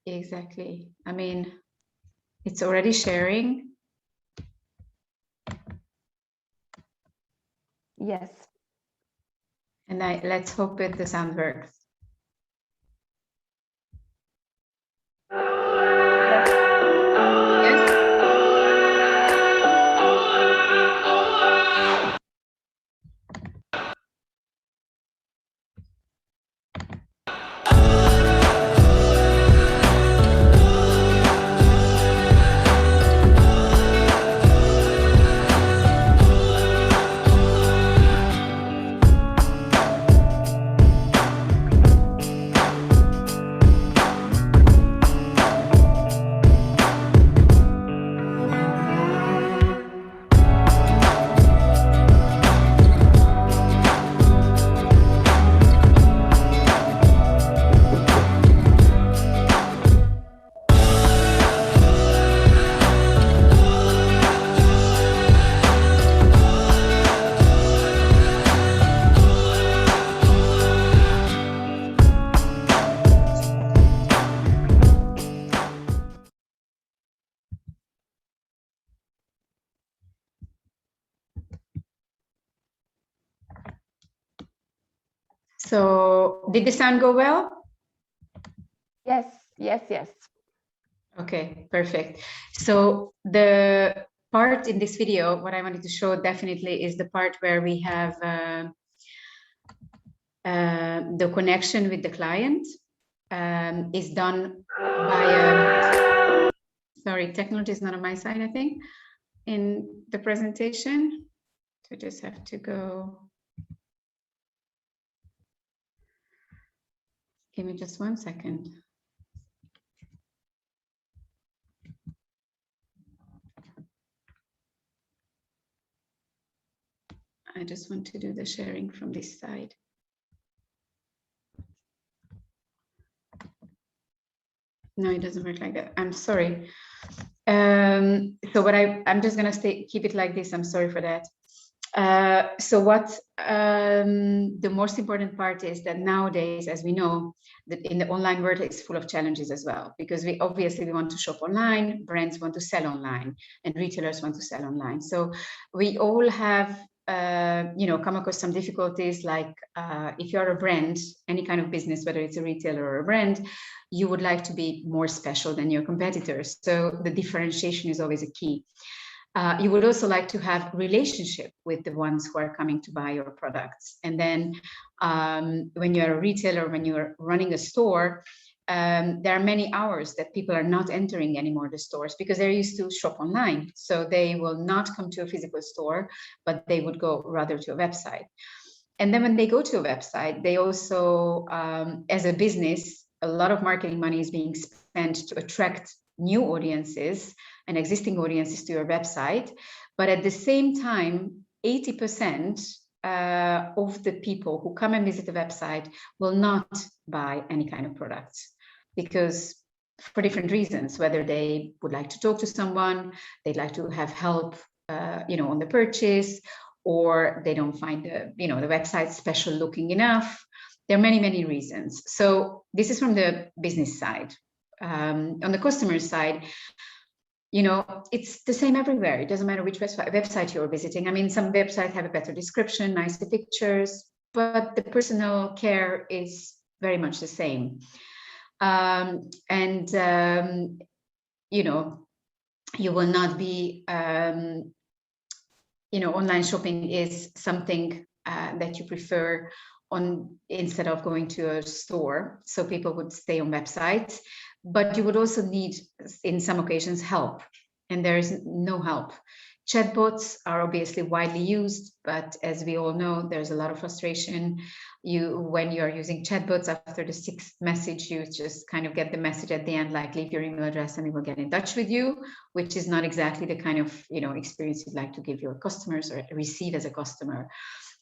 Exactly. I mean, it's already sharing. Yes. And let's hope the sound works. So did the sound go well? Yes, yes, yes. Okay, perfect. So the part in this video, what I wanted to show definitely is the part where we have the connection with the client is done by sorry, technology is not on my side, I think, in the presentation. So just have to go. Give me just 1 second. I just want to do the sharing from this side. No, it doesn't work like that. I'm sorry. So what I'm just gonna keep it like this. I'm sorry for that. So what the most important part is that nowadays, as we know, that in the online world it's full of challenges as well, because we obviously want to shop online, brands want to sell online, and retailers want to sell online. So we all have come across some difficulties, like if you're a brand, any kind of business, whether it's a retailer or a brand, you would like to be more special than your competitors. So the differentiation is always a key. You would also like to have relationship with the ones who are coming to buy your products. And then when you're a retailer, when you're running a store, there are many hours that people are not entering anymore the stores because they're used to shop online. So they will not come to a physical store, but they would go rather to a website. And then when they go to a website, they also, as a business, a lot of marketing money is being spent to attract new audiences and existing audiences to your website. But at the same time, 80% of the people who come and visit the website will not buy any kind of products, because for different reasons, whether they would like to talk to someone, they'd like to have help, on the purchase, or they don't find the website special looking enough. There are many, many reasons. So this is from the business side. On the customer side, it's the same everywhere. It doesn't matter which website you're visiting. I mean, some websites have a better description, nicer pictures, but the personal care is very much the same. You will not be, online shopping is something that you prefer instead of going to a store. So people would stay on websites, but you would also need, in some occasions, help. And there is no help. Chatbots are obviously widely used, but as we all know, there's a lot of frustration. When you're using chatbots, after the 6th message, you just kind of get the message at the end, like leave your email address and we will get in touch with you, which is not exactly the kind of experience you'd like to give your customers or receive as a customer.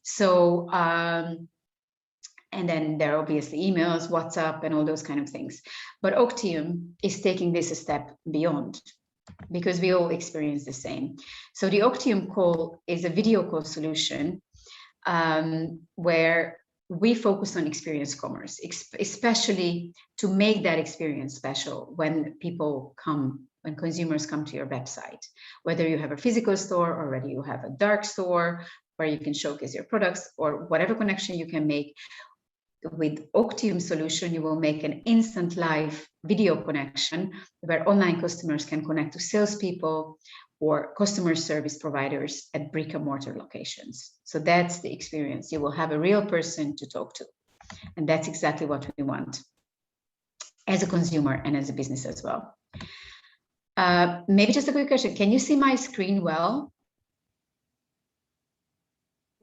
So, and then there are obviously emails, WhatsApp, and all those kind of things. But Octium is taking this a step beyond, because we all experience the same. So the Octium call is a video call solution where we focus on experience commerce, especially to make that experience special when consumers come to your website, whether you have a physical store or whether you have a dark store where you can showcase your products, or whatever connection you can make. With Octium solution, you will make an instant live video connection where online customers can connect to salespeople or customer service providers at brick and mortar locations. So that's the experience. You will have a real person to talk to. And that's exactly what we want as a consumer and as a business as well. Maybe just a quick question. Can you see my screen well?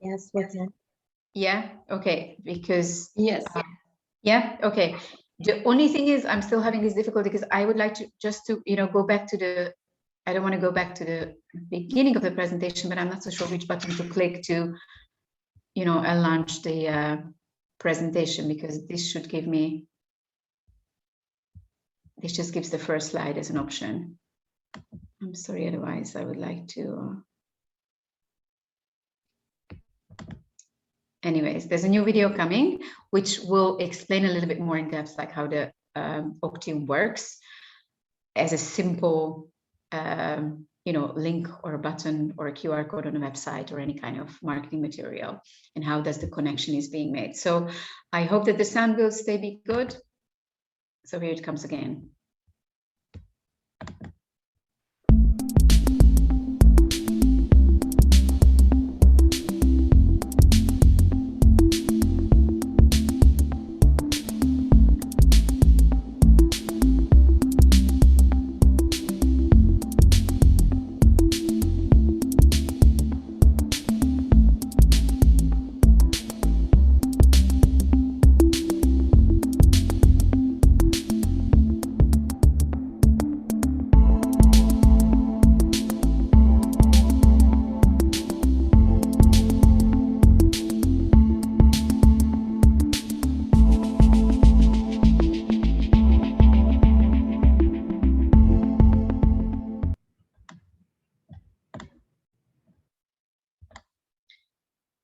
Yes, we can. Yeah, okay, because Yes. Yeah, okay. The only thing is I'm still having this difficulty because I would like to go back to I don't want to go back to the beginning of the presentation, but I'm not so sure which button to click to, launch the presentation, because this should give me, this just gives the first slide as an option. I'm sorry, otherwise I would like to. Anyways, there's a new video coming, which will explain a little bit more in depth, like how the Octium works as a simple, link or a button or a QR code on a website or any kind of marketing material, and how does the connection is being made. So I hope that the sound will be good. So here it comes again.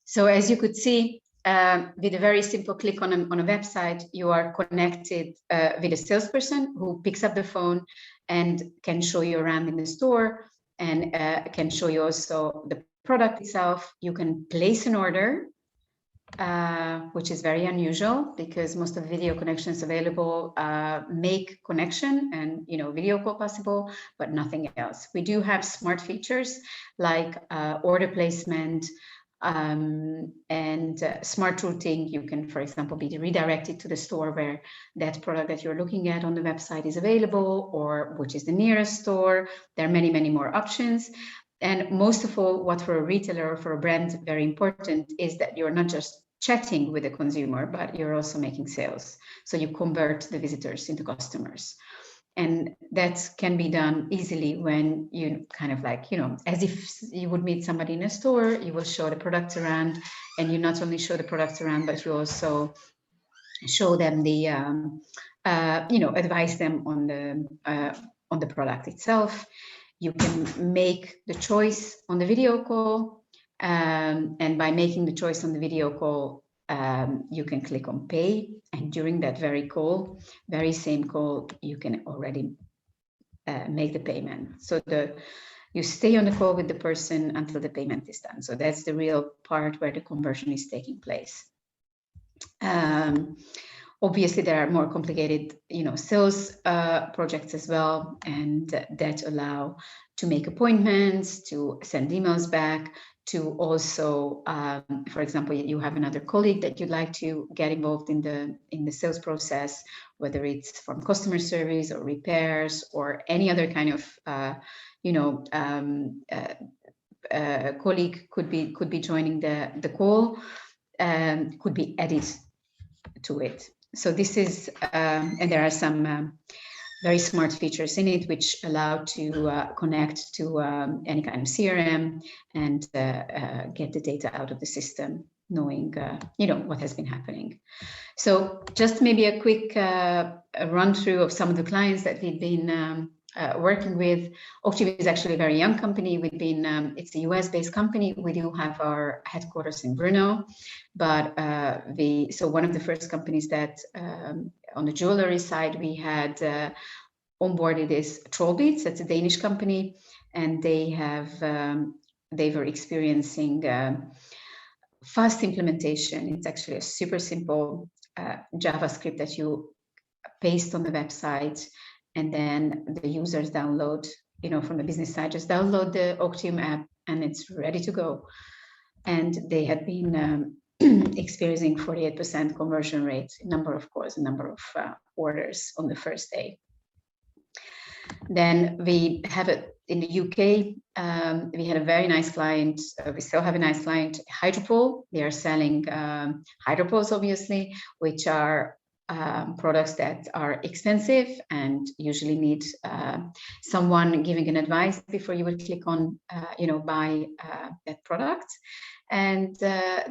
So as you could see, with a very simple click on a website, you are connected with a salesperson who picks up the phone and can show you around in the store, and can show you also the product itself. You can place an order, which is very unusual because most of the video connections available make connection and video call possible, but nothing else. We do have smart features like order placement, Smart routing, you can, for example, be redirected to the store where that product that you're looking at on the website is available, or which is the nearest store. There are many, many more options. And most of all, what for a retailer or for a brand very important is that you're not just chatting with the consumer, but you're also making sales. So you convert the visitors into customers. And that can be done easily when you kind of like, you know, as if you would meet somebody in a store, you will show the products around, and you not only show the products around, but you also show them the, you know, advise them on the product itself. You can make the choice on the video call, and by making the choice on the video call, you can click on pay, and during that very same call, you can already make the payment. So you stay on the call with the person until the payment is done. So that's the real part where the conversion is taking place. Obviously, there are more complicated, you know, sales projects as well, and that allow to make appointments, to send emails back, to also, for example, you have another colleague that you'd like to get involved in the sales process, whether it's from customer service or repairs or any other kind of, you know, colleague could be joining the call, could be added to it. So this is, and there are some very smart features in it which allow to connect to any kind of CRM and get the data out of the system, knowing you know, what has been happening. So just maybe a quick run through of some of the clients that we've been working with. Octave is actually a very young company. We've been, it's a US-based company. We do have our headquarters in Brno, but so one of the first companies that on the jewelry side we had onboarded is Trollbeads. That's a Danish company, and they were experiencing fast implementation. It's actually a super simple JavaScript that you paste on the website, and then the users download, you know, from the business side, just download the Octave app and it's ready to go. And they had been experiencing 48% conversion rate, number of orders on the first day. Then we have it in the UK. We had a very nice client. We still have a nice client, Hydropole. They are selling hydropoles, obviously, which are products that are expensive and usually need someone giving an advice before you will click on, you know, buy that product. And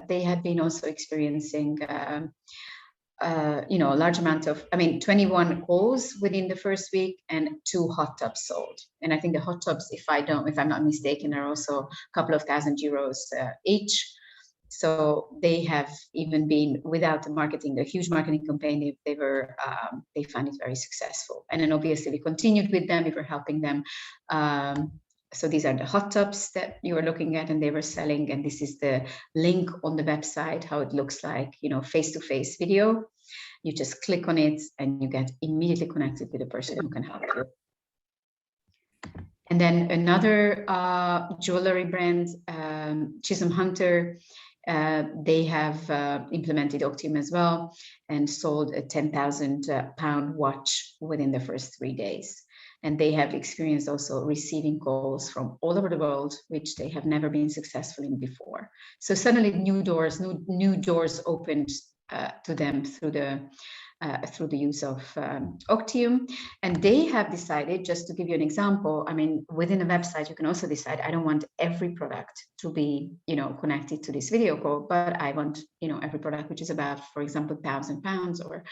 they had been also experiencing, you know, a large amount of, 21 calls within the first week and 2 hot tubs sold. And I think the hot tubs, if I'm not mistaken, are also a couple of €1,000 each. So they have even been, without a huge marketing campaign, they found it very successful. And then obviously we continued with them, we were helping them. So these are the hot tubs that you are looking at and they were selling. And this is the link on the website, how it looks like, you know, face-to-face video. You just click on it and you get immediately connected with the person who can help you. And then another jewelry brand, Chisholm Hunter, they have implemented Octave as well and sold a £10,000 watch within the first 3 days. And they have experienced also receiving calls from all over the world, which they have never been successful in before. So suddenly new doors opened to them through the use of Octave. And they have decided, just to give you an example, within a website, you can also decide, I don't want every product to be, you know, connected to this video call, but I want, you know, every product which is about, for example, £1,000 or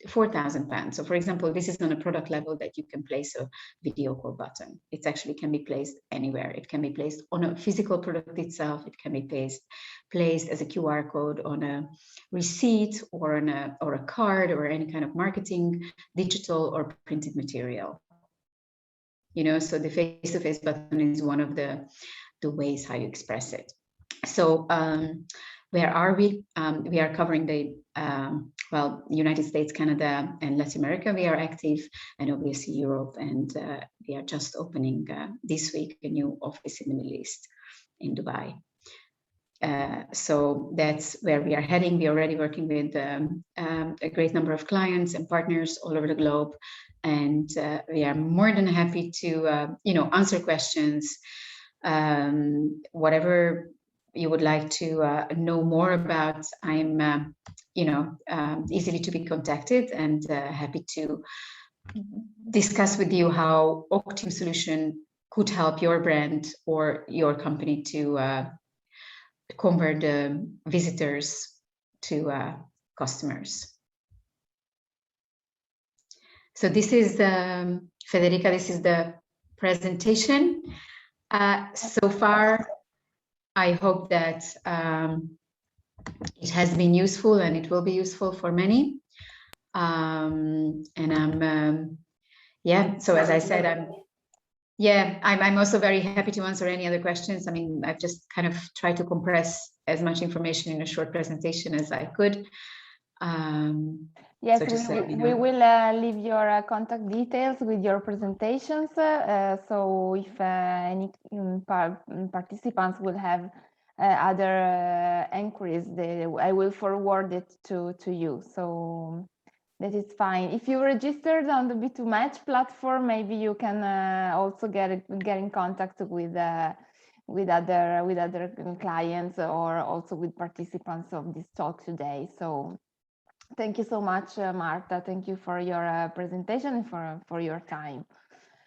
£4,000. So for example, this is on a product level that you can place a video call button. It actually can be placed anywhere. It can be placed on a physical product itself. It can be placed as a QR code on a receipt or on a card or any kind of marketing, digital or printed material. You know, so the face-to-face button is one of the ways how you express it. So where are we? We are covering the United States, Canada, and Latin America. We are active, and obviously Europe, and we are just opening this week a new office in the Middle East, in Dubai. So that's where we are heading. We're already working with a great number of clients and partners all over the globe, and we are more than happy to answer questions, whatever you would like to know more about. I'm easily to be contacted, and happy to discuss with you how Octim solution could help your brand or your company to convert the visitors to customers. So this is Federica, this is the presentation. So far, I hope that it has been useful, and it will be useful for many. And I'm, so as I said, I'm also very happy to answer any other questions. I mean, I've just kind of tried to compress as much information in a short presentation as I could. Yes, so we will leave your contact details with your presentations. So if any participants will have other inquiries, I will forward it to you. So that is fine. If you registered on the B2 Match platform, maybe you can also get in contact with other clients, or also with participants of this talk today. So thank you so much, Marta. Thank you for your presentation and for your time.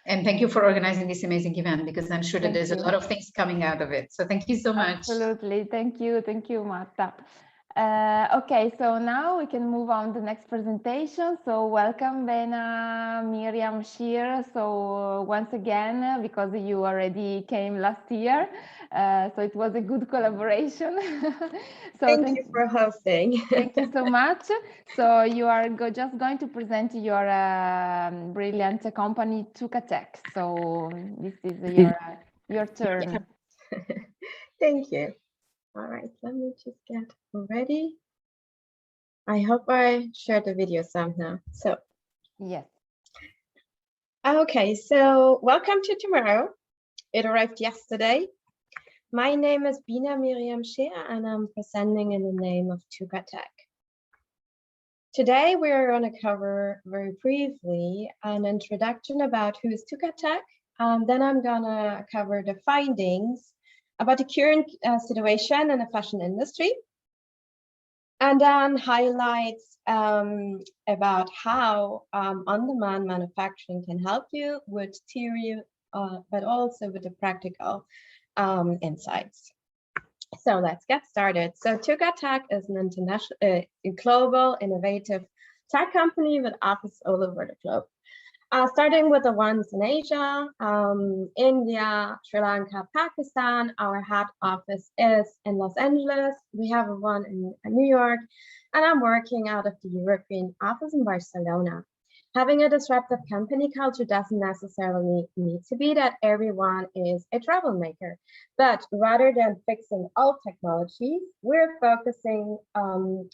And thank you for organizing this amazing event, because I'm sure that there's a lot of things coming out of it. So thank you so much. Absolutely. Thank you, Marta. Okay, so now we can move on to the next presentation. So welcome, Bena, Miriam, Shir. So once again, because you already came last year, so it was a good collaboration. So thank you for hosting. Thank you so much. So you are just going to present your brilliant company, Tukatech. So this is your turn. Thank you. All right, let me just get ready. I hope I shared the video somehow. So, yes. Okay, so welcome to tomorrow. It arrived yesterday. My name is Bina Miriam Shea, and I'm presenting in the name of Tukatech. Today, we're going to cover very briefly an introduction about who is Tukatech. Then I'm going to cover the findings about the current situation in the fashion industry, and then highlights about how on-demand manufacturing can help you with theory, but also with the practical insights. So let's get started. So Tukatech is an international, global, innovative tech company with offices all over the globe. Starting with the ones in Asia, India, Sri Lanka, Pakistan. Our head office is in Los Angeles. We have one in New York, and I'm working out of the European office in Barcelona. Having a disruptive company culture doesn't necessarily need to be that everyone is a troublemaker, but rather than fixing all technologies, we're focusing on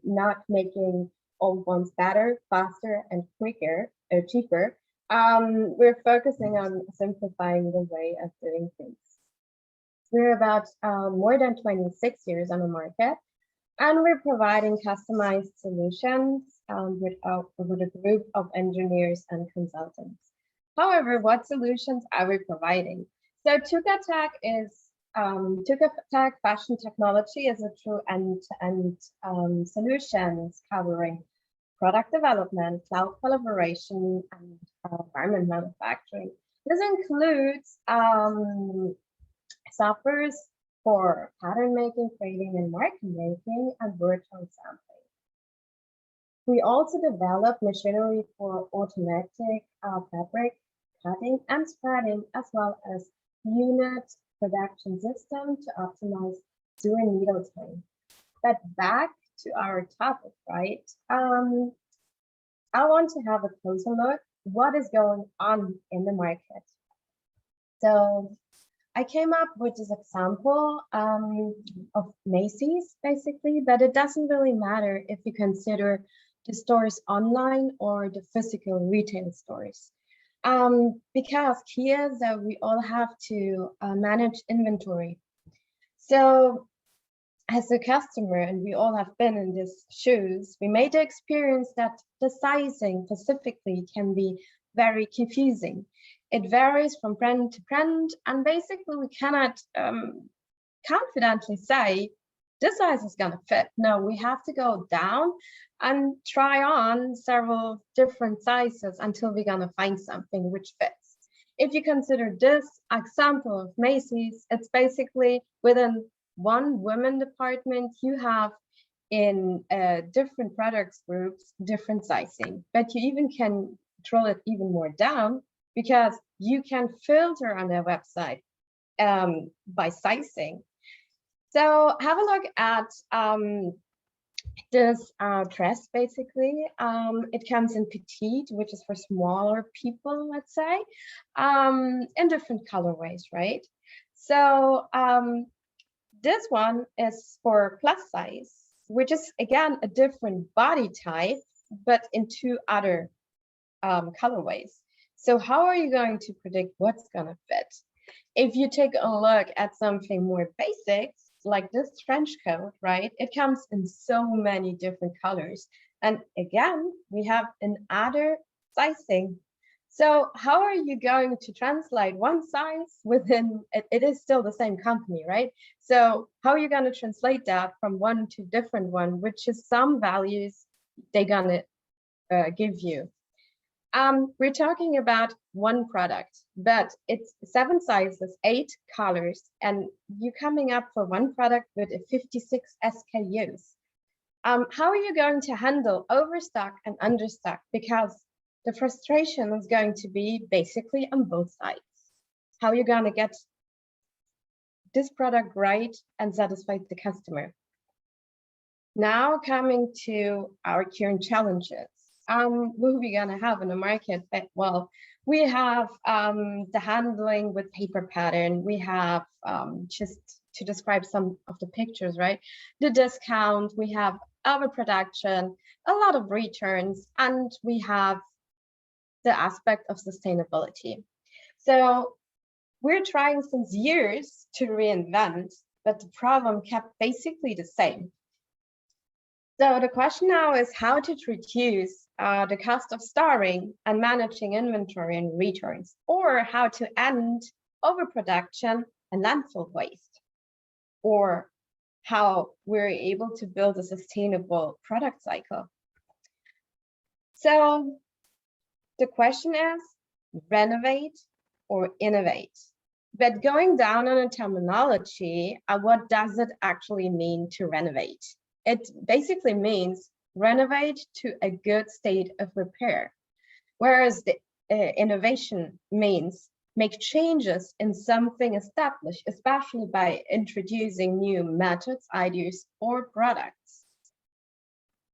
not making old ones better, faster, and quicker or cheaper. We're focusing on simplifying the way of doing things. We're about more than 26 years on the market, and we're providing customized solutions with a group of engineers and consultants. However, what solutions are we providing? So Tukatech is Tukatech Fashion Technology is a true end-to-end solutions covering product development, cloud collaboration, and garment manufacturing. This includes softwares for pattern making, trading, and market making, and virtual sampling. We also develop machinery for automatic fabric cutting and spreading, as well as unit production system to optimize sewing needle time. But back to our topic, right? I want to have a closer look what is going on in the market. So I came up with this example of Macy's, basically, but it doesn't really matter if you consider the stores online or the physical retail stores. Because here we all have to manage inventory. So as a customer, and we all have been in these shoes, we made the experience that the sizing specifically can be very confusing. It varies from brand to brand, and basically we cannot confidently say this size is going to fit. No, we have to go down and try on several different sizes until we're going to find something which fits. If you consider this example of Macy's, it's basically within one women department, you have in different products groups, different sizing, but you even can control it even more down because you can filter on their website by sizing. So have a look at this dress, basically. It comes in petite, which is for smaller people, let's say, in different colorways, right? So this one is for plus size, which is, again, a different body type, but in two other colorways. So how are you going to predict what's going to fit? If you take a look at something more basic, like this trench coat, right? It comes in so many different colors. And again, we have another sizing. So how are you going to translate one size within, it is still the same company, right? So how are you going to translate that from one to different one, which is some values they're going to give you? We're talking about one product, but it's 7 sizes, 8 colors, and you're coming up for one product with 56 SKUs. How are you going to handle overstock and understock? Because the frustration is going to be basically on both sides. How are you going to get this product right and satisfy the customer? Now coming to our current challenges. What are we going to have in the market? Well, we have the handling with paper pattern. We have, just to describe some of the pictures, right? The discount, we have overproduction, a lot of returns, and we have the aspect of sustainability. So we're trying since years to reinvent, but the problem kept basically the same. So the question now is how to reduce the cost of storing and managing inventory and returns, or how to end overproduction and landfill waste, or how we're able to build a sustainable product cycle. So the question is renovate or innovate. But going down on a terminology, what does it actually mean to renovate? It basically means renovate to a good state of repair, whereas the innovation means make changes in something established, especially by introducing new methods, ideas, or products.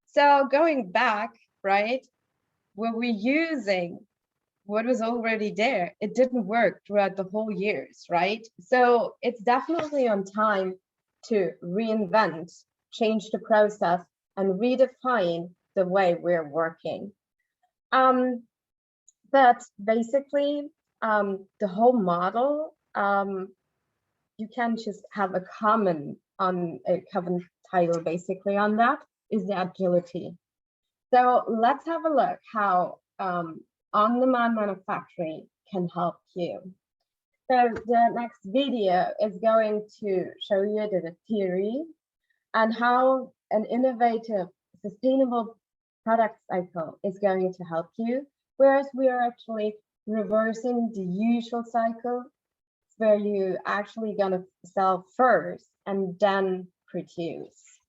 So going back, right, were we using what was already there? It didn't work throughout the whole years, right? So it's definitely on time to reinvent, change the process, and redefine the way we're working. But basically, the whole model, you can just have a common title basically on that, is the agility. So let's have a look how on-demand manufacturing can help you. So the next video is going to show you the theory and how an innovative, sustainable product cycle is going to help you, whereas we are actually reversing the usual cycle where you actually gonna sell first and then produce.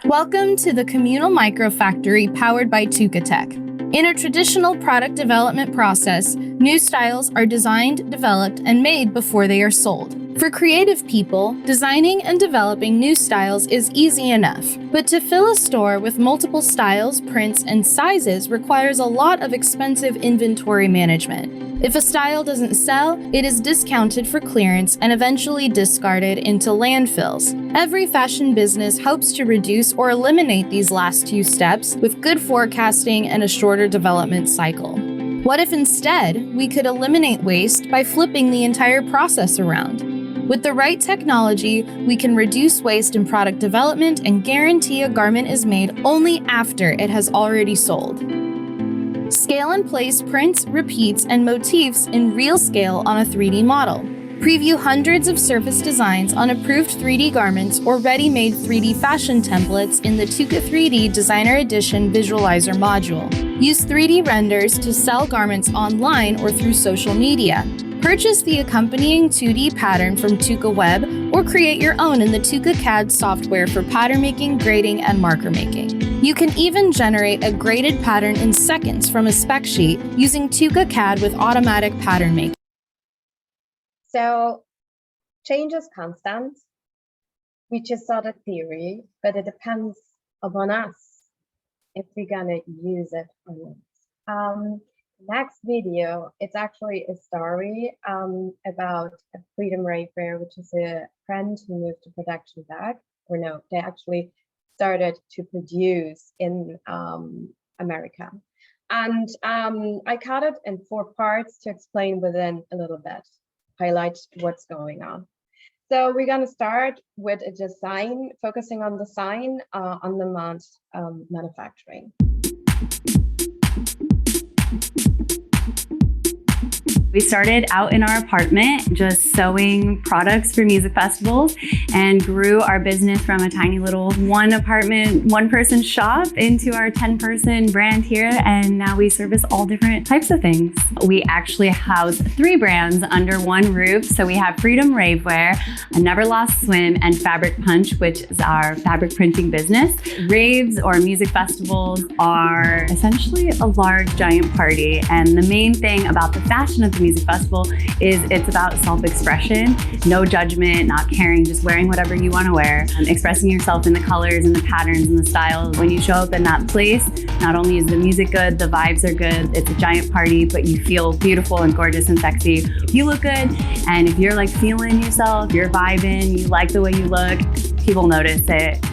Welcome to the Communal Microfactory powered by TukaTech. In a traditional product development process, new styles are designed, developed, and made before they are sold. For creative people, designing and developing new styles is easy enough, but to fill a store with multiple styles, prints, and sizes requires a lot of expensive inventory management. If a style doesn't sell, it is discounted for clearance and eventually discarded into landfills. Every fashion business hopes to reduce or eliminate these last 2 steps with good forecasting and a shorter development cycle. What if instead we could eliminate waste by flipping the entire process around? With the right technology, we can reduce waste in product development and guarantee a garment is made only after it has already sold. Scale and place prints, repeats, and motifs in real scale on a 3D model. Preview hundreds of surface designs on approved 3D garments or ready-made 3D fashion templates in the Tuka 3D Designer Edition Visualizer module. Use 3D renders to sell garments online or through social media. Purchase the accompanying 2D pattern from Tuka Web or create your own in the Tuka CAD software for pattern making, grading, and marker making. You can even generate a graded pattern in seconds from a spec sheet using Tuka CAD with automatic pattern making. So change is constant. We just saw the theory, but it depends upon us if we're gonna use it or not. Next video, it's actually a story about a Freedom Rave Wear, which is a brand who moved to production back, or no, they actually started to produce in America. And I cut it in 4 parts to explain within a little bit, highlight what's going on. So we're gonna start with a design, focusing on design on demand manufacturing. We started out in our apartment just sewing products for music festivals and grew our business from a tiny little 1 apartment, 1 person shop into our 10-person brand here. And now we service all different types of things. We actually house 3 brands under 1 roof. So we have Freedom Ravewear, a Never Lost Swim, and Fabric Punch, which is our fabric printing business. Raves or music festivals are essentially a large giant party. And the main thing about the fashion of the music festival is it's about self-expression, no judgment, not caring, just wearing whatever you want to wear, expressing yourself in the colors and the patterns and the styles. When you show up in that place, not only is the music good, the vibes are good, it's a giant party, but you feel beautiful and gorgeous and sexy. You look good, and if you're like feeling yourself, you're vibing, you like the way you look, people notice it.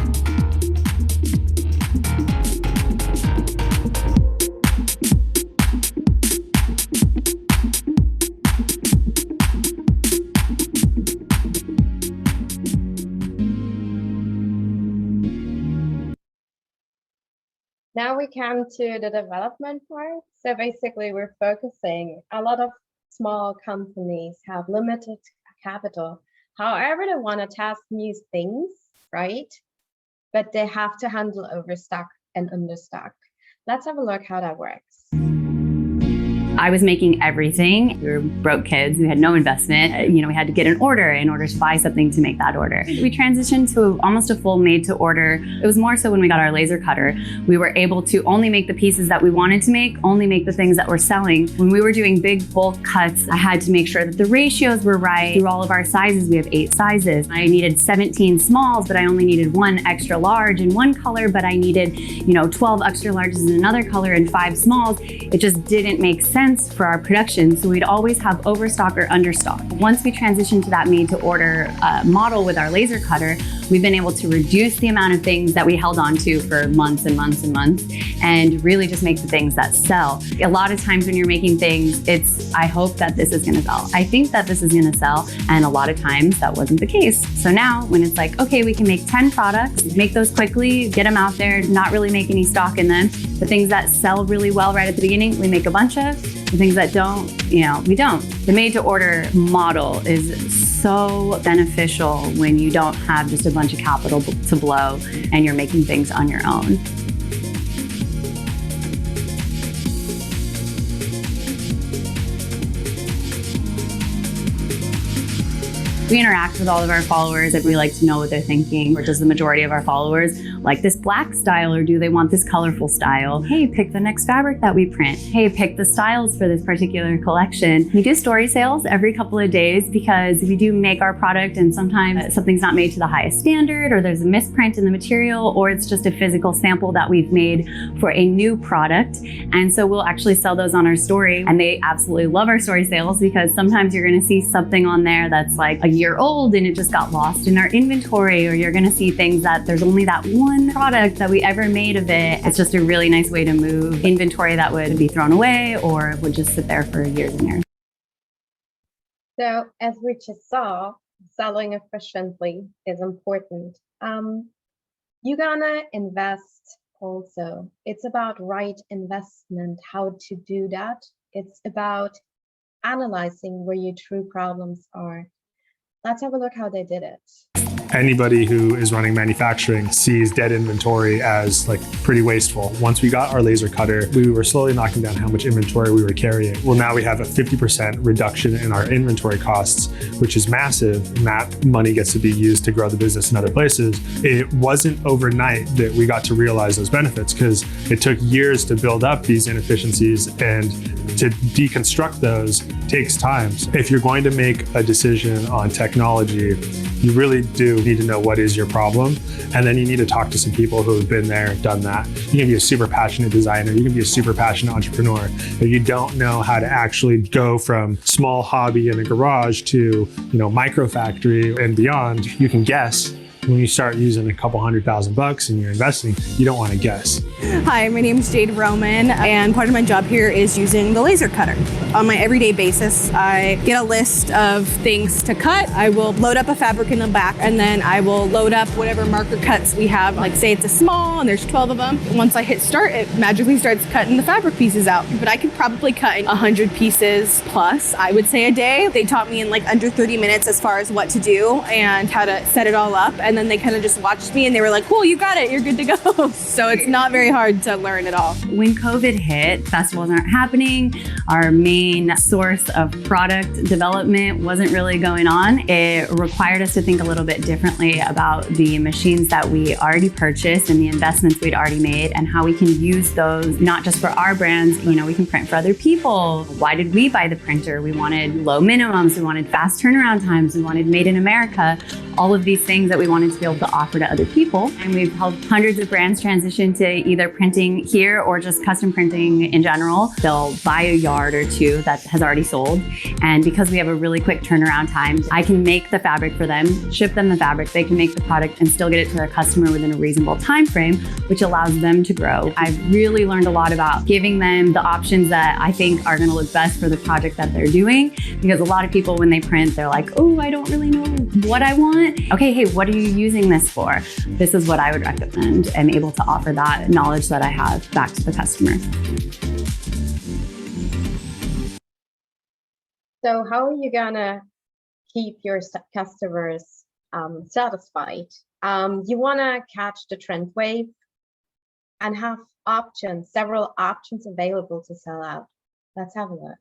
Now we come to the development part. So basically we're focusing, a lot of small companies have limited capital. However, they want to test new things, right? But they have to handle overstock and understock. Let's have a look how that works. I was making everything. We were broke kids. We had no investment. We had to get an order in order to buy something to make that order. We transitioned to almost a full made to order. It was more so when we got our laser cutter. We were able to only make the pieces that we wanted to make, only make the things that we're selling. When we were doing big bulk cuts, I had to make sure that the ratios were right. Through all of our sizes, we have 8 sizes. I needed 17 smalls, but I only needed 1 extra large in one color, but I needed, 12 extra larges in another color and 5 smalls. It just didn't make sense for our production, so we'd always have overstock or understock. Once we transitioned to that made to order model with our laser cutter, we've been able to reduce the amount of things that we held on to for months and months and months, and really just make the things that sell. A lot of times when you're making things, it's, I hope that this is gonna sell. I think that this is gonna sell, and a lot of times that wasn't the case. So now when it's like, okay, we can make 10 products, make those quickly, get them out there, not really make any stock in them. The things that sell really well right at the beginning, we make a bunch of. The things that don't, we don't. The made to order model is so beneficial when you don't have just a bunch of capital to blow and you're making things on your own. We interact with all of our followers and we like to know what they're thinking. Or does the majority of our followers like this black style, or do they want this colorful style? Hey, pick the next fabric that we print. Hey, pick the styles for this particular collection. We do story sales every couple of days because we do make our product and sometimes something's not made to the highest standard, or there's a misprint in the material, or it's just a physical sample that we've made for a new product. And so we'll actually sell those on our story, and they absolutely love our story sales because sometimes you're gonna see something on there that's like a year old and it just got lost in our inventory, or you're gonna see things that there's only that one product that we ever made of it. It's just a really nice way to move inventory that would be thrown away or would just sit there for years and years. So as we just saw, selling efficiently is important. You're gonna invest also. It's about right investment, how to do that. It's about analyzing where your true problems are. Let's have a look how they did it. Anybody who is running manufacturing sees dead inventory as like pretty wasteful. Once we got our laser cutter, we were slowly knocking down how much inventory we were carrying. Well, now we have a 50% reduction in our inventory costs, which is massive. And that money gets to be used to grow the business in other places. It wasn't overnight that we got to realize those benefits because it took years to build up these inefficiencies, and to deconstruct those takes time. So if you're going to make a decision on technology, you really do need to know what is your problem. And then you need to talk to some people who have been there, done that. You can be a super passionate designer. You can be a super passionate entrepreneur. If you don't know how to actually go from small hobby in a garage to, micro factory and beyond, you can guess. When you start using a couple $100,000 and you're investing, you don't want to guess. Hi, my name is Jade Roman, and part of my job here is using the laser cutter. On my everyday basis, I get a list of things to cut. I will load up a fabric in the back, and then I will load up whatever marker cuts we have. Like say it's a small and there's 12 of them. Once I hit start, it magically starts cutting the fabric pieces out. But I could probably cut 100 pieces plus, I would say, a day. They taught me in like under 30 minutes as far as what to do and how to set it all up. And then they kind of just watched me and they were like, cool, you got it, you're good to go. So it's not very hard to learn at all. When COVID hit, festivals aren't happening. Our main source of product development wasn't really going on. It required us to think a little bit differently about the machines that we already purchased and the investments we'd already made and how we can use those not just for our brands, we can print for other people. Why did we buy the printer? We wanted low minimums, we wanted fast turnaround times, we wanted made in America. All of these things that we wanted to be able to offer to other people. And we've helped hundreds of brands transition to either printing here or just custom printing in general. They'll buy a yard or two that has already sold. And because we have a really quick turnaround time, I can make the fabric for them, ship them the fabric, they can make the product and still get it to their customer within a reasonable time frame, which allows them to grow. I've really learned a lot about giving them the options that I think are gonna look best for the project that they're doing. Because a lot of people, when they print, they're like, oh, I don't really know what I want. Okay, hey, what are you using this for? This is what I would recommend, and able to offer that knowledge that I have back to the customer. So how are you gonna keep your customers satisfied? You wanna catch the trend wave and have options, several options available to sell out. Let's have a look.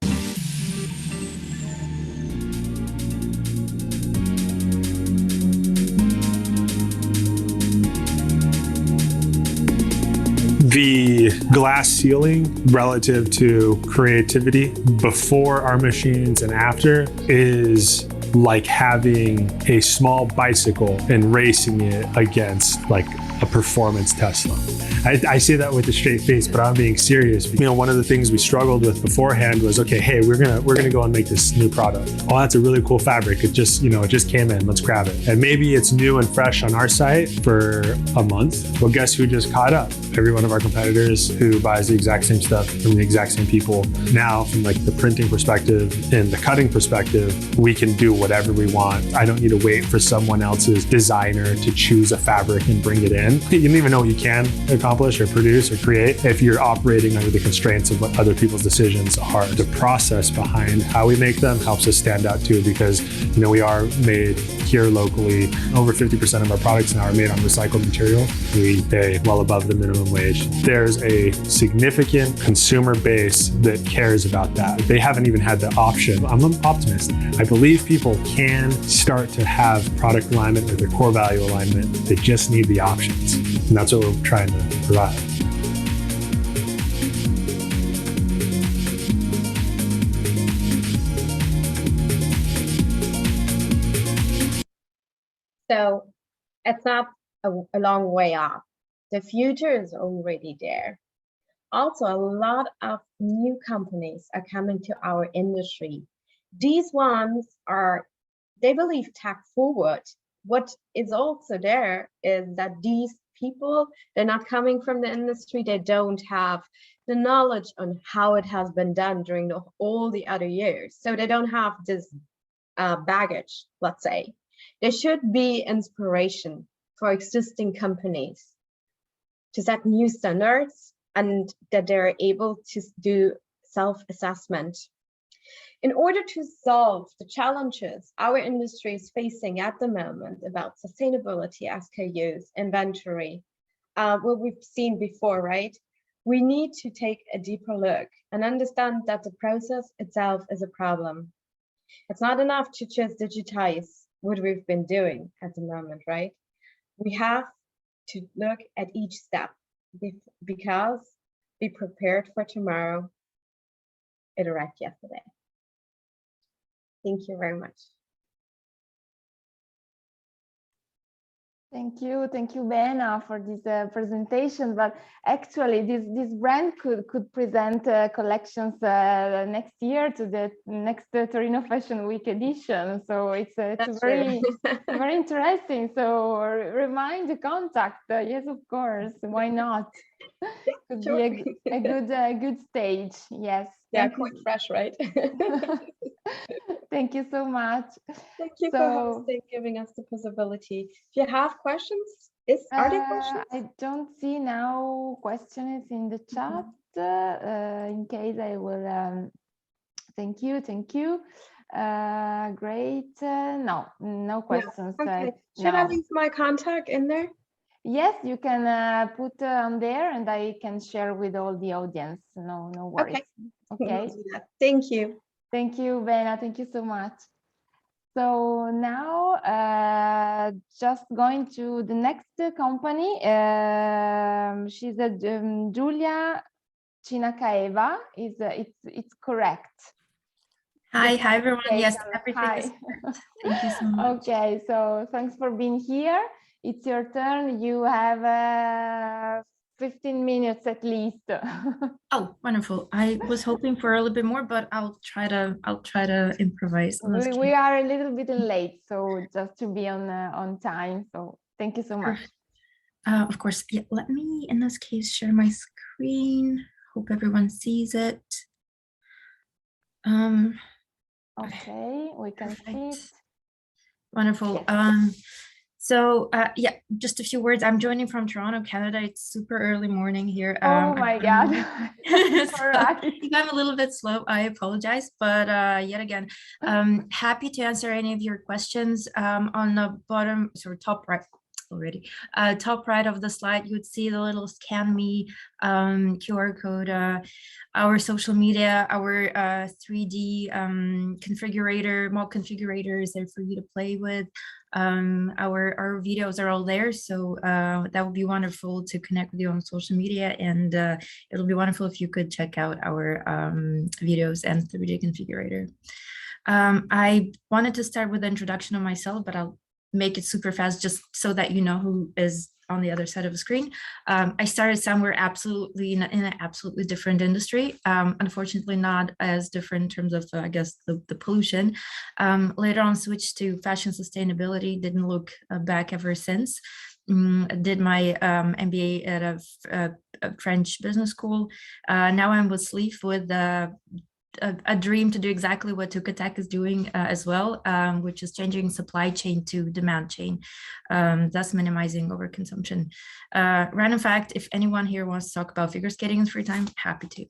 The glass ceiling relative to creativity before our machines and after is like having a small bicycle and racing it against like a performance Tesla. I say that with a straight face, but I'm being serious. One of the things we struggled with beforehand was, okay, hey, we're gonna go and make this new product. Oh, that's a really cool fabric. It just came in. Let's grab it. And maybe it's new and fresh on our site for a month. Well, guess who just caught up? Every one of our competitors who buys the exact same stuff from the exact same people. Now, from like the printing perspective and the cutting perspective, we can do whatever we want. I don't need to wait for someone else's designer to choose a fabric and bring it in. You don't even know what you can accomplish or produce or create if you're operating under the constraints of what other people's decisions are. The process behind how we make them helps us stand out too, because we are made here locally. Over 50% of our products now are made on recycled material. We pay well above the minimum wage. There's a significant consumer base that cares about that. They haven't even had the option. I'm an optimist. I believe people can start to have product alignment with their core value alignment. They just need the options. And that's what we're trying to provide. So it's not a long way off. The future is already there. Also, a lot of new companies are coming to our industry. These ones they believe tech forward. What is also there is that these people, they're not coming from the industry. They don't have the knowledge on how it has been done during all the other years. So they don't have this baggage, let's say. There should be inspiration for existing companies to set new standards and that they're able to do self-assessment. In order to solve the challenges our industry is facing at the moment about sustainability, SKUs, inventory, what we've seen before, right? We need to take a deeper look and understand that the process itself is a problem. It's not enough to just digitize what we've been doing at the moment, right? We have to look at each step because be prepared for tomorrow. It arrived yesterday. Thank you very much. Thank you, Bena, for this presentation. But actually, this brand could present collections next year to the next Torino Fashion Week edition. So it's very very interesting. So remind the contact. Yes, of course. Why not? Could be a good stage. Yes. Yeah, quite fresh, right? Thank you so much. Thank you for hosting, giving us the possibility. If you have questions, are there questions? I don't see now questions in the chat. In case I will, thank you. Great. No questions. Yeah, okay. Should I leave my contact in there? Yes, you can put on there and I can share with all the audience. No worries. Okay. Thank you. Thank you, Bena. Thank you so much. So now, just going to the next company. She's a Julia Chinakaeva. It's correct? Hi everyone. Yes, everything is correct. Thank you so much. Okay, so thanks for being here. It's your turn. You have 15 minutes at least. Oh, wonderful. I was hoping for a little bit more, but I'll try to improvise. We are a little bit late, so just to be on time. So thank you so much. Of course. Yeah, let me in this case share my screen. Hope everyone sees it. Okay, we can see it. Wonderful. Yes. So yeah, just a few words. I'm joining from Toronto, Canada. It's super early morning here. Oh my God. So if I'm a little bit slow, I apologize. But yet again, happy to answer any of your questions. On the bottom, sort of top right already, top right of the slide, you would see the little scan me QR code, our social media, our 3D configurator, mock configurator is there for you to play with. Our videos are all there, so that would be wonderful to connect with you on social media, and it'll be wonderful if you could check out our videos and 3D configurator. I wanted to start with the introduction of myself, but I'll make it super fast just so that you know who is on the other side of the screen. I started somewhere absolutely in an absolutely different industry, unfortunately not as different in terms of I guess the pollution. Later on switched to fashion sustainability, didn't look back ever since. Did my MBA at a French business school. Now I'm with Sleeve with a dream to do exactly what TUCATEC is doing as well, which is changing supply chain to demand chain, thus minimizing overconsumption. Random fact, if anyone here wants to talk about figure skating in free time, happy to.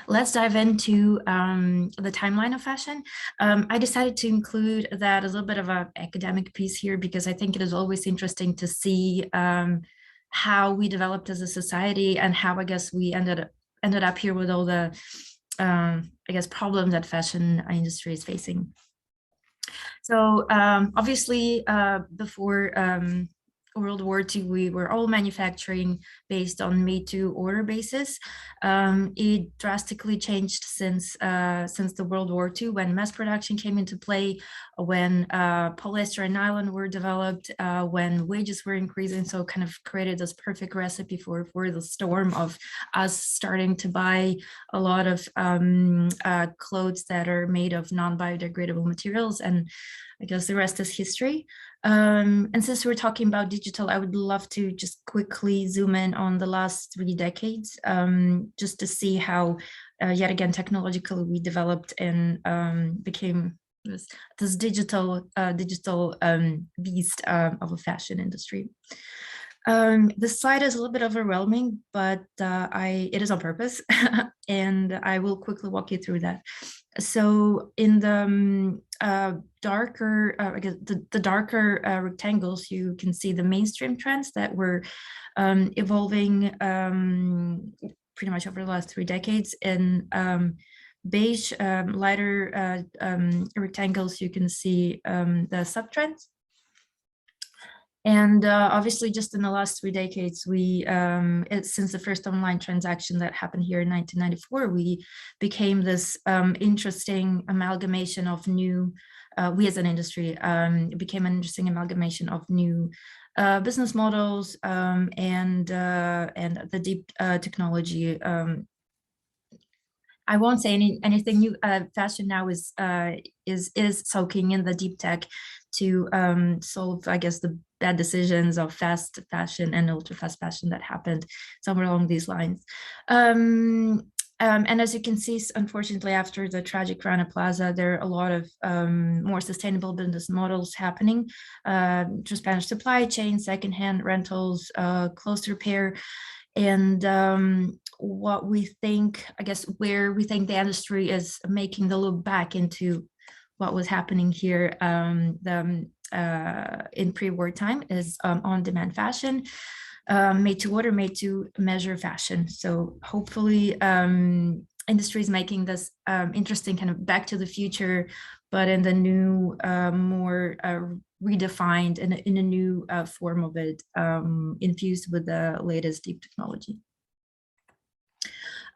Let's dive into the timeline of fashion. I decided to include that as a little bit of an academic piece here because I think it is always interesting to see how we developed as a society and how I guess we ended up here with all the I guess problems that fashion industry is facing. So obviously before World War II, we were all manufacturing based on made to order basis. It drastically changed since the World War II when mass production came into play, when polyester and nylon were developed, when wages were increasing, so kind of created this perfect recipe for the storm of us starting to buy a lot of clothes that are made of non-biodegradable materials, and I guess the rest is history. And since we're talking about digital, I would love to just quickly zoom in on the last 3 decades, just to see how, yet again, technologically we developed and became this digital beast of a fashion industry. This slide is a little bit overwhelming, but it is on purpose, and I will quickly walk you through that. So in the darker, I guess the darker rectangles, you can see the mainstream trends that were evolving pretty much over the last 3 decades. In beige, lighter rectangles, you can see the subtrends. And obviously, just in the last 3 decades, since the first online transaction that happened here in 1994, we became this interesting amalgamation of new, we as an industry became an interesting amalgamation of new business models and the deep technology. I won't say anything new. Fashion now is soaking in the deep tech to solve, I guess, the bad decisions of fast fashion and ultra fast fashion that happened somewhere along these lines. And as you can see, unfortunately, after the tragic Rana Plaza, there are a lot of more sustainable business models happening. Transparent supply chain, secondhand rentals, clothes repair, and what we think, I guess, where we think the industry is making the look back into what was happening here in pre-war time is on-demand fashion, made to order, made to measure fashion. So hopefully industry is making this interesting kind of back to the future, but in the new, more redefined in a new form of it, infused with the latest deep technology.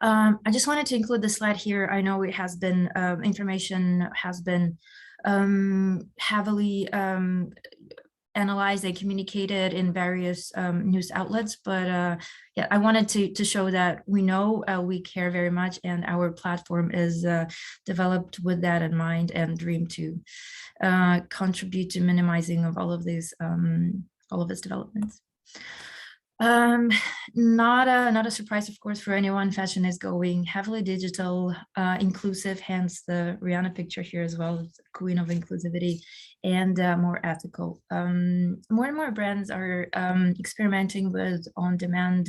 I just wanted to include this slide here. I know it has been, information has been heavily analyzed and communicated in various news outlets, but yeah, I wanted to show that we know, we care very much, and our platform is developed with that in mind and dream to contribute to minimizing of all of these, all of its developments. Not a surprise, of course, for anyone. Fashion is going heavily digital, inclusive, hence the Rihanna picture here as well, queen of inclusivity, and more ethical. More and more brands are experimenting with on-demand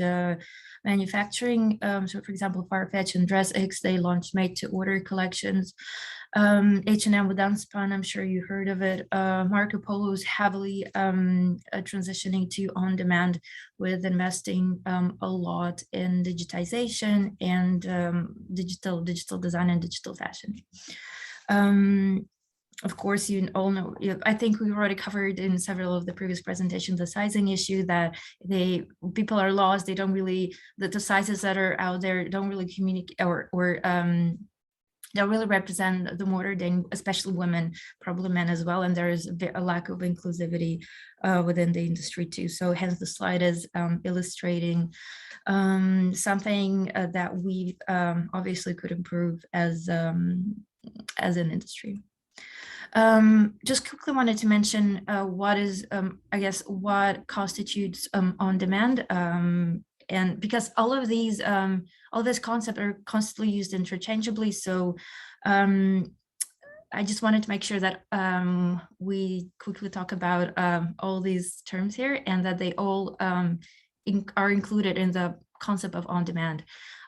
manufacturing. So, for example, Farfetch and DressX, they launched made-to-order collections. H&M with Unspun, I'm sure you heard of it. Marco Polo is heavily transitioning to on-demand, with investing a lot in digitization and digital design and digital fashion. Of course, you all know, I think we've already covered in several of the previous presentations, the sizing issue, that people are lost. They don't really, the sizes that are out there don't really communicate or don't really represent the modern day, especially women, probably men as well. And there is a lack of inclusivity within the industry too. So hence the slide is illustrating something that we obviously could improve as an industry. Just quickly wanted to mention what is, I guess, what constitutes on-demand. And because all of these concepts are constantly used interchangeably, so I just wanted to make sure that we quickly talk about all these terms here, and that they all are included in the concept of on-demand.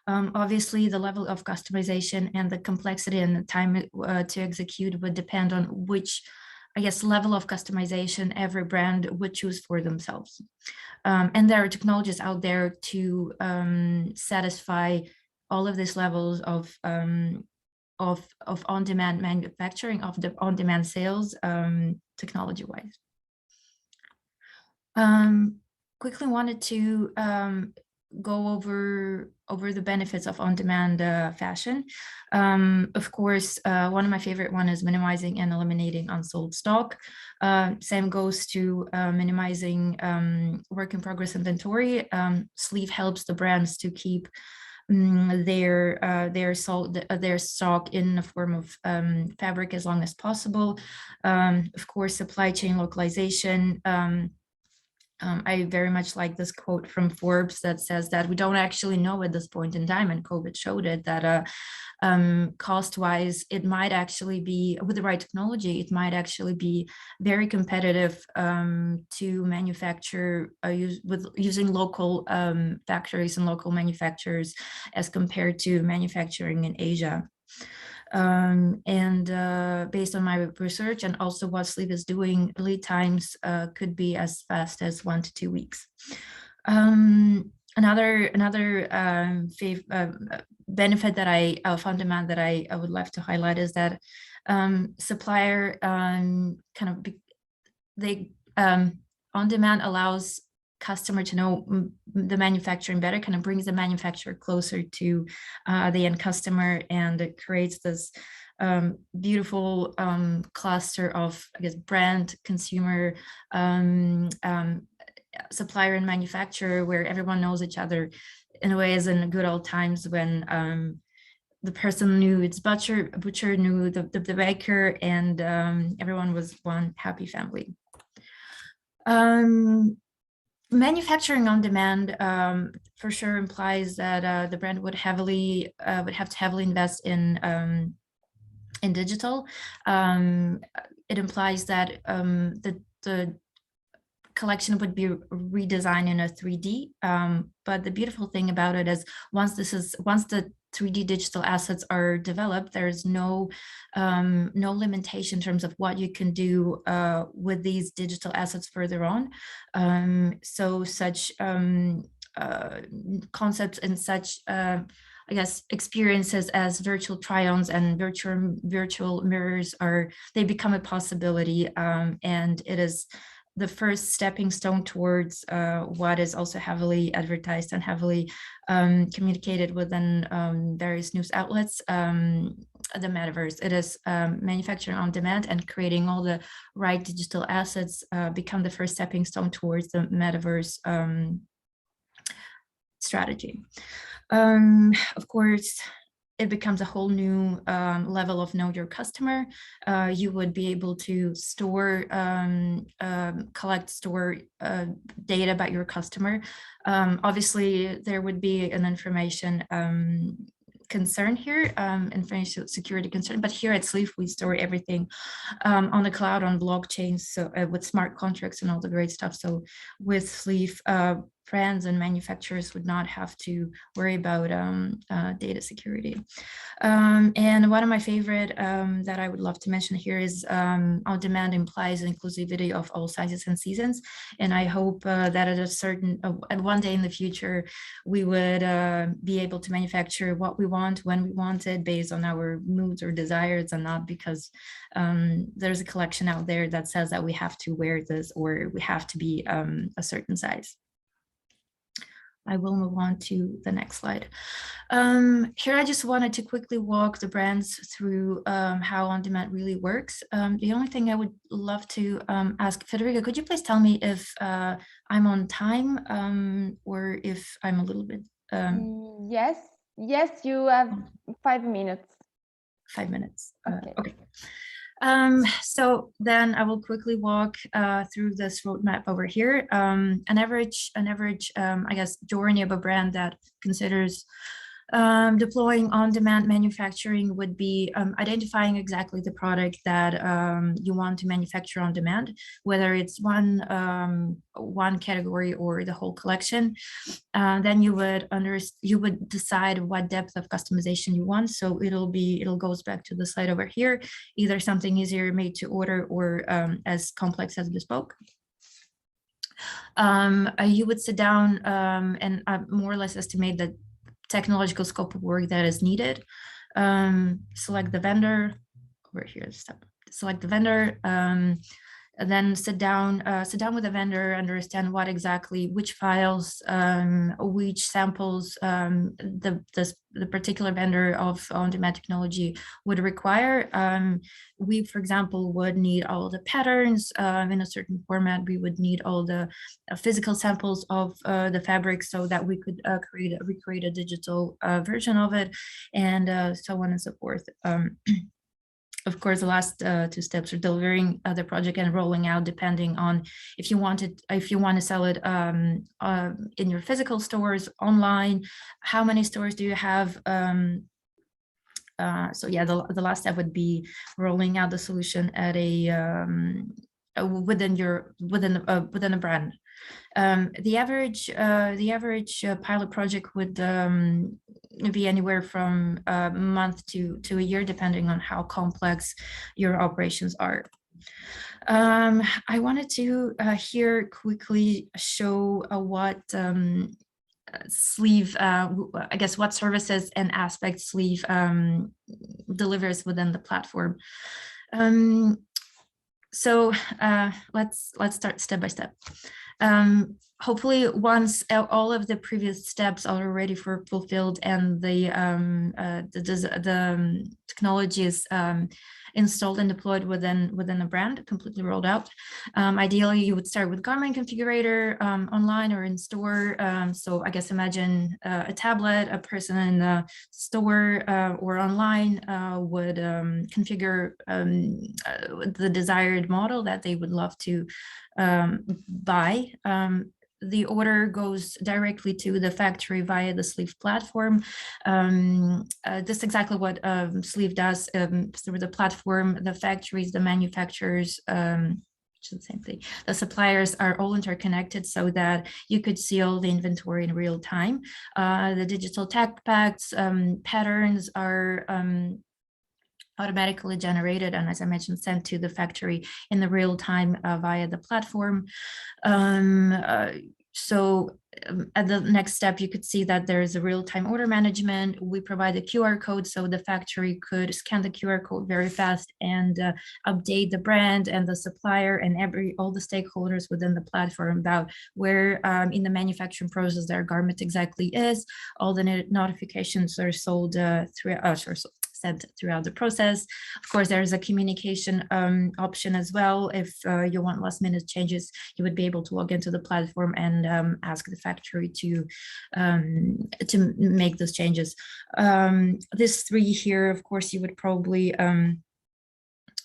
Obviously, the level of customization and the complexity and the time to execute would depend on which, I guess, level of customization every brand would choose for themselves. And there are technologies out there to satisfy all of these levels of on-demand manufacturing, of the on-demand sales, technology-wise. Quickly wanted to go over the benefits of on-demand fashion. Of course, one of my favorite one is minimizing and eliminating unsold stock. Same goes to minimizing work in progress inventory. Sleeve helps the brands to keep their stock in the form of fabric as long as possible. Of course, supply chain localization I very much like this quote from Forbes that says that we don't actually know at this point in time, and COVID showed it, that cost-wise, it might actually be, with the right technology, it might actually be very competitive to manufacture using local factories and local manufacturers as compared to manufacturing in Asia. Based on my research and also what Sleeve is doing, lead times could be as fast as 1 to 2 weeks. Another benefit that on demand that I would like to highlight is that supplier on demand allows customer to know the manufacturing better, kind of brings the manufacturer closer to the end customer, and it creates this beautiful cluster of, I guess, brand, consumer, supplier and manufacturer, where everyone knows each other in a way as in good old times when the person knew its butcher knew the baker, and everyone was one happy family. Manufacturing on demand for sure implies that the brand would have to heavily invest in digital. It implies that the collection would be redesigned in a 3D. But the beautiful thing about it is once the 3D digital assets are developed, there's no limitation in terms of what you can do with these digital assets further on. So such concepts and such I guess experiences as virtual try-ons and virtual mirrors they become a possibility, and it is the first stepping stone towards what is also heavily advertised and heavily communicated within various news outlets, the metaverse. It is manufacturing on demand, and creating all the right digital assets become the first stepping stone towards the metaverse strategy. Of course, it becomes a whole new level of know your customer. You would be able to collect, store data about your customer. Obviously, there would be an information concern here, information security concern, but here at Sleeve, we store everything on the cloud, on blockchains, so with smart contracts and all the great stuff. So with Sleeve, brands and manufacturers would not have to worry about data security. And one of my favorite that I would love to mention here is on demand implies inclusivity of all sizes and seasons. And I hope that at one day in the future, we would be able to manufacture what we want, when we want it, based on our moods or desires, and not because there's a collection out there that says that we have to wear this or we have to be a certain size. I will move on to the next slide. Here, I just wanted to quickly walk the brands through how on-demand really works. The only thing I would love to ask, Federica, could you please tell me if I'm on time or if I'm a little bit... Yes, you have 5 minutes. 5 minutes, okay. So then I will quickly walk through this roadmap over here. An average, I guess, journey of a brand that considers deploying on-demand manufacturing would be identifying exactly the product that you want to manufacture on demand, whether it's one category or the whole collection. Then you would decide what depth of customization you want. So it'll goes back to the slide over here, either something easier made to order or as complex as bespoke. You would sit down and more or less estimate the technological scope of work that is needed. Select the vendor over here. Select the vendor. And then sit down with the vendor, understand which files, which samples the particular vendor of on-demand technology would require. We, for example, would need all the patterns in a certain format. We would need all the physical samples of the fabric so that we could recreate a digital version of it, and so on and so forth. of course, the last two steps are delivering the project and rolling out, depending on if you want to sell it in your physical stores, online, how many stores do you have? So yeah, the last step would be rolling out the solution at a within a brand. The average pilot project would be anywhere from a month to a year, depending on how complex your operations are. I wanted to here quickly show what Sleeve, I guess, what services and aspects Sleeve delivers within the platform. So let's start step by step. Hopefully, once all of the previous steps are already fulfilled and the technology is installed and deployed within the brand, completely rolled out. Ideally, you would start with garment configurator online or in store. So I guess imagine a tablet, a person in the store or online would configure the desired model that they would love to buy. The order goes directly to the factory via the Sleeve platform. This is exactly what Sleeve does through the platform. The factories, the manufacturers, which is the same thing, the suppliers are all interconnected so that you could see all the inventory in real time. The digital tag packs, patterns are automatically generated and, as I mentioned, sent to the factory in the real time via the platform. So at the next step, you could see that there is a real-time order management. We provide a QR code so the factory could scan the QR code very fast and update the brand and the supplier and all the stakeholders within the platform about where in the manufacturing process their garment exactly is. All the notifications are sold sent throughout the process. Of course, there is a communication option as well. If you want last minute changes, you would be able to log into the platform and ask the factory to make those changes. This three here, of course, you would probably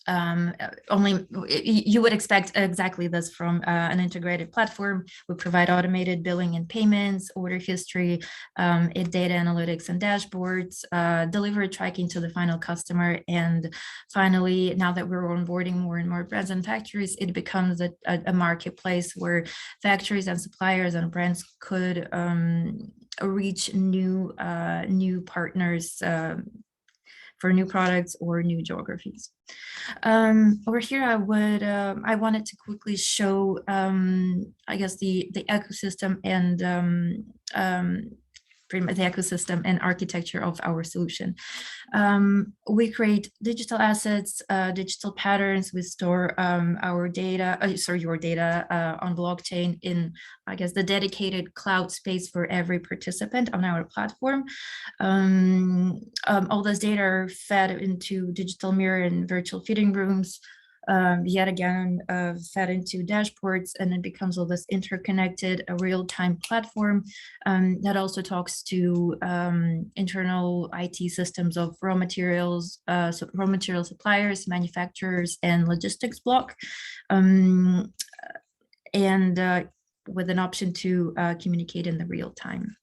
you would expect exactly this from an integrated platform. We provide automated billing and payments, order history, data analytics and dashboards, delivery tracking to the final customer. And finally, now that we're onboarding more and more brands and factories, it becomes a marketplace where factories and suppliers and brands could reach new partners for new products or new geographies. Over here, I wanted to quickly show, I guess, the ecosystem and pretty much the ecosystem and architecture of our solution. We create digital assets, digital patterns. We store our data, your data on blockchain in, I guess, the dedicated cloud space for every participant on our platform. All this data are fed into digital mirror and virtual fitting rooms. Yet again, fed into dashboards, and it becomes all this interconnected, a real-time platform that also talks to internal IT systems of raw materials suppliers, manufacturers, and logistics block, and with an option to communicate in the real time.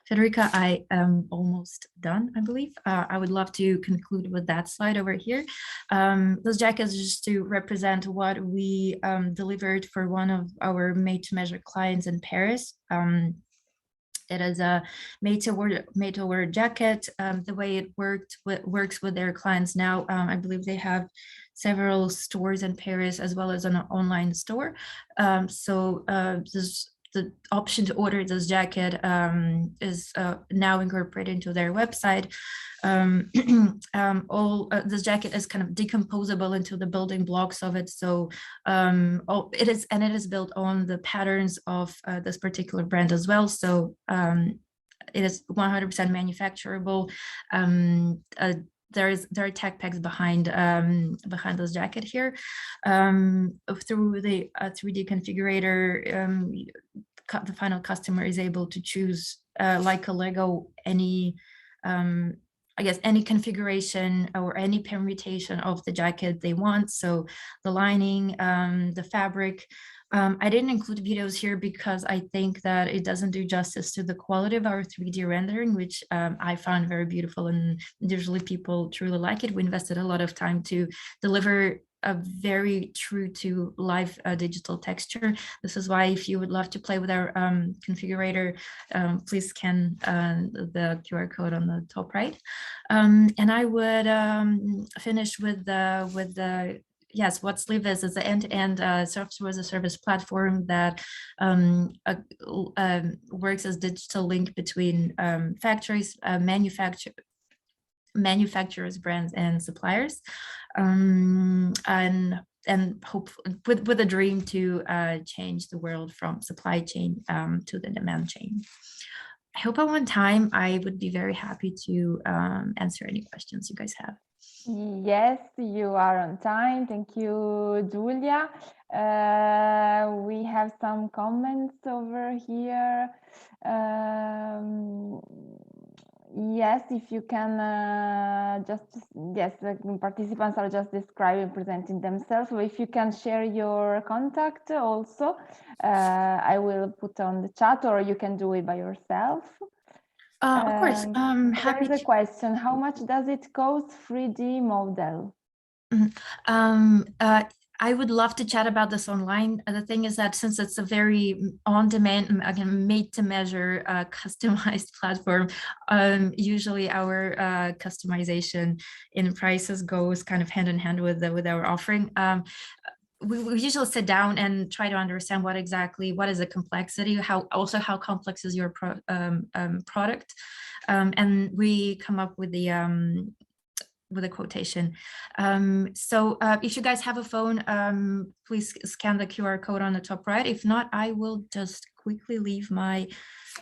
Federica, I am almost done, I believe. I would love to conclude with that slide over here. Those jackets just to represent what we delivered for one of our made-to-measure clients in Paris. It is a made-to-order jacket. The way it works with their clients now, I believe they have several stores in Paris as well as an online store. The option to order this jacket is now incorporated into their website. This jacket is kind of decomposable into the building blocks of it. So it is built on the patterns of this particular brand as well. So it is 100% manufacturable. There are tech packs behind this jacket here. Through the 3D configurator, the final customer is able to choose, like a Lego, any I guess, any configuration or any permutation of the jacket they want. So the lining, the fabric. I didn't include videos here because I think that it doesn't do justice to the quality of our 3D rendering, which I found very beautiful, and usually people truly like it. We invested a lot of time to deliver a very true to live digital texture. This is why, if you would love to play with our configurator, please scan the QR code on the top right. And I would finish with the yes, what Sleeve is an end-to-end software as a service platform that works as digital link between factories, manufacturers, brands, and suppliers, and hope with a dream to change the world from supply chain to the demand chain. I hope at one time I would be very happy to answer any questions you guys have. Yes, you are on time. Thank you, Giulia. We have some comments over here. Yes, if you can yes, the participants are just describing, presenting themselves. So if you can share your contact also, I will put on the chat, or you can do it by yourself. Of course, There is a question: how much does it cost 3D model? I would love to chat about this online. The thing is that since it's a very on-demand, again, made-to-measure, customized platform, usually our customization in prices goes kind of hand in hand with our offering. We usually sit down and try to understand what is the complexity, how complex is your product, and we come up with a quotation. So if you guys have a phone, please scan the QR code on the top right. If not, I will just quickly leave my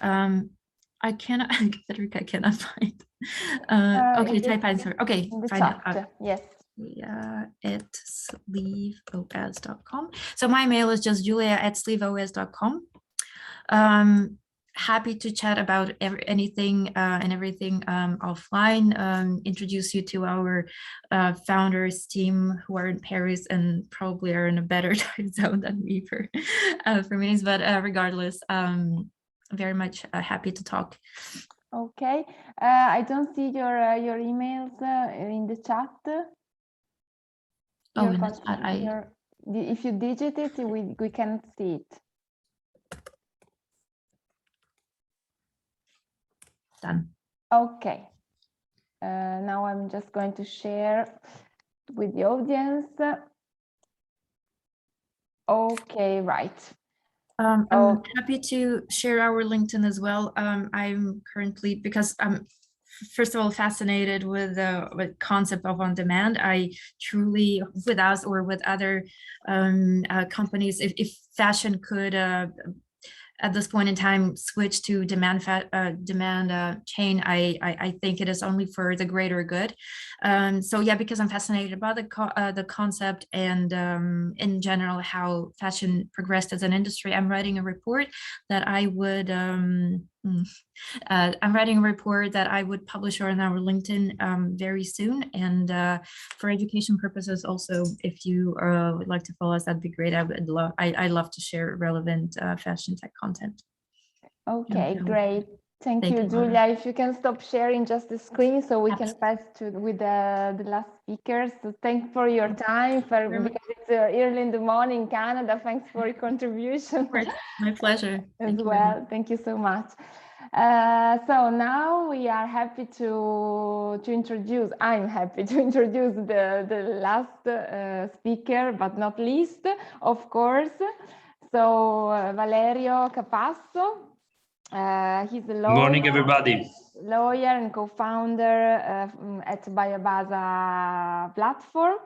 I cannot Federica, I cannot find okay, type answer. Okay, find it. Yes. Yeah, at sleeveos.com. So my mail is just julia@sleeveos.com. Happy to chat about anything and everything offline, introduce you to our founders team who are in Paris and probably are in a better time zone than me for meetings, but regardless, very much happy to talk. Okay, I don't see your emails in the chat. Oh, in the chat, if you digit it, we can see it. Done. Okay. Now I'm just going to share with the audience. Okay, right. I'm happy to share our LinkedIn as well. I'm currently, because I'm first of all fascinated with the concept of on demand. I truly, with us or with other companies, if fashion could at this point in time switch to demand chain, I think it is only for the greater good. So yeah, because I'm fascinated about the concept and in general how fashion progressed as an industry, I'm writing a report that I would publish on our LinkedIn very soon. And for education purposes also, if you would like to follow us, that'd be great. I love to share relevant fashion tech content. Okay, great. Thank you, Giulia. If you can stop sharing just the screen so we can pass with the last speakers. So thanks for your time, because it's early in the morning in Canada. Thanks for your contribution. My pleasure. As well. Thank you so much. So now we are happy to introduce, I'm happy to introduce the last speaker, but not least, of course. So Valerio Capasso, he's a lawyer. Good morning, everybody. Lawyer and co-founder at Biobaza platform.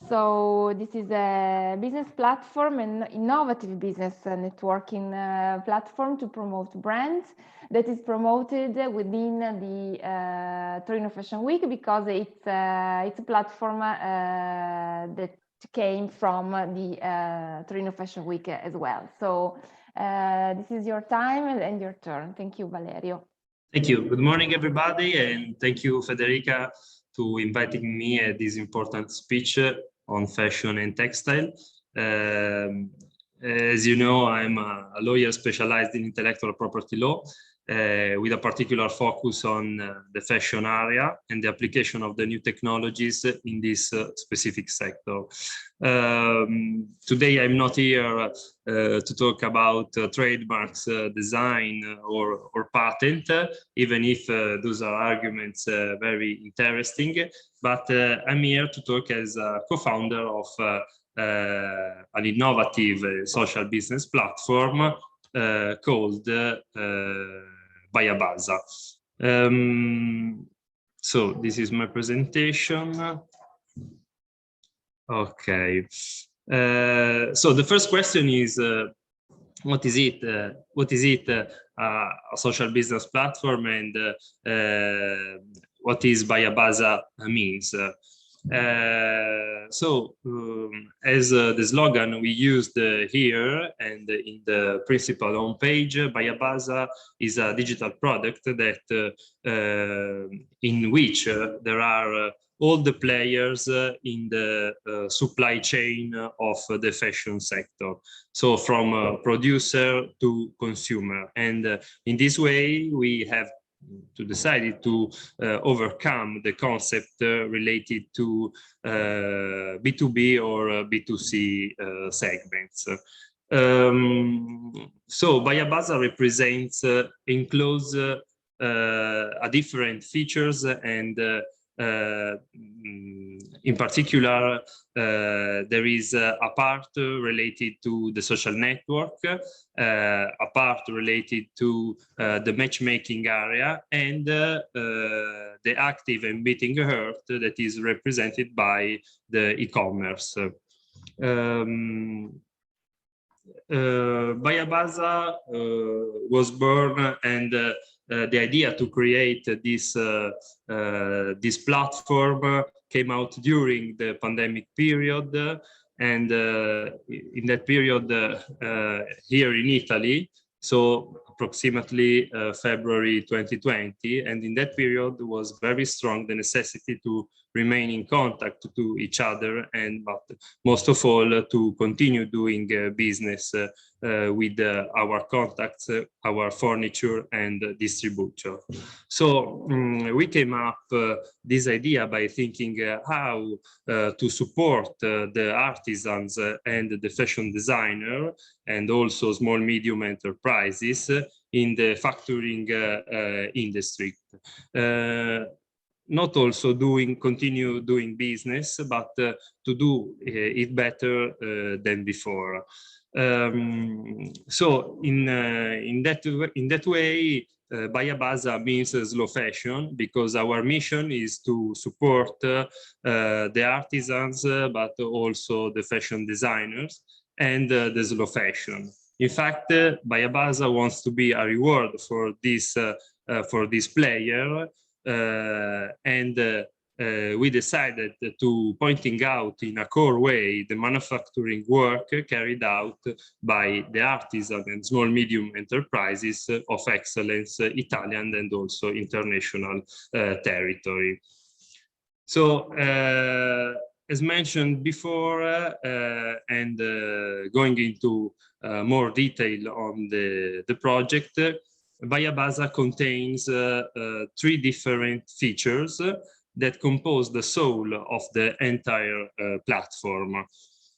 So this is a business platform, an innovative business networking platform to promote brands that is promoted within the Torino Fashion Week, because it's a platform that came from the Torino Fashion Week as well. So this is your time and your turn. Thank you, Valerio. Thank you. Good morning, everybody, and thank you, Federica, to inviting me at this important speech on fashion and textile. As you know, I'm a lawyer specialized in intellectual property law, with a particular focus on the fashion area and the application of the new technologies in this specific sector. Today, I'm not here to talk about trademarks, design, or patent, even if those are arguments very interesting. But I'm here to talk as a co-founder of an innovative social business platform called Bayabaza. So this is my presentation. Okay. So the first question is, what is it? A social business platform, and what is Bayabaza means? As the slogan we used here and in the principal homepage, Bayabaza is a digital product that in which there are all the players in the supply chain of the fashion sector. So from producer to consumer. And in this way, we have decided to overcome the concept related to B2B or B2C segments. So Bayabaza represents, includes a different features, and in particular, there is a part related to the social network, a part related to the matchmaking area, and the active and beating heart that is represented by the e-commerce. Bayabaza was born, and the idea to create this platform came out during the pandemic period, and in that period here in Italy, so approximately February 2020, and in that period was very strong the necessity to remain in contact to each other, and but most of all to continue doing business with our contacts, our furniture and distributor. So we came up this idea by thinking how to support the artisans and the fashion designer, and also small medium enterprises in the factoring industry. Not also continue doing business, but to do it better than before. So in that way, Bayabaza means slow fashion, because our mission is to support the artisans, but also the fashion designers and the slow fashion. In fact, Bayabaza wants to be a reward for this player. And we decided to pointing out in a core way the manufacturing work carried out by the artisan and small medium enterprises of excellence, Italian and also international territory. So as mentioned before, and going into more detail on the project, Bayabaza contains 3 different features that compose the soul of the entire platform.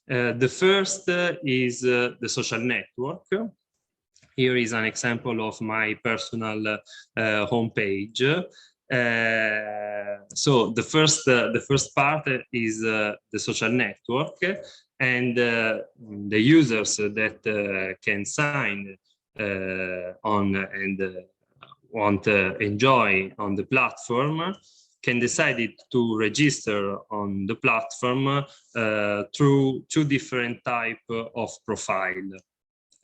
The first is the social network. Here is an example of my personal homepage. So the first part is the social network, and the users that can sign on and want to enjoy on the platform can decide to register on the platform through 2 different types of profile.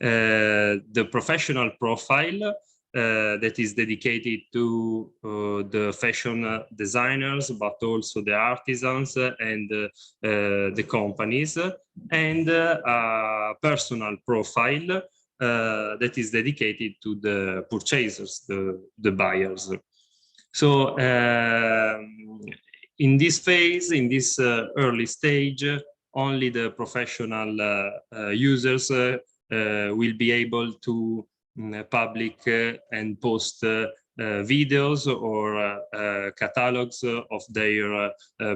The professional profile that is dedicated to the fashion designers, but also the artisans and the companies, and a personal profile that is dedicated to the purchasers, the buyers. So in this phase, in this early stage, only the professional users will be able to public and post videos or catalogs of their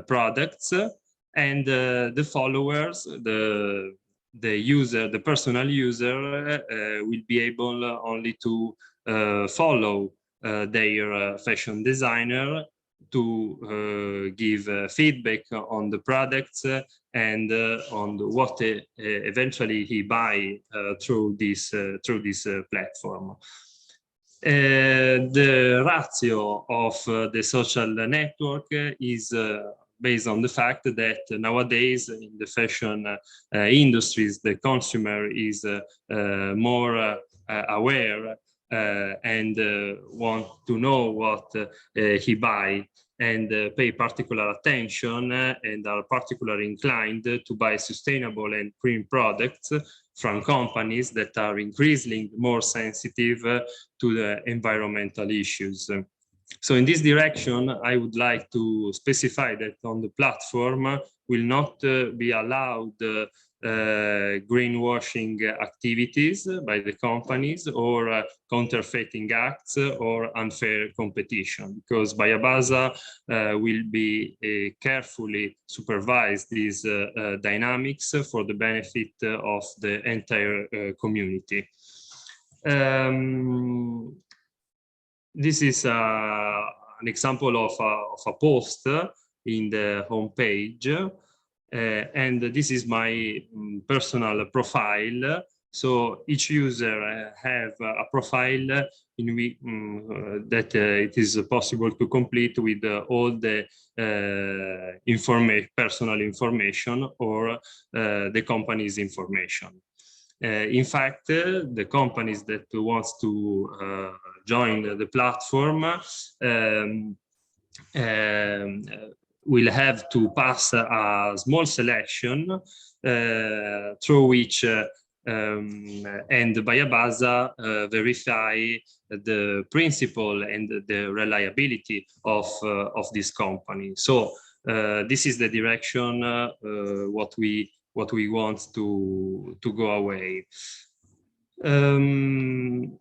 products, and the followers, the user, the personal user, will be able only to follow their fashion designer, to give feedback on the products and on what eventually he buy through this platform. The ratio of the social network is based on the fact that nowadays in the fashion industries, the consumer is more aware and want to know what he buy, and pay particular attention and are particularly inclined to buy sustainable and green products from companies that are increasingly more sensitive to the environmental issues. So in this direction, I would like to specify that on the platform will not be allowed greenwashing activities by the companies, or counterfeiting acts, or unfair competition, because Bayabasa will be carefully supervise these dynamics for the benefit of the entire community. This is an example of a post in the homepage. And this is my personal profile. So each user have a profile in which that it is possible to complete with all the personal information, or the company's information. In fact, the companies that wants to join the platform will have to pass a small selection through which and Bayabasa verify the principle and the reliability of this company. So this is the direction what we want to go away. In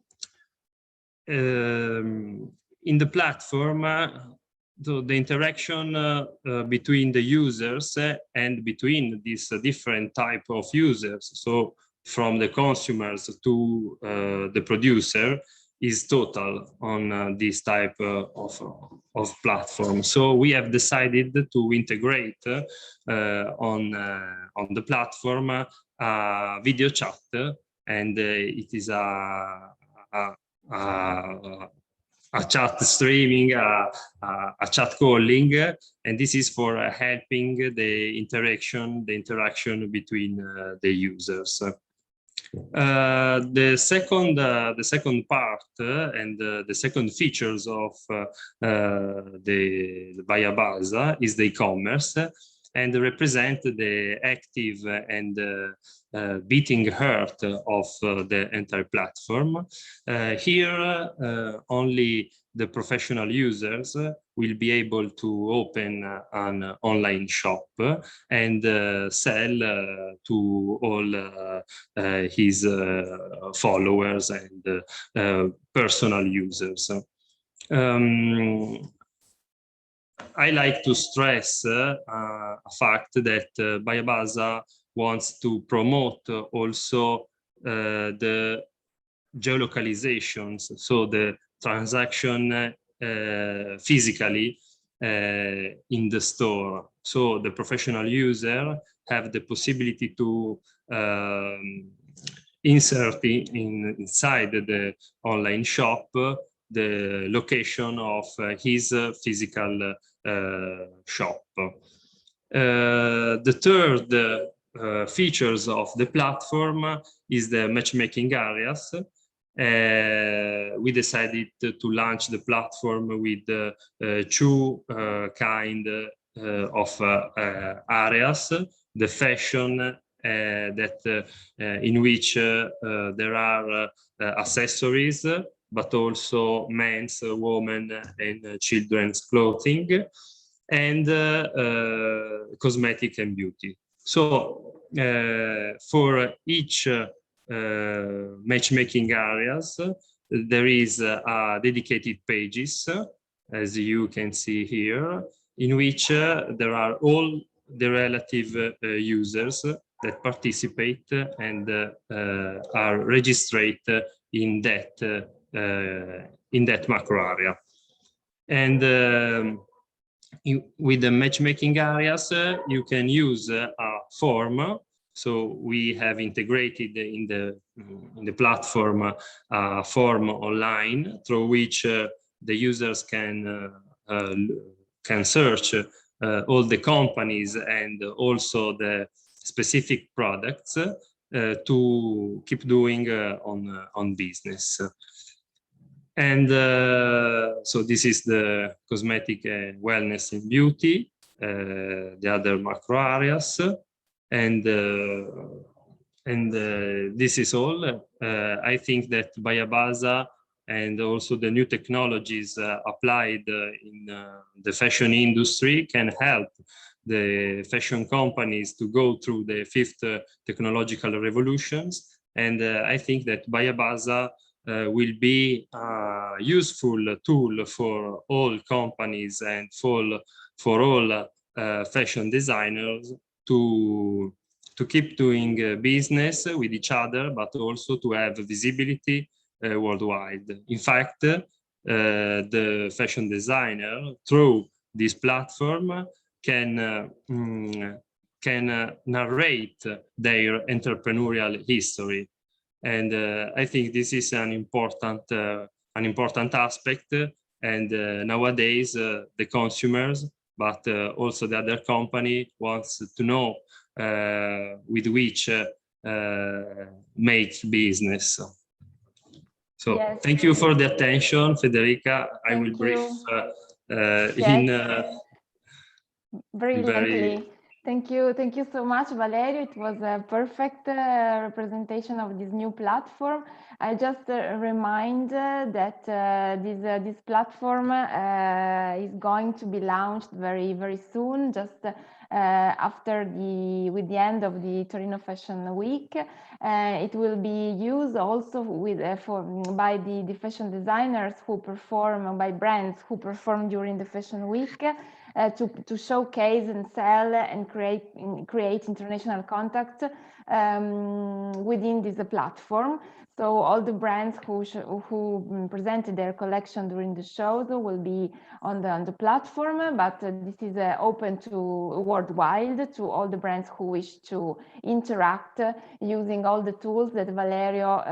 the platform, so the interaction between the users and between these different type of users, so from the consumers to the producer, is total on this type of platform. So we have decided to integrate on the platform video chat, and it is a chat streaming, a chat calling, and this is for helping the interaction between the users. The second part and the second features of the Bayabasa is the e-commerce, and represent the active and beating heart of the entire platform. Here, only the professional users will be able to open an online shop and sell to all his followers and personal users. I like to stress a fact that Bayabasa wants to promote also the geolocalizations, so the transaction physically in the store. So the professional user have the possibility to insert inside the online shop the location of his physical shop. The third features of the platform is the matchmaking areas. We decided to launch the platform with two kind of areas, the fashion in which there are accessories, but also men's, women, and children's clothing, and cosmetic and beauty. So for each matchmaking areas, there is dedicated pages, as you can see here, in which there are all the relative users that participate and are registered in that macro area. And with the matchmaking areas, you can use a form. So we have integrated in the platform a form online through which the users can search all the companies and also the specific products to keep doing on business. And so this is the cosmetic wellness and beauty, the other macro areas, and this is all. I think that Bayabasa and also the new technologies applied in the fashion industry can help the fashion companies to go through the fifth technological revolutions. And I think that Bayabasa will be a useful tool for all companies and for all fashion designers to keep doing business with each other, but also to have visibility worldwide. In fact, the fashion designer through this platform can narrate their entrepreneurial history. And I think this is an important aspect. And nowadays, the consumers, but also the other company wants to know with which make business. So yes. Thank you for the attention, Federica. I will brief brilliantly. Thank you so much, Valerio. It was a perfect representation of this new platform. I just remind that this platform is going to be launched very soon, just with the end of the Torino Fashion Week. It will be used also by the fashion designers who perform, by brands who perform during the Fashion Week. To showcase and sell and create international contact within this platform. So all the brands who presented their collection during the shows will be on the platform, but this is open to worldwide to all the brands who wish to interact using all the tools that Valerio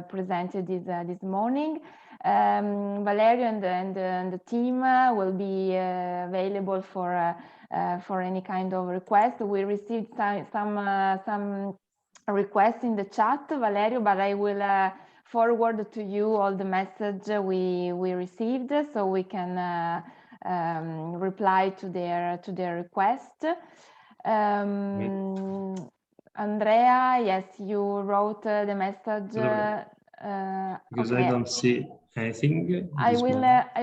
presented this morning. Valerio and the team will be available for any kind of request. We received some requests in the chat, Valerio, but I will forward to you all the message we received, so we can reply to their request. Andrea, yes, you wrote the message. Because okay. I don't see anything. I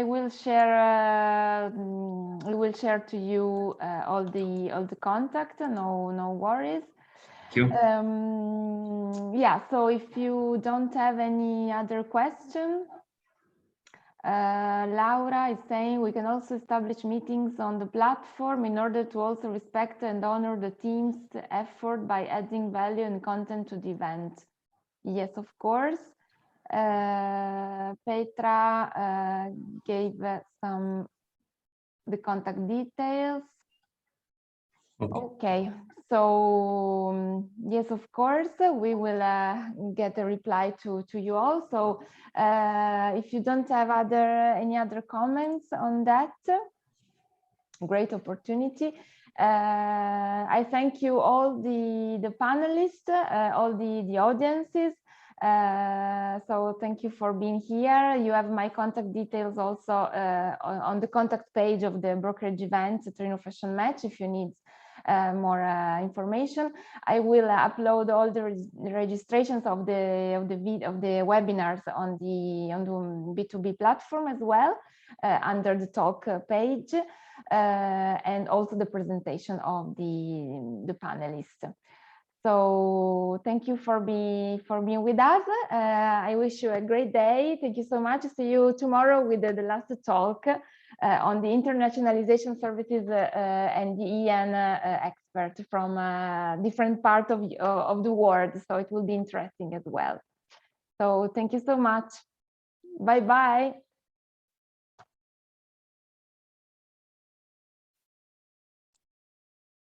will share to you all the contact. No worries. Thank you. Yeah. So if you don't have any other question, Laura is saying we can also establish meetings on the platform in order to also respect and honor the team's effort by adding value and content to the event. Yes, of course. Petra gave the contact details. Okay, so yes, of course, we will get a reply to you all. So if you don't have any other comments on that, great opportunity. I thank you all the panelists, all the audiences. So thank you for being here. You have my contact details also on the contact page of the brokerage event, Torino Fashion Match, if you need more information. I will upload all the registrations of the webinars on the B2B platform as well, under the talk page, and also the presentation of the panelists. So thank you for being with us. I wish you a great day. Thank you so much. See you tomorrow with the last talk on the internationalization services and the EN expert from different parts of the world. So it will be interesting as well. So thank you so much. Bye-bye.